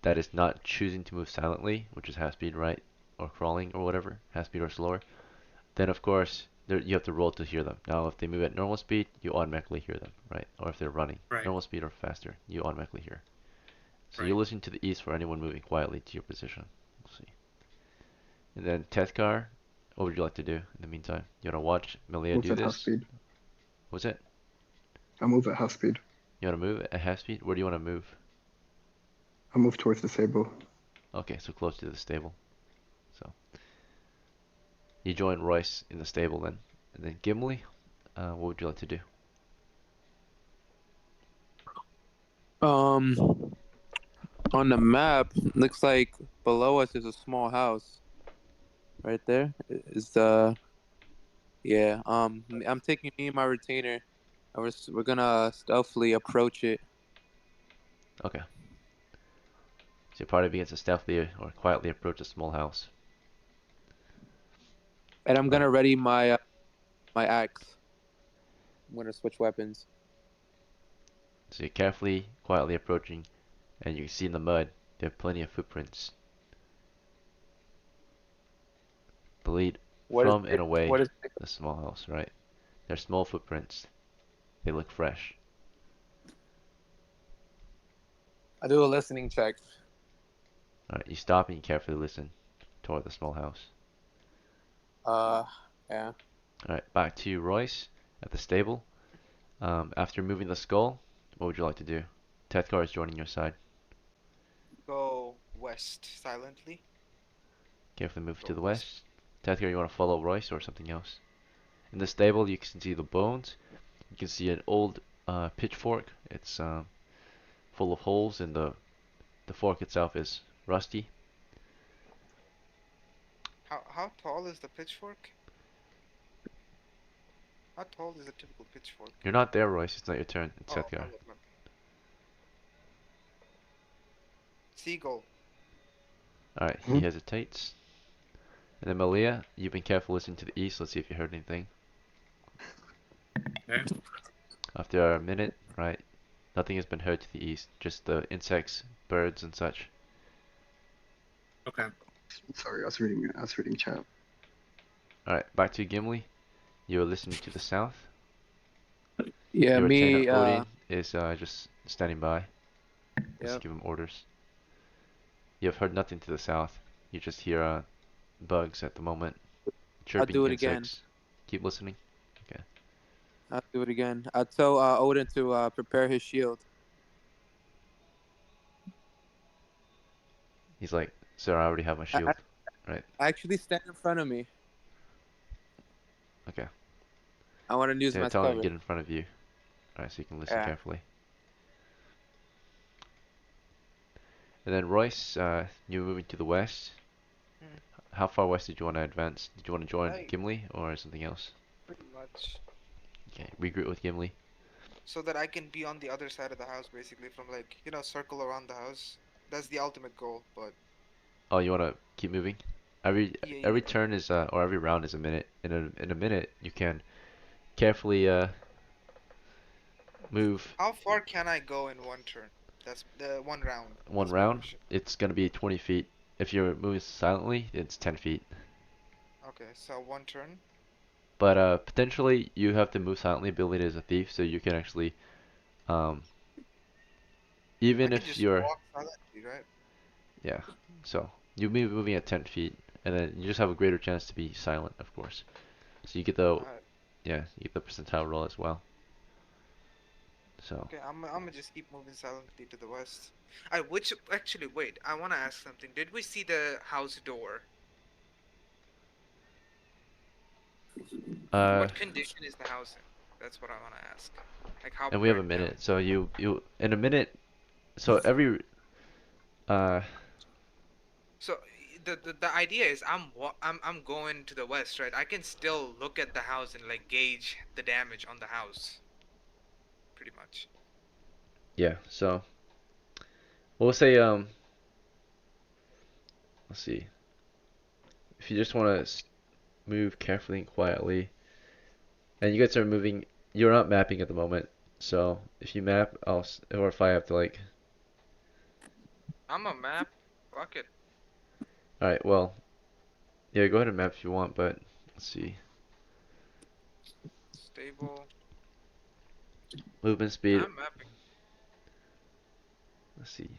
that is not choosing to move silently, which is half speed, right? Or crawling or whatever, half speed or slower, then of course you have to roll to hear them. Now, if they move at normal speed, you automatically hear them, right? Or if they're running, Right. normal speed or faster, you automatically hear. So Right. you listen to the east for anyone moving quietly to your position. We'll see. And then Tethkar, what would you like to do in the meantime? You want to watch Melia Move do at half this? speed. What's it? I move at half speed. You want to move at half speed? Where do you want to move? I move towards the stable. Okay, so close to the stable. So you join Royce in the stable then. And then Gimli, what would you like to do? On the map, looks like below us is a small house. Right there is the yeah. I'm taking me and my retainer, and we're gonna stealthily approach it. Okay. So your party begins to stealthily or quietly approach a small house. And I'm gonna Alright. ready my axe. I'm gonna switch weapons. So you're carefully, quietly approaching, and you can see in the mud there are plenty of footprints. That lead from and away What is the small house, right? They're small footprints. They look fresh. I do a listening check. Alright, you stop and you carefully listen toward the small house. Yeah. Alright, back to Royce at the stable. After moving the skull, what would you like to do? Tethkar is joining your side. Go west silently. Carefully move Go to the west. west. Tethkar, you want to follow Royce or something else? In the stable, you can see the bones. You can see an old pitchfork. It's full of holes, and the fork itself is rusty. How tall is the pitchfork? How tall is a typical pitchfork? You're not there, Royce. It's not your turn. It's Oh, Tethkar. my bad. Seagull. Alright, he hesitates. And then Malia, you've been careful listening to the east. Let's see if you heard anything. Okay. After a minute, right, nothing has been heard to the east. Just the insects, birds, and such. Okay. Sorry, I was reading chat. Alright, back to Gimli. You're listening to the south. Yeah, Your me. retainer Odin is just standing by. Just Yep. give him orders. You have heard nothing to the south. You just hear bugs at the moment. Chirping do it again. insects. Keep listening. I'll do it again. I'll tell Odin to prepare his shield. He's like, sir, I already have my shield. Right. Actually, stand in front of me. Okay. I want to use So my tell him to cover. get in front of you. Alright, so you can listen Yeah. carefully. And then Royce, you're moving to the west. Hmm. How far west did you want to advance? Did you want to join Like- Gimli or something else? Pretty much. Okay, regroup with Gimli. So that I can be on the other side of the house, basically, from like, circle around the house. That's the ultimate goal, but Oh, you want to keep moving? Every Yeah. turn is or every round is a minute. In a minute, you can carefully move how far can I go in one turn? That's the one round. one That's my round. question. It's gonna be 20 feet. If you're moving silently, it's 10 feet. Okay, so one turn. But potentially you have to move silently, build it as a thief, so you can actually even I if can just you're walk silently, right? yeah. So you'll be moving at 10 feet, and then you just have a greater chance to be silent, of course. So you get the Alright. you get the percentile roll as well. So Okay, I'm gonna just keep moving silently to the west. Actually, wait, I wanna ask something. Did we see the house door? What condition is the house in? That's what I wanna ask. Like how and we have a burnt down. minute. So you in a minute. So every So the idea is I'm going to the west, right? I can still look at the house and like gauge the damage on the house. Pretty much. yeah. So we'll say let's see. if you just want to move carefully and quietly, and you guys are moving, you're not mapping at the moment. So if you map, or if I have to like, I'm a map. Fuck it. all right, well, yeah, go ahead and map if you want, but let's see, Stable. movement speed. I'm mapping. Let's see.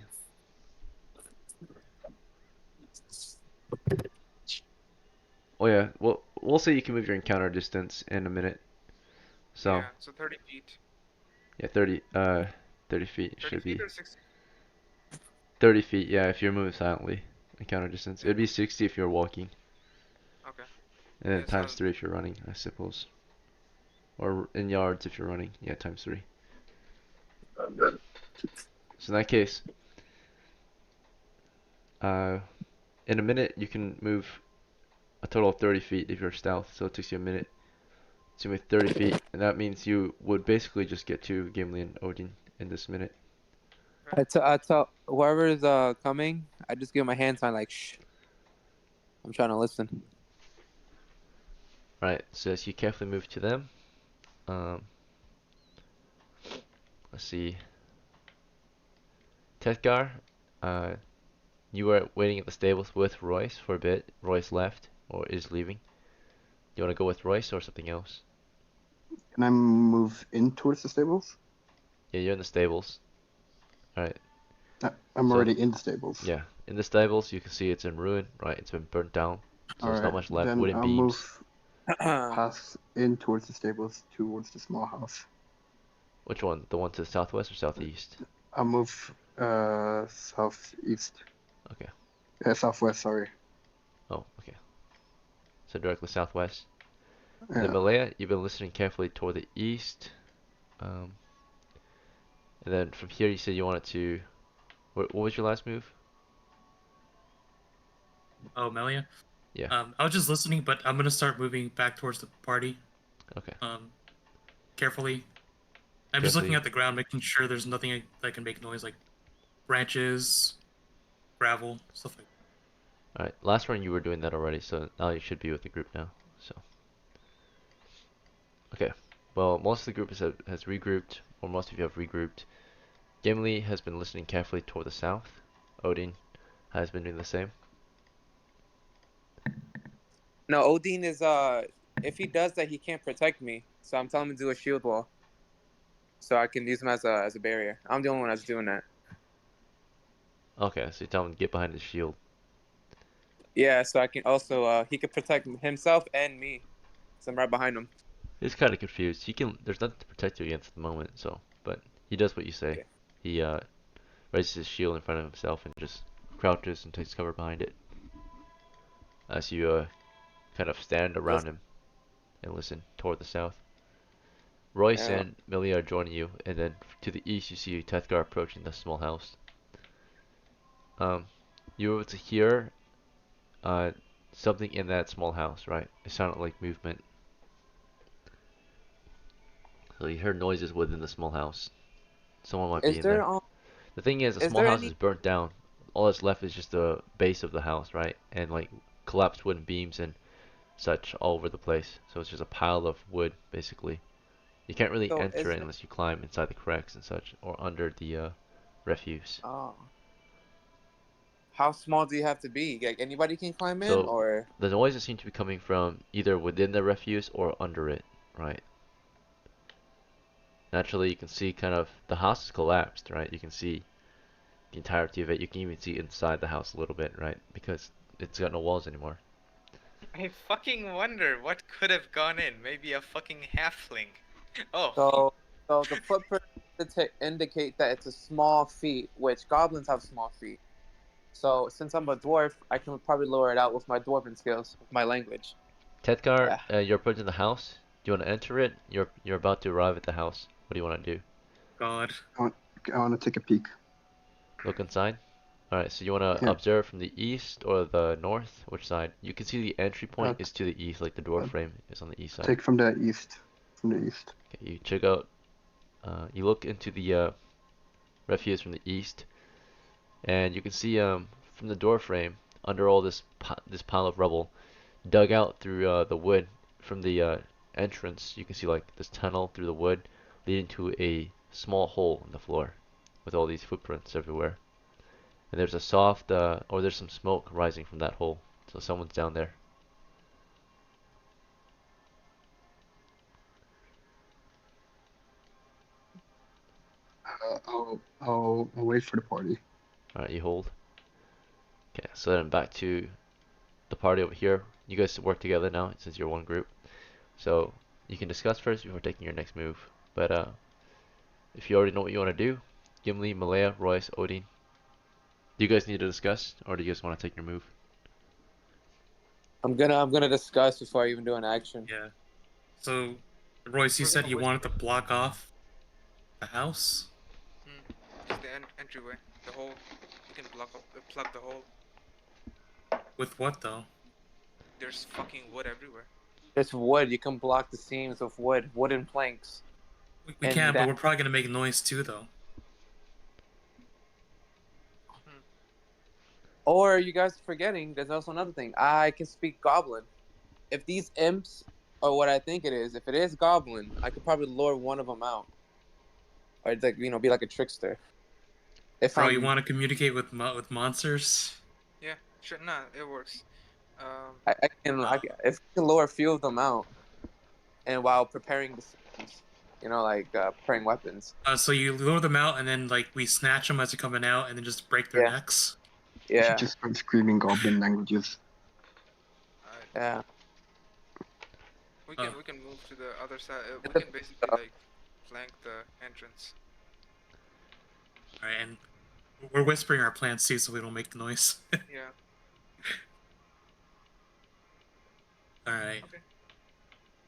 Oh yeah, well, we'll say you can move your encounter distance in a minute. So Yeah, so 30 feet. yeah, 30 feet 30 should feet be or 60? 30 feet. Yeah, if you're moving silently, encounter distance. It'd be 60 if you're walking, Okay. and then Yeah, times sounds 3 if you're running, I suppose. Or in yards if you're running. Yeah, times 3. So in that case, in a minute you can move a total of 30 feet if you're stealth. So it takes you a minute to move 30 feet, and that means you would basically just get to Gimli and Odin in this minute. I tell whoever is coming, I just give my hand sign like shh. I'm trying to listen. Right, so as you carefully move to them, um, let's see. Tethgar, you were waiting at the stables with Royce for a bit. Royce left, or is leaving. Do you want to go with Royce or something else? Can I move in towards the stables? Yeah, you're in the stables. Alright, I'm So- already in the stables. yeah. In the stables, you can see it's in ruin, right? It's been burnt down, so there's not Alright, much left. then Wooden I'll beams. move past in towards the stables towards the small house. Which one? The one to the southwest or southeast? I'll move southeast. Okay. Southwest, sorry. Oh, okay. So directly southwest. Yeah. Then Malaya, you've been listening carefully toward the east. And then from here, you said you wanted to. What was your last move? Oh, Melia. Yeah. I was just listening, but I'm gonna start moving back towards the party. Okay. Carefully. I'm just looking Carefully. at the ground, making sure there's nothing that can make noise, like branches, gravel, stuff like that. Alright, last run you were doing that already, so now you should be with the group now. So. Okay. Well, most of the group has regrouped, or most of you have regrouped. Gimli has been listening carefully toward the south. Odin has been doing the same. No, Odin is if he does that, he can't protect me. So I'm telling him to do a shield wall, so I can use him as a barrier. I'm the only one that's doing that. Okay, so you tell him to get behind his shield. Yeah, so I can also he could protect himself and me. So I'm right behind him. He's kind of confused. There's nothing to protect you against at the moment, so, but he does what you say. Okay. He raises his shield in front of himself and just crouches and takes cover behind it. As you kind of stand around him and listen toward the south. Royce Yeah. and Millie are joining you, and then to the east you see Tethgar approaching the small house. You were able to hear something in that small house, right? It sounded like movement. So you heard noises within the small house. Someone might be Is in there there. The thing is, the is small there house any- is burnt down. All that's left is just the base of the house, right? And like collapsed wooden beams and such all over the place. So it's just a pile of wood, basically. You can't really So enter is it there- unless you climb inside the cracks and such, or under the refuse. Oh. How small do you have to be? Like anybody can climb in, So or the noises seem to be coming from either within the refuse or under it, right? Naturally, you can see kind of the house is collapsed, right? You can see the entirety of it. You can even see inside the house a little bit, right? Because it's got no walls anymore. I fucking wonder what could have gone in. Maybe a fucking halfling. Oh. so the footprint to indicate that it's a small feat, which goblins have small feet. So since I'm a dwarf, I can probably lower it out with my dwarven skills, with my language. Tethgar, you're approaching the house. Do you want to enter it? You're about to arrive at the house. What do you want to do? God. I want to take a peek. Look inside? Alright, so you want to Yeah. observe from the east or the north? Which side? You can see the entry point is to the east, like the door frame is on the east side. Take from the east. From the east. Okay, you check out, you look into the refuse from the east, and you can see from the door frame, under all this pile of rubble, dug out through the wood from the entrance. You can see like this tunnel through the wood leading to a small hole in the floor with all these footprints everywhere. And there's a soft, or there's some smoke rising from that hole. So someone's down there. I'll wait for the party. Alright, you hold. Okay, so then back to the party over here. You guys work together now since you're one group. So you can discuss first before taking your next move. But if you already know what you want to do, Gimli, Malaya, Royce, Odin, do you guys need to discuss, or do you guys want to take your move? I'm gonna discuss before I even do an action. Yeah. So, Royce, you We're said gonna you wanted to whisper. block off the house. Just the entryway, the hole. You can plug the hole. With what though? There's fucking wood everywhere. It's wood. You can block the seams of wood, wooden planks. We And can, but that- we're probably gonna make noise too, though. Or you guys are forgetting, there's also another thing. I can speak Goblin. If these imps are what I think it is, if it is Goblin, I could probably lure one of them out. Or it's like, be like a trickster. If Bro, I'm, you want to communicate with monsters? Yeah, sure. Nah, it works. I can, if I can lure a few of them out, and while preparing the seams, like preparing weapons. So you lure them out, and then like we snatch them as they're coming out, and then just break their Yeah. necks. You Yeah, should just start screaming goblin languages. yeah. We Oh. can move to the other side. We It's a- can basically like flank the entrance. All right, and we're whispering our plans too, so we don't make the noise. Yeah. All right. Okay.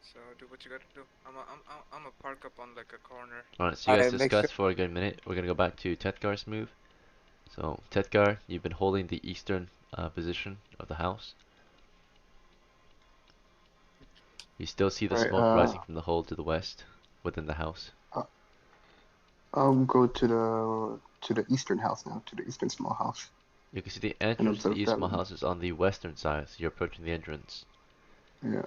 So do what you gotta do. I'm a park up on like a corner. Alright, so you guys Alright, make discussed for a good minute. We're gonna go back to Tetgar's move. So, Tetgar, you've been holding the eastern position of the house. You still see the Alright, smoke rising from the hole to the west within the house. I'll go to the eastern house now, to the eastern small house. You can see the entrance to observe the east that small one. house is on the western side, so you're approaching the entrance. Yeah.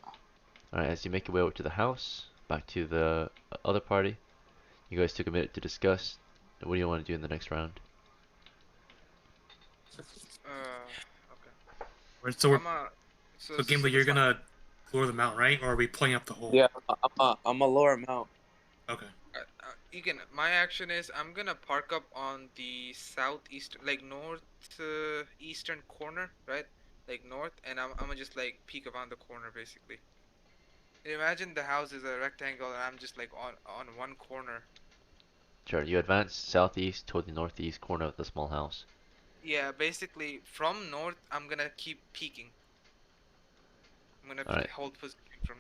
Alright, as you make your way over to the house, back to the other party, you guys took a minute to discuss. What do you want to do in the next round? Okay. So we're So so Gimli, you're gonna lure them out, right? Or are we playing up the hole? Yeah, I'm a lure them out. Okay. You can. My action is I'm gonna park up on the southeast, like north eastern corner, right? Like north, and I'm gonna just like peek around the corner, basically. Imagine the house is a rectangle, and I'm just like on one corner. Sure, you advance southeast toward the northeast corner of the small house. Yeah, basically from north, I'm gonna keep peeking. I'm gonna Alright. hold position from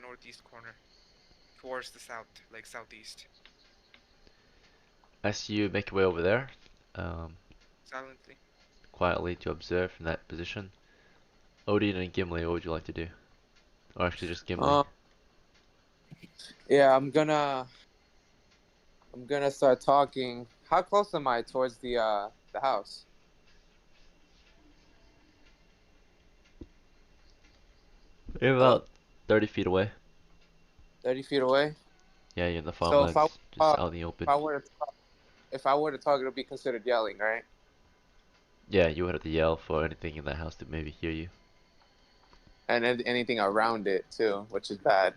northeast corner towards the south, like southeast, As you make your way over there, silently. quietly to observe from that position, Odin and Gimli, what would you like to do? Or actually just Gimli. Yeah, I'm gonna start talking. How close am I towards the house? You're about 30 feet away. 30 feet away. Yeah, you're in the So if farmlands, I just out in the open. if I were to talk, it'll be considered yelling, right? Yeah, you would have to yell for anything in that house to maybe hear you. And anything around it too, which is bad.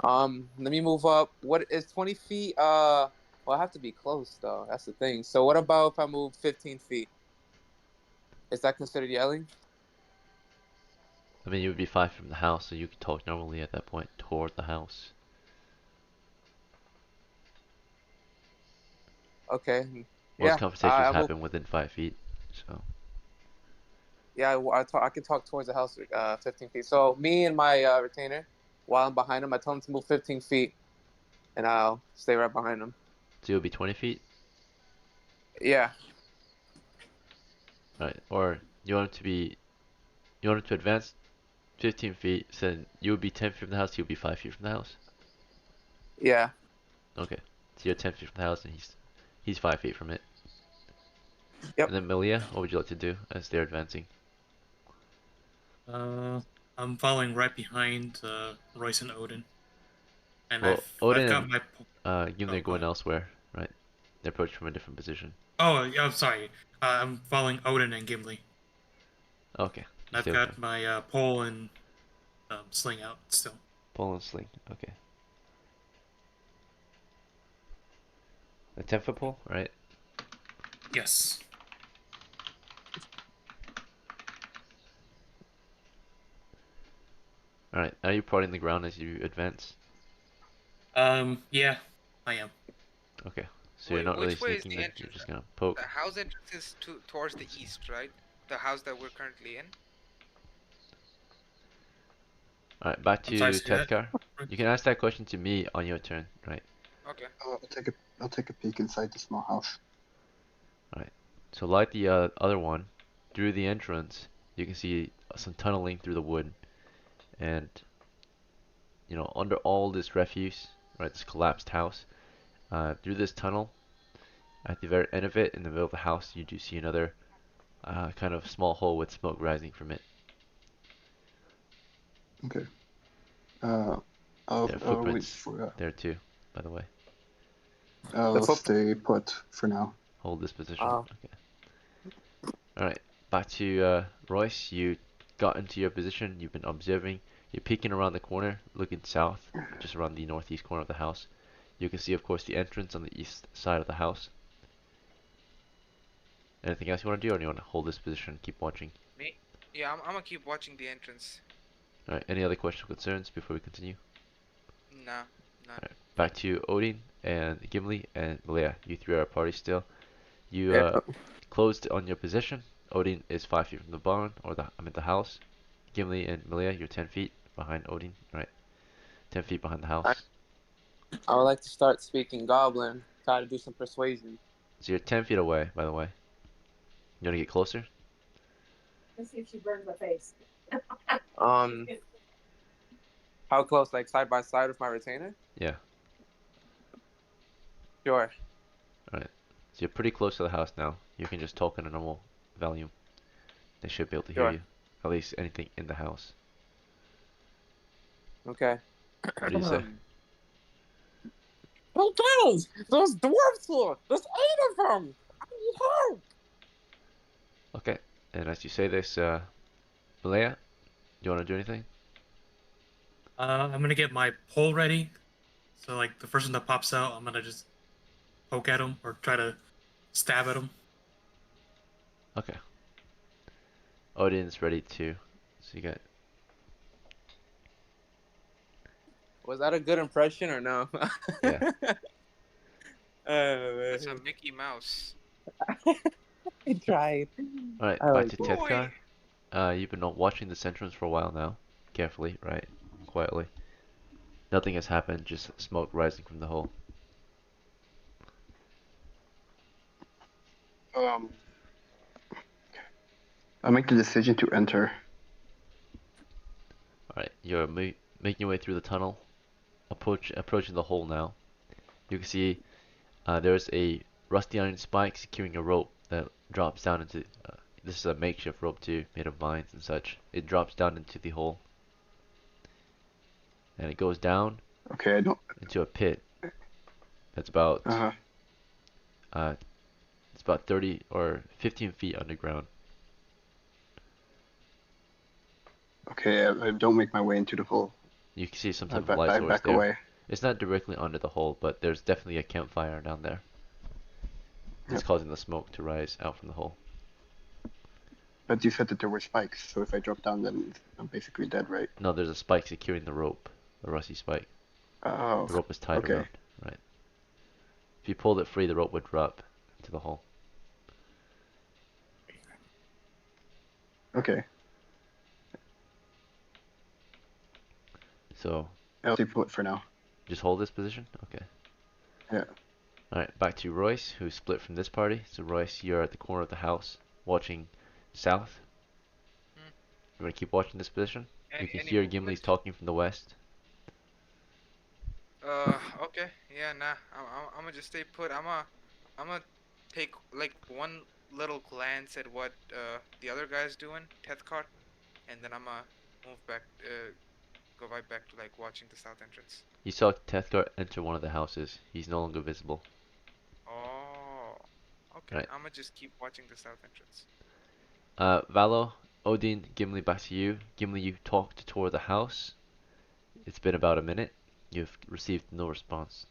Let me move up. What is 20 feet? Well, I have to be close though. That's the thing. So what about if I move 15 feet? Is that considered yelling? I mean, you would be 5 from the house, so you could talk normally at that point toward the house. Okay. Most Yeah. conversations I happen within 5 feet, so. Yeah, I can talk towards the house, 15 feet. So me and my retainer, while I'm behind him, I tell him to move 15 feet, and I'll stay right behind him. So you'll be 20 feet? Yeah. Right, or you want him to advance 15 feet, so then you would be 10 feet from the house, he would be 5 feet from the house? Yeah. Okay, so you're 10 feet from the house and he's 5 feet from it. Yep. And then Malia, what would you like to do as they're advancing? I'm I'm following right behind Royce and Odin. And Well, I've Odin got and my. Gimli Oh, are go going ahead. elsewhere, right? They're approaching from a different position. Oh, yeah, I'm sorry. I'm following Odin and Gimli. Okay, you I've stay with them. got my pole and sling out still. Pole and sling. Okay. A 10-foot pole, right? Yes. All right. Are you prodding the ground as you advance? Yeah, I am. Okay. So you're Wait, not really which way is sneaking the then. You're entrance? just gonna The poke. house entrance is towards the east, right? The house that we're currently in. All right. Back I'm sorry, to say that. Tethkar. You can ask that question to me on your turn, right? Okay. I'll take a peek inside the small house. All right. So like the other one, through the entrance, you can see some tunneling through the wood, and under all this refuse, right, this collapsed house, through this tunnel, at the very end of it, in the middle of the house, you do see another kind of small hole with smoke rising from it. Okay. There are I'll wait footprints for. there too, by the way. I'll foot- stay put for now. Hold this position. Uh, Okay. Alright, back to Royce. You got into your position. You've been observing. You're peeking around the corner, looking south, just around the northeast corner of the house. You can see, of course, the entrance on the east side of the house. Anything else you want to do, or do you want to hold this position and keep watching? Me? Yeah, I'm gonna keep watching the entrance. Alright, any other questions or concerns before we continue? Nah, none. Alright, back to Odin and Gimli and Malaya. You three are a party still. You yeah. closed on your position. Odin is 5 feet from the barn, or the house. Gimli and Malaya, you're 10 feet behind Odin, right? 10 feet behind the house. I would like to start speaking Goblin. Try to do some persuasion. So you're 10 feet away, by the way. You want to get closer? Let's see if she burns my face. How close? Like side by side with my retainer? Yeah. Sure. Alright. So you're pretty close to the house now. You can just talk in a normal volume. They should be able to hear Sure. you. At least anything in the house. Okay. What do you say? Hey guys, there's dwarves here. There's 8 of them. I need help. Okay. And as you say this, Malaya, do you want to do anything? I'm gonna get my pole ready. So like the first one that pops out, I'm gonna just poke at him or try to stab at him. Okay. Odin's ready too. So you got. Was that a good impression or no? Yeah. It's a Man. Mickey Mouse. I tried. Alright, I back like to it. Tethkar. You've been watching this entrance for a while now. Carefully, right? Quietly. Nothing has happened, just smoke rising from the hole. I make the decision to enter. Alright, you're making your way through the tunnel. Approaching the hole now. You can see there's a rusty iron spike securing a rope that drops down into. This is a makeshift rope too, made of vines and such. It drops down into the hole. And it goes down Okay, I don't. into a pit. That's about it's about 30 or 15 feet underground. Okay, I don't make my way into the hole. You can see some I type of light source back there. away. It's not directly under the hole, but there's definitely a campfire down there. It's Yep. causing the smoke to rise out from the hole. But you said that there were spikes, so if I drop down, then I'm basically dead, right? No, there's a spike securing the rope, a rusty spike. Oh, The rope is tied okay. around, right? If you pulled it free, the rope would drop into the hole. Okay. So, I'll stay put for now. just hold this position? Okay. Yeah. Alright, back to Royce, who split from this party. So Royce, you're at the corner of the house, watching south. You want to keep watching this position? You can Any hear movement? Gimli's talking from the west. Okay. Yeah, nah. I'm gonna just stay put. I'm gonna take like one little glance at what the other guy's doing, Tethkar, and then I'm gonna move back. Go right back to like watching the south entrance. You saw Tethgar enter one of the houses. He's no longer visible. Oh. Okay. Right. I'm gonna just keep watching the south entrance. Valo, Odin, Gimli, back to you. Gimli, you talked toward the house. It's been about a minute. You've received no response.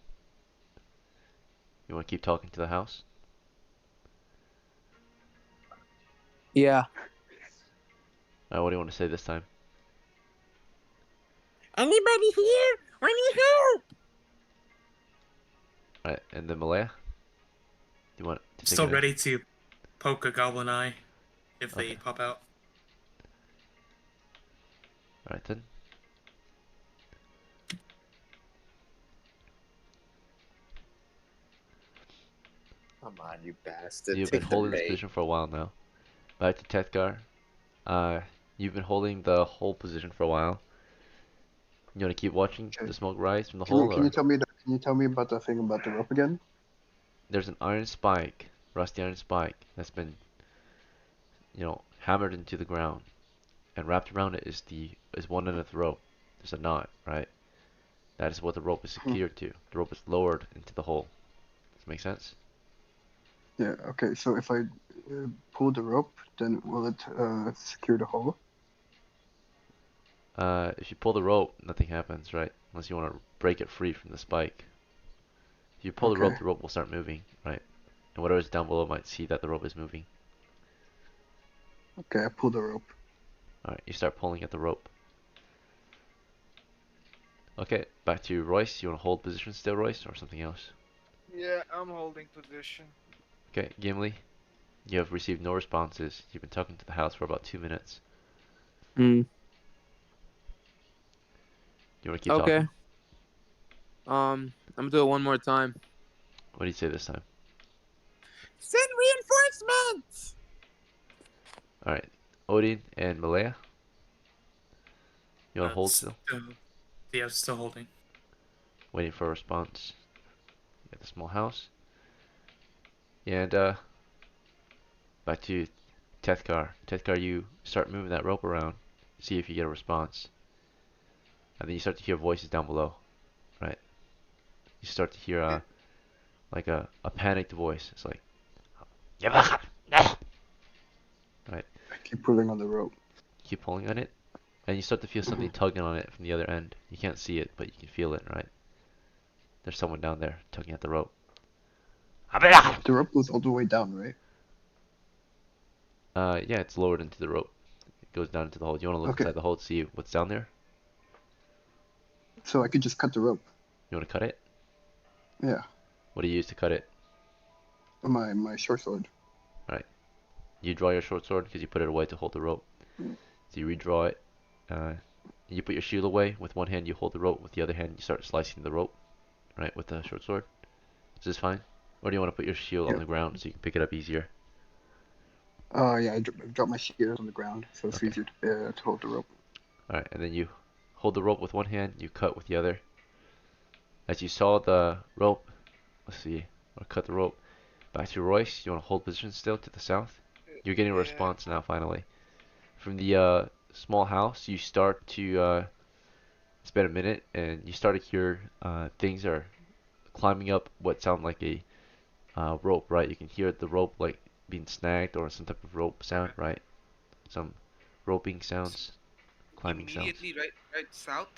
You want to keep talking to the house? Yeah. What do you want to say this time? Anybody here? I need help. Alright, and then Malaya? Do you want to take Still it in? ready to poke a goblin eye if they Okay. pop out. Alright then. Come on, you bastard. You've Take been the holding this bait. position for a while now. Back to Tethgar. You've been holding the whole position for a while. You want to keep watching Okay. the smoke rise from the Can you, hole, can or you tell me can you tell me about the thing about the rope again? there's an iron spike, rusty iron spike that's been, hammered into the ground, and wrapped around it is one end of the rope. There's a knot, right? That is what the rope is secured to. The rope is lowered into the hole. Does that make sense? Yeah. Okay. So if I pull the rope, then will it secure the hole? If you pull the rope, nothing happens, right? Unless you want to break it free from the spike. If you pull Okay. the rope will start moving, right? And whatever's down below might see that the rope is moving. Okay. I pull the rope. Alright, you start pulling at the rope. Okay, back to Royce. You want to hold position still, Royce, or something else? Yeah, I'm holding position. Okay, Gimli. You have received no responses. You've been talking to the house for about 2 minutes. Hmm. You want to keep Okay. talking? I'm gonna do it one more time. What do you say this time? Send reinforcements. Alright, Odin and Malaya. You want to hold still? Yeah, still holding. Waiting for a response. At the small house. And back to Tethgar. Tethgar, you start moving that rope around, see if you get a response. And then you start to hear voices down below, right? You start to hear like a panicked voice. It's like, right? I keep pulling on the rope. Keep pulling on it, and you start to feel something tugging on it from the other end. You can't see it, but you can feel it, right? There's someone down there tugging at the rope. The rope goes all the way down, right? Yeah, it's lowered into the rope. It goes down into the hole. Do you want to look Okay. inside the hole to see what's down there? So I could just cut the rope. You want to cut it? Yeah. What do you use to cut it? My short sword. Right. You draw your short sword because you put it away to hold the rope. So you redraw it. You put your shield away. With one hand you hold the rope. With the other hand you start slicing the rope. Right, with the short sword. Is this fine? Or do you want to put your shield on Yep. the ground so you can pick it up easier? Yeah, I dropped my shield on the ground, so it's Okay. easier to hold the rope. Alright, and then you hold the rope with one hand, you cut with the other. As you saw the rope, let's see, or cut the rope. Back to Royce, you want to hold position still to the south? You're getting a Yeah. response now, finally. From the small house, you start to, it's been a minute, and you start to hear things are climbing up what sound like a rope, right? You can hear the rope like being snagged or some type of rope sound, right? Some roping sounds, climbing sounds. Immediately, right south.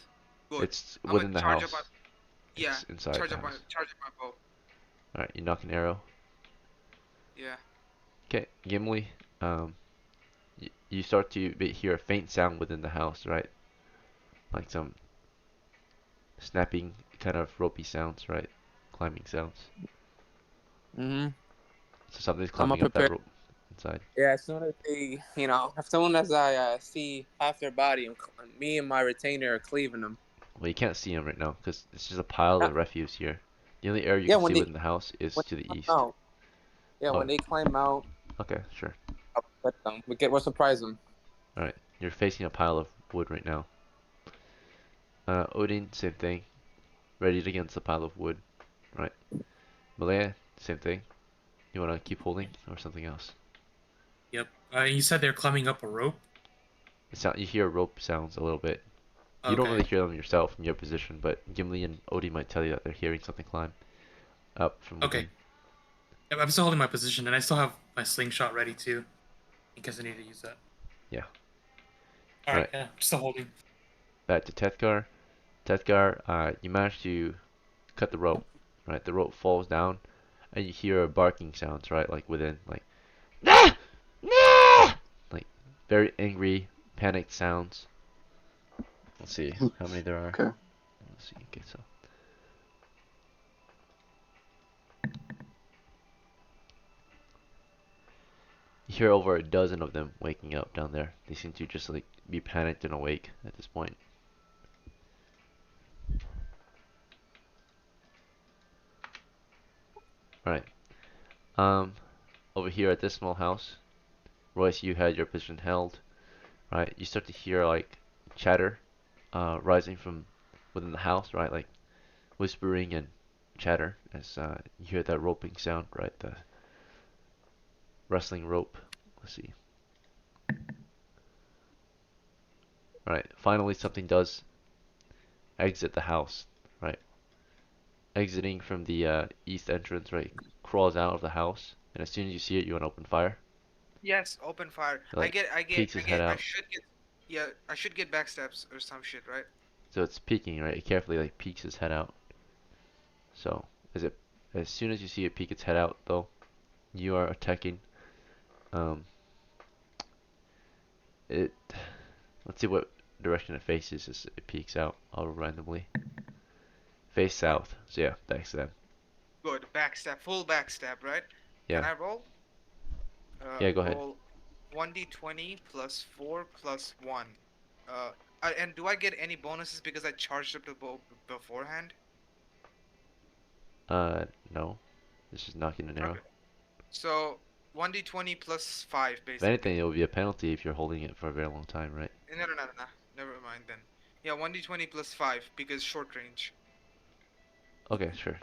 Good. It's I'm within gonna the charge house. up on. Yeah. It's inside Charge the up house. charge up my bow. Alright, you knock an arrow. Yeah. Okay, Gimli, you start to hear a faint sound within the house, right? Like some snapping kind of ropey sounds, right? Climbing sounds. Mm-hmm. So something's I'm climbing gonna up that prepare. rope inside. Yeah, as soon as they, as soon as I see half their body, me and my retainer are cleaving them. Well, you can't see him right now because it's just a pile Uh, of refuse here. The only area you Yeah, can see within the house is when to they the climb east. out. Yeah, Oh, when they climb out, okay, sure. I'll get them. We'll surprise them. Alright, you're facing a pile of wood right now. Odin, same thing. Ready against the pile of wood. Right. Malaya, same thing. You want to keep holding or something else? Yep. You said they're climbing up a rope. You hear rope sounds a little bit. You don't really hear them yourself from your position, but Gimli and Odie might tell you that they're hearing something climb up from Okay. within. Yep, I'm still holding my position, and I still have my slingshot ready too, in case I need to use that. Yeah. All right. Right. Yeah, I'm still holding. Back to Tethgar. Tethgar, you manage to cut the rope, right? The rope falls down, and you hear barking sounds, right? Like within, like, nah! Nah! Like, very angry, panicked sounds. Let's see how many there are. Okay. Let's see. Okay, so. You hear over a dozen of them waking up down there. They seem to just like be panicked and awake at this point. Alright. Over here at this small house, Royce, you had your position held. Right, you start to hear like chatter, rising from within the house. Right, like whispering and chatter as you hear that roping sound. Right, the wrestling rope. Let's see. Right, finally something does exit the house. Right, exiting from the east entrance. Right, crawls out of the house, and as soon as you see it, you want to open fire. Yes, open fire. Like, peeks his head I out. should get, yeah, I should get backstabs or some shit, right? So it's peeking, right? It carefully like peeks his head out. So as soon as you see it peek its head out, though, you are attacking. Um, it. Let's see what direction it faces as it peeks out. I'll randomly face south. So yeah, backstab. Good, backstab, full backstab, right? Can Yeah. I roll? Yeah, go ahead. Roll 1d20 plus 4 plus 1. And do I get any bonuses because I charged up the bow beforehand? No. This is knocking an arrow. Okay. So 1d20 plus 5, If basically. anything, it will be a penalty if you're holding it for a very long time, right? No. Never mind then. Yeah, 1d20 plus 5 because short range. Okay, sure.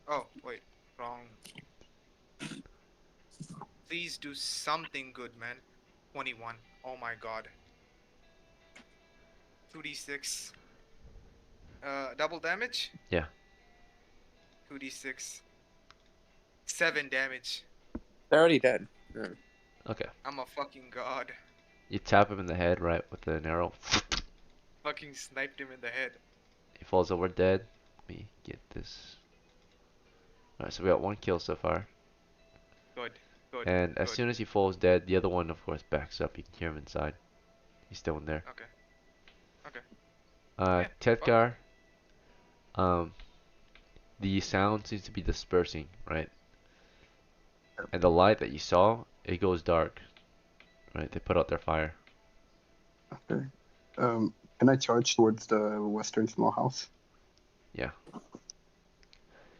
Oh, wait. Wrong. Please do something good, man. 21. Oh my god. 2d6. Double damage? Yeah. 2d6. 7 damage. They're already dead. Yeah. Okay. I'm a fucking god. You tap him in the head, right, with an arrow. Fucking sniped him in the head. He falls over dead. Let me get this. Alright, so we got one kill so far. Good. Good. And as good. soon as he falls dead, the other one, of course, backs up. You can hear him inside. He's still in there. Okay. Okay. Yeah, Tethgar, the sound seems to be dispersing, right? And the light that you saw, it goes dark, right? They put out their fire. Okay. Can I charge towards the western small house? Yeah.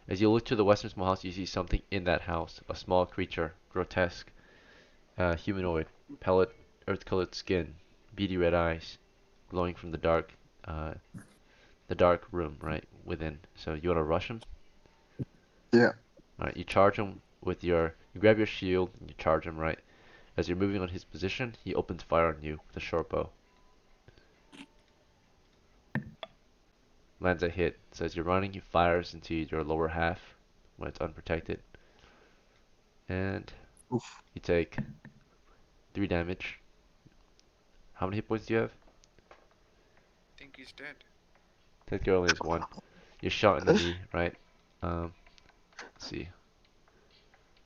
As you look to the western small house, you see something in that house. A small creature, grotesque, humanoid, pallid, earth-colored skin, beady red eyes, glowing from the dark room, right, within. So you want to rush him? Yeah. Alright, you charge him with you grab your shield and you charge him, right? As you're moving on his position, he opens fire on you with a short bow. Lands a hit. So as you're running, he fires into your lower half when it's unprotected. And Oof. you take 3 damage. How many hit points do you have? I think he's dead. Tethgar only has 1. You're shot in the knee, right? Let's see.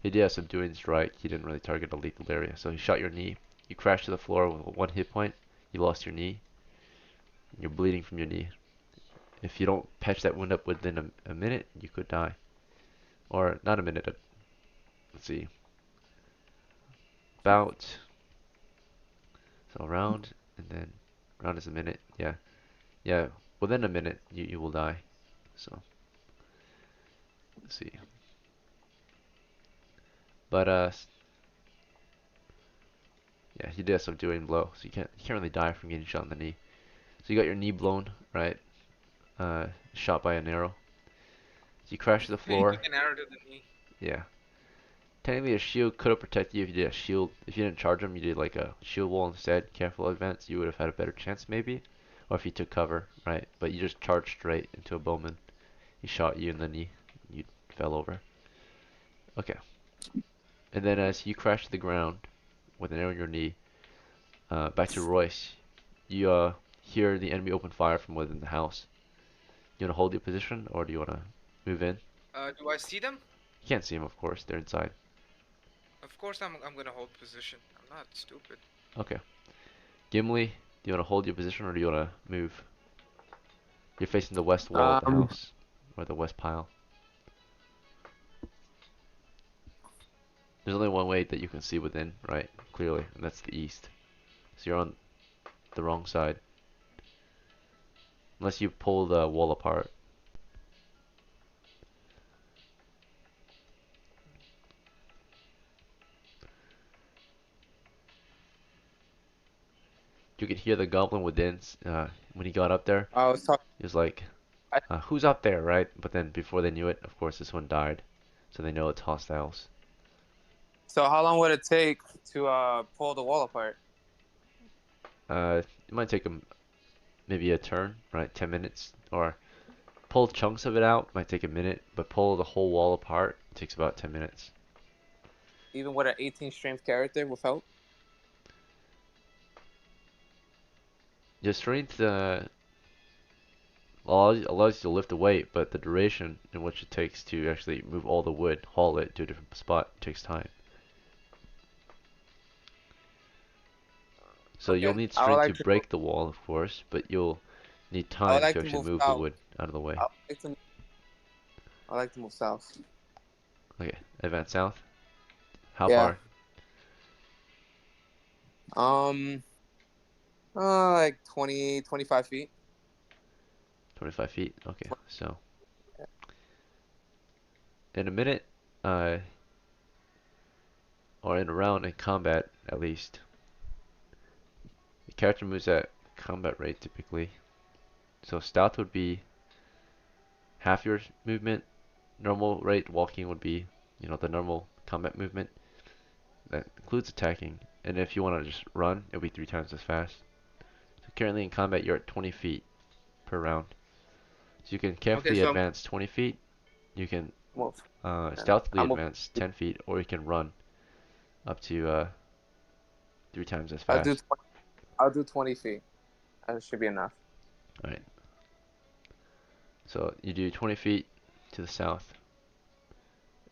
He did have subduing strike. He didn't really target a lethal area. So he shot your knee. You crash to the floor with 1 hit point. You lost your knee. You're bleeding from your knee. If you don't patch that wound up within a minute, you could die. Or not a minute. Let's see. About. So round, and then round is a minute. Yeah. Yeah. Within a minute, you will die. So. Let's see. But yeah, he did a subduing blow, so you can't really die from getting shot in the knee. So you got your knee blown, right? Shot by an arrow. So you crash to the Yeah, he floor. took an arrow to the knee. Yeah. technically a shield could have protected you if you did a shield. If you didn't charge them, you did like a shield wall instead. Careful advance, you would have had a better chance maybe. Or if you took cover, right? But you just charged straight into a bowman. He shot you and then you fell over. Okay. And then as you crash to the ground with an arrow in your knee, back to Royce, you hear the enemy open fire from within the house. You wanna hold your position or do you wanna move in? Do I see them? You can't see them, of course. They're inside. Of course I'm gonna hold position. I'm not stupid. Okay. Gimli, do you wanna hold your position or do you wanna move? You're facing the west wall of the house or the west pile. There's only one way that you can see within, right? Clearly, and that's the east. So you're on the wrong side. Unless you pull the wall apart. You could hear the goblin within when he got up there. I was talking. He was like, who's up there, right? But then before they knew it, of course, this one died. So they know it's hostiles. So how long would it take to pull the wall apart? It might take them maybe a turn, right? 10 minutes. Or pull chunks of it out, might take a minute. But pull the whole wall apart takes about 10 minutes. Even with an 18 strength character with help? Your strength allows you to lift the weight, but the duration in which it takes to actually move all the wood, haul it to a different spot, takes time. So you'll need strength to break the wall, of course, but you'll need time to actually move the wood out of the way. I like to move south. Okay, advance south. How Yeah. far? Like 20, 25 feet. 25 feet. Okay, so in a minute, or in a round in combat, at least, the character moves at combat rate typically. So stealth would be half your movement. Normal rate walking would be, the normal combat movement. That includes attacking. And if you want to just run, it'll be 3 times as fast. So currently in combat, you're at 20 feet per round. So you can carefully advance 20 feet. You can stealthily advance 10 feet, or you can run up to 3 times as fast. I'll do 20 feet. That should be enough. Alright. So you do 20 feet to the south.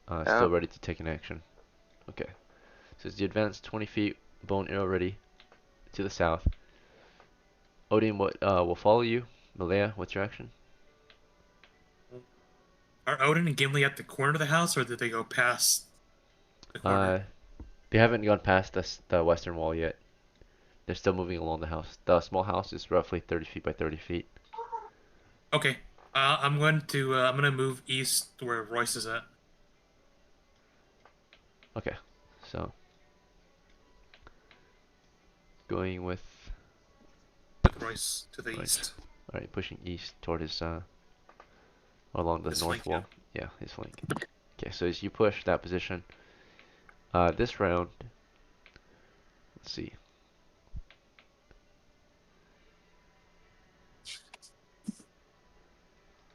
Still ready to take an action. Okay. So as you advance 20 feet, bone arrow ready to the south. Odin will follow you. Malaya, what's your action? Are Odin and Gimli at the corner of the house, or did they go past the corner? They haven't gone past the western wall yet. They're still moving along the house. The small house is roughly 30 feet by 30 feet. Okay. I'm gonna move east to where Royce is at. Okay. So going with Royce to the east. Alright, pushing east toward his along the His north flank, wall. Yeah, his flank. Okay, so as you push that position, this round, let's see.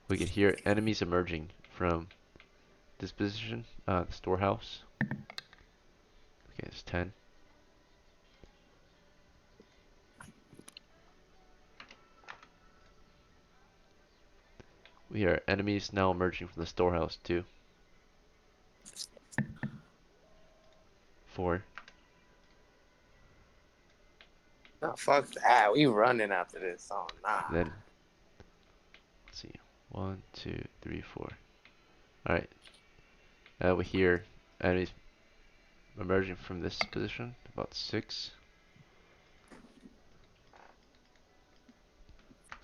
We can hear enemies emerging from this position, the storehouse. Okay, it's 10. We hear enemies now emerging from the storehouse too. 4. Oh, fuck that. We running after this. Oh, nah. Then, let's see. 1, 2, 3, 4. Alright. We hear enemies emerging from this position. About 6.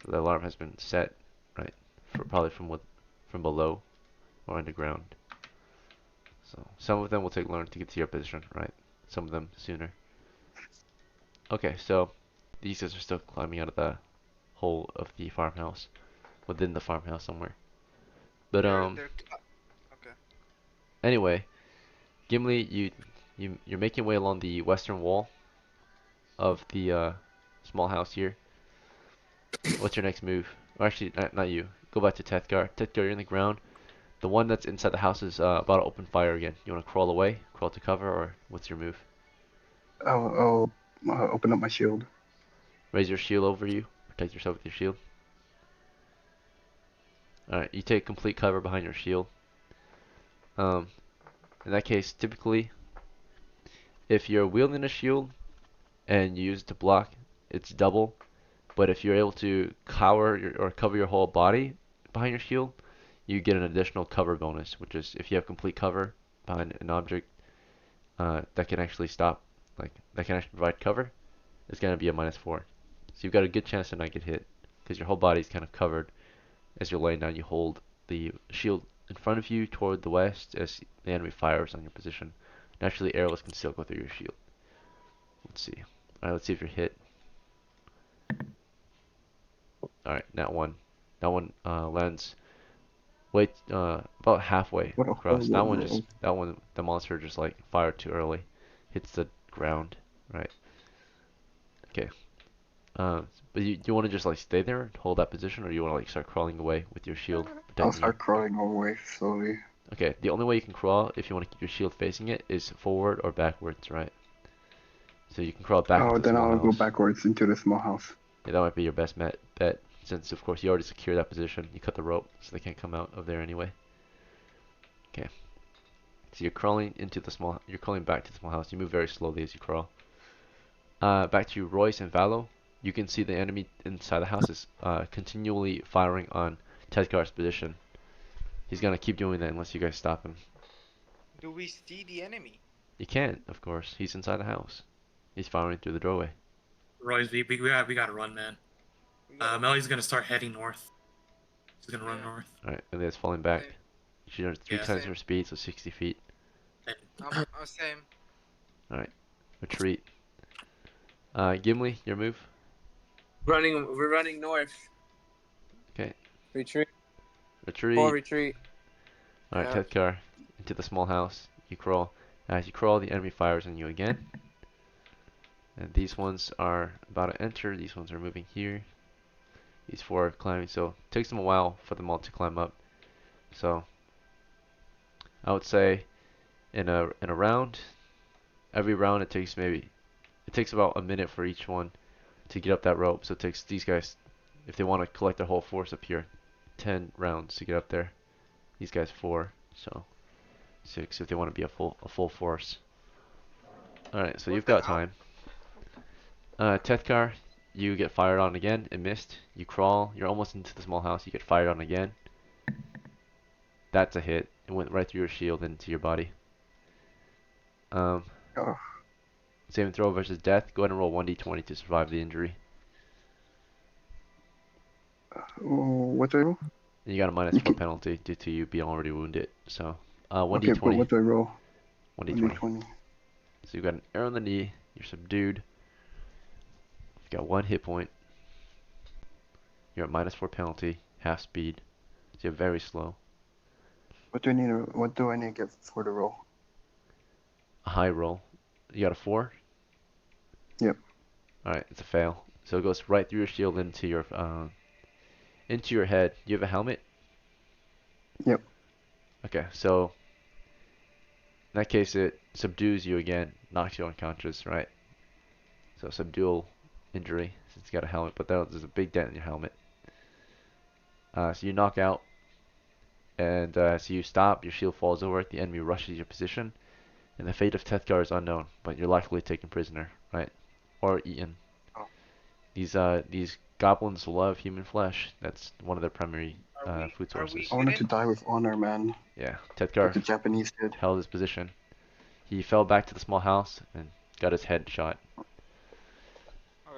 So the alarm has been set, right? Probably from below or underground. So some of them will take longer to get to your position, right? Some of them sooner. Okay, so these guys are still climbing out of the hole of the farmhouse, within the farmhouse somewhere. But Okay. anyway, Gimli, you're making way along the western wall of the small house here. What's your next move? Or actually, not you. Go back to Tethgar. Tethgar, you're in the ground. The one that's inside the house is about to open fire again. You want to crawl away, crawl to cover, or what's your move? I'll open up my shield. Raise your shield over you. Protect yourself with your shield. Alright, you take complete cover behind your shield. In that case, typically, if you're wielding a shield and you use it to block, it's double. But if you're able to cover or cover your whole body behind your shield, you get an additional cover bonus, which is if you have complete cover behind an object that can actually that can actually provide cover, it's gonna be a -4. So you've got a good chance to not get hit because your whole body's kind of covered. As you're laying down, you hold the shield in front of you toward the west as the enemy fires on your position. Naturally, arrows can still go through your shield. Let's see. Alright, let's see if you're hit. Alright, that one lands about halfway across. That one, the monster just like fired too early, hits the ground. Right. Okay. But you want to just like stay there and hold that position, or you want to like start crawling away with your shield protecting I'll start crawling away slowly. Okay. The only way you can crawl if you want to keep your shield facing it is forward or backwards, right? So you can crawl back. Oh, into the then small I'll go house. Backwards into the small house. Yeah, that might be your best bet, since of course you already secured that position. You cut the rope, so they can't come out of there anyway. Okay. So you're crawling you're crawling back to the small house. You move very slowly as you crawl. Back to Royce and Valo. You can see the enemy inside the house is continually firing on Tedgar's position. He's gonna keep doing that unless you guys stop him. Do we see the enemy? You can't, of course. He's inside the house. He's firing through the doorway. Royce, we gotta run, man. Melly's gonna start heading north. She's gonna run north. Alright, and then it's falling back. Same. She runs 3 Yeah, times same. her speed, so 60 feet. I'm same. Alright, retreat. Gimli, your move. We're running north. Okay. Retreat. Retreat. Full retreat. Alright, Yeah. Tethgar, into the small house. You crawl. As you crawl, the enemy fires on you again. And these ones are about to enter. These ones are moving here. These 4 are climbing. So it takes them a while for them all to climb up. So I would say in a round, every round it takes about a minute for each one to get up that rope. So it takes these guys, if they want to collect their whole force up here, 10 rounds to get up there. These guys 4, so 6 if they want to be a full force. Alright, so you've got time. Tethgar, you get fired on again. It missed. You crawl. You're almost into the small house. You get fired on again. That's a hit. It went right through your shield into your body. Oh. Saving throw versus death. Go ahead and roll 1d20 to survive the injury. What do I roll? And you got a -4 penalty due to you being already wounded. So, 1d20. Okay, but what do I roll? 1d20. 1d20. So you've got an arrow in the knee. You're subdued. You've got 1 hit point. You're at -4 penalty. Half speed. So you're very slow. What do I need to get for the roll? A high roll. You got a 4? Yep. Alright, it's a fail. So it goes right through your shield into your head. Do you have a helmet? Yep. Okay, so in that case it subdues you again, knocks you unconscious, right? So subdual injury since you got a helmet, but there's a big dent in your helmet. So you knock out, and so you stop, your shield falls over, the enemy rushes your position, and the fate of Tethgar is unknown, but you're likely taken prisoner, right? Or eaten. Oh. These goblins love human flesh. That's one of their primary food sources. I wanted to die with honor, man. Yeah, Like Tethgar the Japanese did. held his position. He fell back to the small house and got his head shot.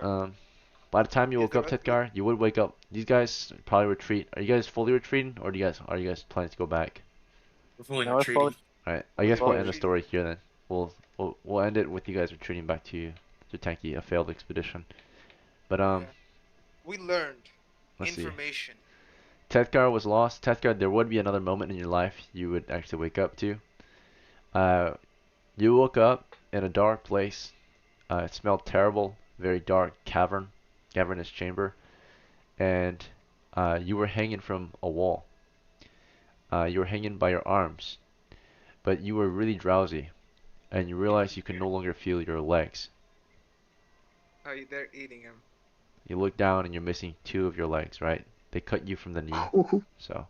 By the time you woke up, Tethgar, you would wake up. These guys probably retreat. Are you guys fully retreating, or are you guys planning to go back? We're fully No, we're retreating. fully- Alright, I guess we'll fully end the story here then. We'll end it with you guys retreating back to Tanki, a failed expedition. But We learned let's see. information. Tethgar was lost. Tethgar, there would be another moment in your life you would actually wake up to. You woke up in a dark place. It smelled terrible, very dark cavernous chamber, and you were hanging from a wall. You were hanging by your arms, but you were really drowsy, and you realized you could no longer feel your legs. Oh, they're eating him. You look down and you're missing 2 of your legs, right? They cut you from the knee, so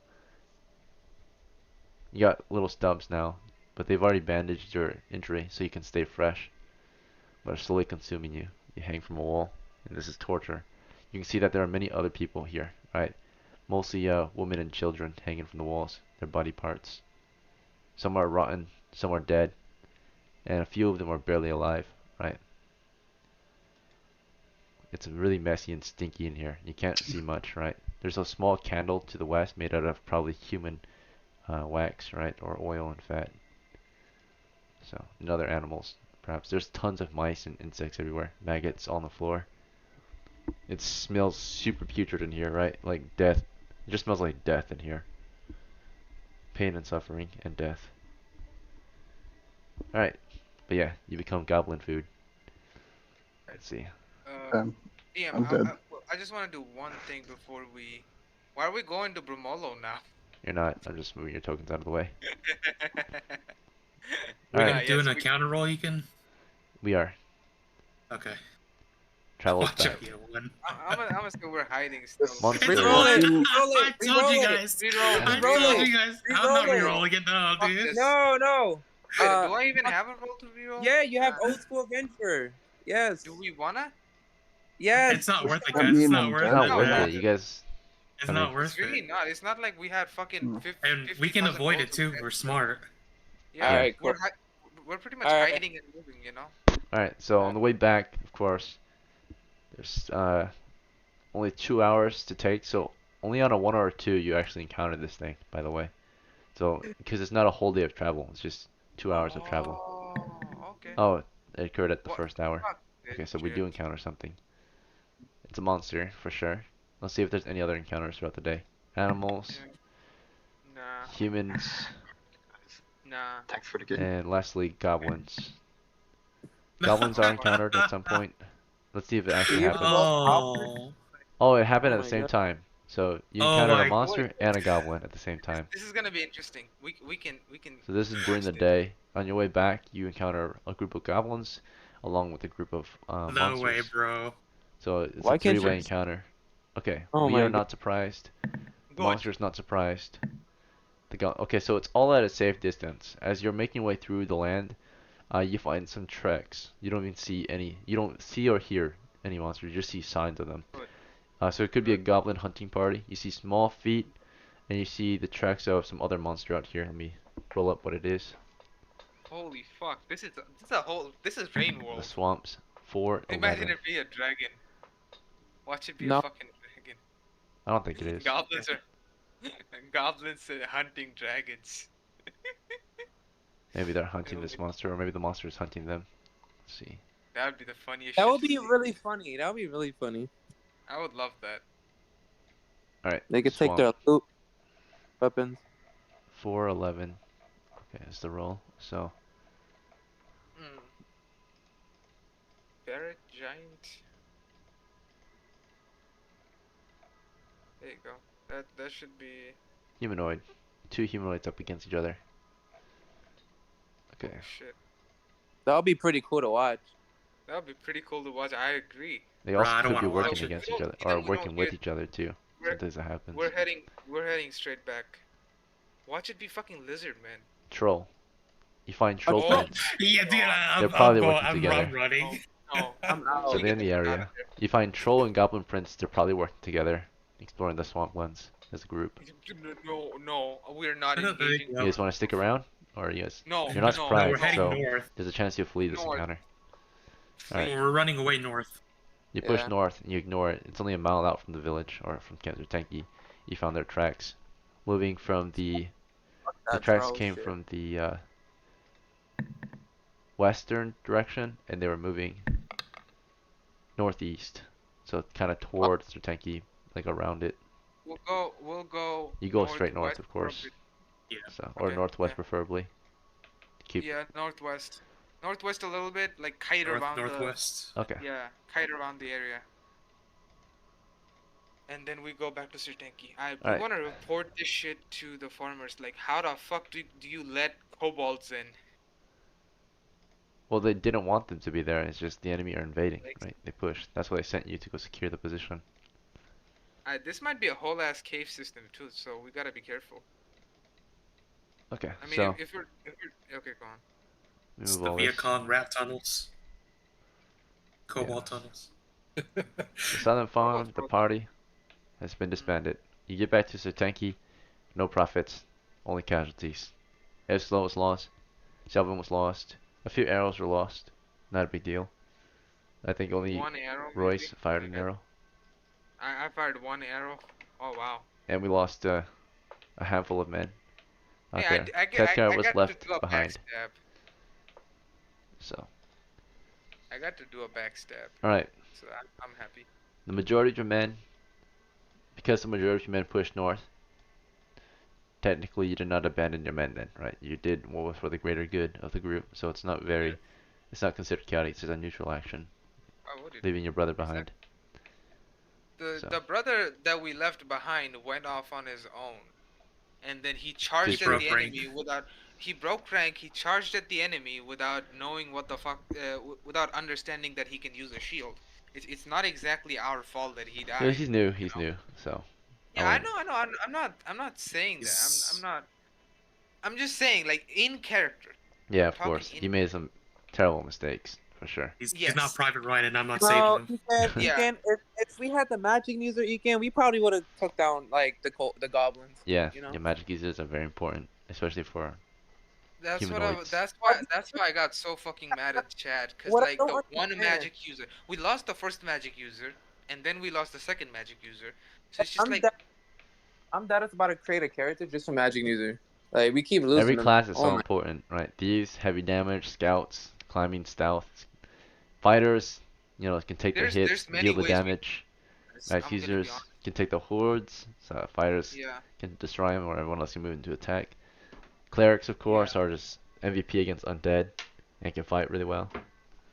you got little stubs now, but they've already bandaged your injury so you can stay fresh. But are slowly consuming you. You hang from a wall, and this is torture. You can see that there are many other people here, right? Mostly women and children hanging from the walls, their body parts. Some are rotten, some are dead, and a few of them are barely alive, right? It's really messy and stinky in here. You can't see much, right? There's a small candle to the west made out of probably human wax, right? Or oil and fat. So, and other animals, perhaps. There's tons of mice and insects everywhere. Maggots on the floor. It smells super putrid in here, right? Like death. It just smells like death in here. Pain and suffering and death. Alright. But yeah, you become goblin food. Let's see. DM, I'm dead. I just want to do one thing before we. Why are we going to Brumolo now? You're not. I'm just moving your tokens out of the way. We're Alright. gonna do an encounter roll, you can. We are. Okay. Travels Watch back. out, you one. I'm gonna say we're hiding still. Monster. Reroll it. I Reroll told you it. guys. Reroll. I Reroll told it. you guys. I'm not Reroll it. rerolling it. No, Fuck dude. this. No. Wait, Uh, do I even have a roll to reroll? Yeah, you have Old School Adventure. Yes. Do we wanna? Yes. It's not worth it, I guys. It's mean, not I'm worth dead. it. It's not No, worth no. it. You guys. It's I not mean- worth It's really it. not. It's not like we had fucking 50, And we can 50,000 avoid rolls it to too. get. We're smart. Yeah, Alright, we're cool. we're pretty much Alright. hiding and moving, you know. Alright, so on the way back, of course, there's only 2 hours to take, so only on a 1 or 2 you actually encounter this thing, by the way. So, because it's not a whole day of travel, it's just 2 hours of travel. Oh, okay. Oh, it occurred at the What? first hour. Fuck Okay, this so we shit. do encounter something. It's a monster, for sure. Let's see if there's any other encounters throughout the day. Animals, Nah, humans, nah. Thanks for the game. and lastly, goblins. Goblins are encountered at some point. Let's see if it actually happens. Oh. Oh, it happened Oh at the my same God. time. So you Oh encountered a my- monster and a goblin at the same time. This is gonna be interesting. We can. So this is during the watch day. On your way back, you encounter a group of goblins along with a group of No monsters. way, bro. So it's Why a can't three-way you- encounter. Okay, Oh we my are God. not surprised. Good. Monster's not surprised. Okay, so it's all at a safe distance. As you're making your way through the land, you find some tracks. You don't even see any. You don't see or hear any monsters. You just see signs of them. Good. So it could be a goblin hunting party. You see small feet, and you see the tracks of some other monster out here. Let me roll up what it is. Holy fuck! This is a whole. This is Rain The World. swamps. 411. Imagine it be a dragon. Watch it be No. a fucking dragon. I don't think it is. Goblins are goblins are hunting dragons. Maybe they're hunting this monster, or maybe the monster is hunting them. Let's see. That would be the funniest. That shit would to be see. really funny. That would be really funny. I would love that. All right. They could take their swamp. loot weapons. 411. Okay, that's the roll. So Hmm. Barret giant. There you go. That should be. humanoid. 2 humanoids up against each other. Okay. Oh, shit. That would be pretty cool to watch. That would be pretty cool to watch. I agree. They also I don't could be wanna watch working it. against We each don't- other, you know, or we working don't with get- each other too. We're- Sometimes that happens. We're heading straight back. Watch it be fucking lizard man. Troll. You find troll Oh. prints. Yeah, dude. They're probably working together. I'm running. No. I'm out. So We they're in get the them out area. of there. You find troll and goblin prints. They're probably working together, exploring the swamplands as a group. No, we're not There you engaging. go. You guys want to stick around, or you guys? No, You're not no, surprised, We're heading so north. there's a chance you'll flee this North. encounter. Alright. We're running away north. You push Yeah. north and you ignore it. It's only a mile out from the village, or from Kanzertanki. You found their tracks. Moving from the That tracks troll came shit. from the western direction, and they were moving northeast. So kind of towards Sertanki, like around it. We'll go. You go straight north, northwest of course. probably. Yeah. So, or Okay, northwest yeah. preferably. Keep Yeah, northwest. Northwest a little bit, like kite around Northwest. Okay. yeah, kite around the area. And then we go back to Sirtenki. We Alright. want to report this shit to the farmers. Like, how the fuck do you let kobolds in? Well, they didn't want them to be there. It's just the enemy are invading, Like, right? They pushed. That's why they sent you to go secure the position. this might be a whole ass cave system too, so we gotta be careful. Okay, I mean, so if we're okay, go on. we It's move the all Viet this. Cong rat tunnels. Cobalt Yeah. tunnels. The southern farm, the party has been disbanded. You get back to Sirtenki, no profits, only casualties. Eslo was lost, Selvin was lost, a few arrows were lost, not a big deal. I think only One arrow. Royce Maybe? fired an arrow, I fired one arrow. Oh wow. and we lost a handful of men out Hey, there. I Tetkar was got left to do a behind, backstab. so. I got to do a backstab. Alright, So I'm happy. the majority of your men, because the majority of your men pushed north, technically you did not abandon your men then, right? You did what was for the greater good of the group, so it's not very, it's not considered chaotic, it's just a neutral action, Why would it? leaving your brother behind. So. The brother that we left behind went off on his own, and then he charged He at broke the rank. enemy without. He broke rank. He charged at the enemy without knowing what the fuck, without understanding that he can use a shield. It's not exactly our fault that he died. Yeah, he's new, so. Yeah, I know. I'm not saying that. He's- I'm not. I'm just saying, like, in character. Yeah, of talking course, he in- made some terrible mistakes, for sure. He's Yes. not Private Ryan, and I'm not No, saving him. Yeah. Egan, if we had the magic user Egan, we probably would have took down like the goblins. Yeah, You know? your magic users are very important, especially for humanoids. That's why I got so fucking mad at Chad, cause What I like don't the one understand- magic user, we lost the first magic user, and then we lost the second magic user. So it's just I'm like that. I'm that is about to create a character just for magic user. Like we keep losing. Every them. class is Oh so my- important, right? Thieves, heavy damage, scouts, climbing, stealth, fighters, you know, can take the There's hits, many deal the ways we- damage. I'm Magic gonna be users honest. can take the hordes, so fighters Yeah. can destroy them, or everyone else can move into attack. Clerics, of course, are just MVP against undead and can fight really well.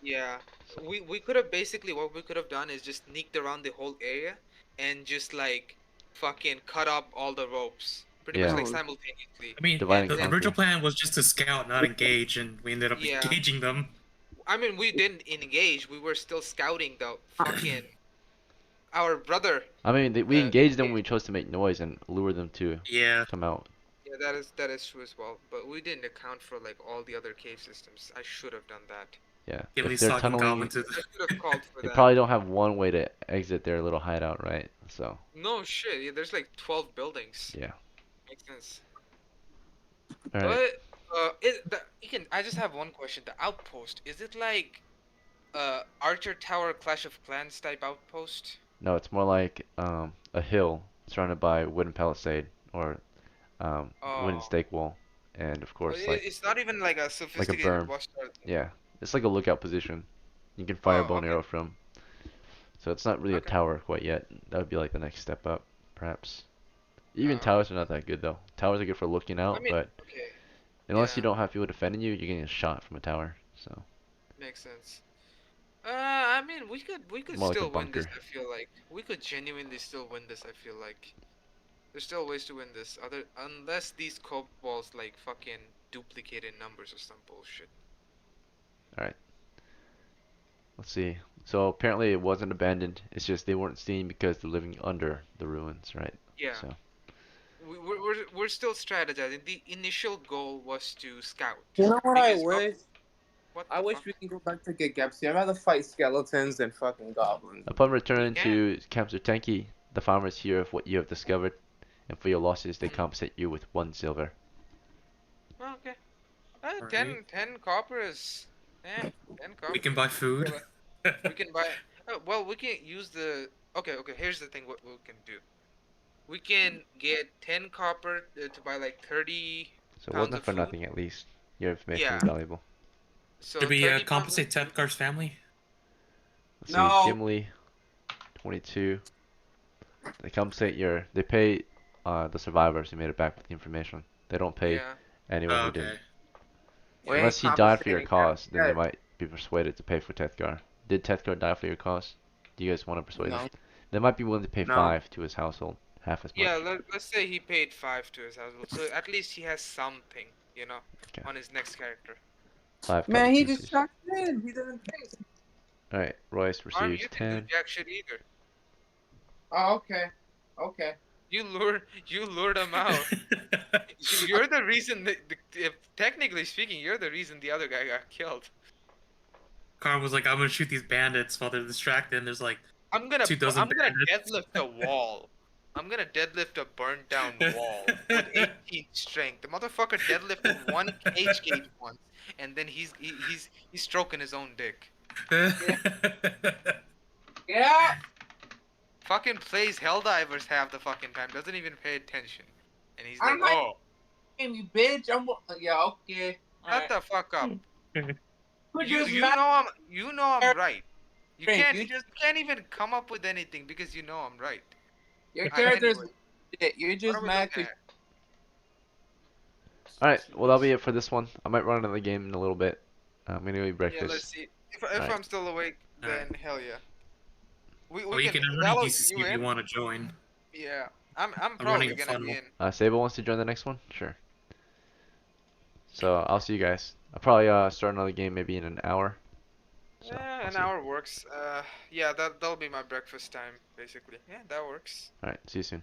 Yeah. So. We could have basically what we could have done is just sneaked around the whole area and just like fucking cut up all the ropes. Pretty much Yeah. like simultaneously. I mean, Dividing the frontier. original plan was just to scout, not engage, and we ended up Yeah. engaging them. I mean, we didn't engage. We were still scouting the fucking our brother. I mean, we engaged them yeah. when we chose to make noise and lure them to Yeah. come out. Yeah, that is true as well. But we didn't account for like all the other cave systems. I should have done that. Yeah. Give me If they're talking tunneling, goblin to I should have called for they that. probably don't have one way to exit their little hideout, right? So, No shit. Yeah, there's like 12 buildings. yeah. Makes sense. All right. But I just have one question. The outpost, is it like Archer Tower Clash of Clans type outpost? No, it's more like a hill surrounded by wooden palisade or wooden Oh. stake wall, and of course, like It's not even like a sophisticated berm. watchtower. yeah, it's like a lookout position. You can fire Oh, bow and okay. arrow from. So it's not really a Okay. tower quite yet. That would be like the next step up, perhaps. Even Oh. towers are not that good though. Towers are good for looking out, I mean, but okay, unless you yeah. don't have people defending you, you're getting a shot from a tower. So makes sense. I mean, we could More like a still win this. bunker. I feel like we could genuinely still win this. I feel like there's still ways to win this. Unless these kobolds like fucking duplicate in numbers or some bullshit. let's see. So apparently it wasn't abandoned. It's just they weren't seen because they're living under the ruins, right? Yeah. So We're still strategizing. The initial goal was to scout. You know what I Because wish? What I the wish fuck? we can go back to Gigepsy. I'd rather fight skeletons than fucking goblins. upon return Yeah. to Camp Zertenki, the farmers hear of what you have discovered, and for your losses they Mhm. compensate you with 1 silver. Oh, okay. Alright. 10 copper is. 10 copper. We can buy food. We can buy. Well, we can use the. Okay. Here's the thing. What we can do. We can get 10 copper to buy like 30. So it Pounds wasn't of for food? nothing at least. Your information Yeah. is valuable. So Did we 30 pounds of compensate food. Tepkar's family? Let's No. see, Gimli, 22. They pay the survivors who made it back with the information. They don't pay Yeah. anyone Oh, who okay. didn't. We ain't Unless he died for your compensating cause, then they yet. might be persuaded to pay for Tethgar. Did Tethgar die for your cause? Do you guys want to persuade him? No. They might be willing to pay No. 5 to his household, half as much. Yeah, let's say he paid 5 to his household, so at least he has something, you know, Okay. on his next character. 5 Man, he copper just pieces. chucked it in. He didn't think. Alright, Royce Arm, receives you didn't 10. do jack shit either. Oh, okay. Okay. You lured him out. You're the reason that, if technically speaking, you're the reason the other guy got killed. Carl was like, I'm gonna shoot these bandits while they're distracted, and there's like I'm gonna 2 dozen bandits. deadlift a wall. I'm gonna deadlift a burnt down wall with 18 strength. The motherfucker deadlifted 1 cage gate once, and then he's stroking his own dick. Yeah. Fucking plays Helldivers half the fucking time. Doesn't even pay attention, and he's I'm like, like- "Oh, Damn you, bitch. Yeah. Okay. shut the fuck up." Who You just you mad- know I'm right. You Frank, can't you you just can't even come up with anything because you know I'm right. Your Alright, character's anyway. shit. You're What just are we mad looking 'cause at? Alright, well that'll be it for this one. I might run another game in a little bit. I'm gonna go eat Yeah, breakfast. let's see. If Alright. I'm still awake, then Alright. hell yeah. We Oh, you can run Dallo, DCC you if you in? want to join. Yeah, I'm running probably a gonna be funnel. in. Sable wants to join the next one? Sure. So I'll see you guys. I'll probably start another game maybe in an hour. So, I'll An see you. hour works. Yeah, that'll be my breakfast time basically. Yeah, that works. Alright, see you soon.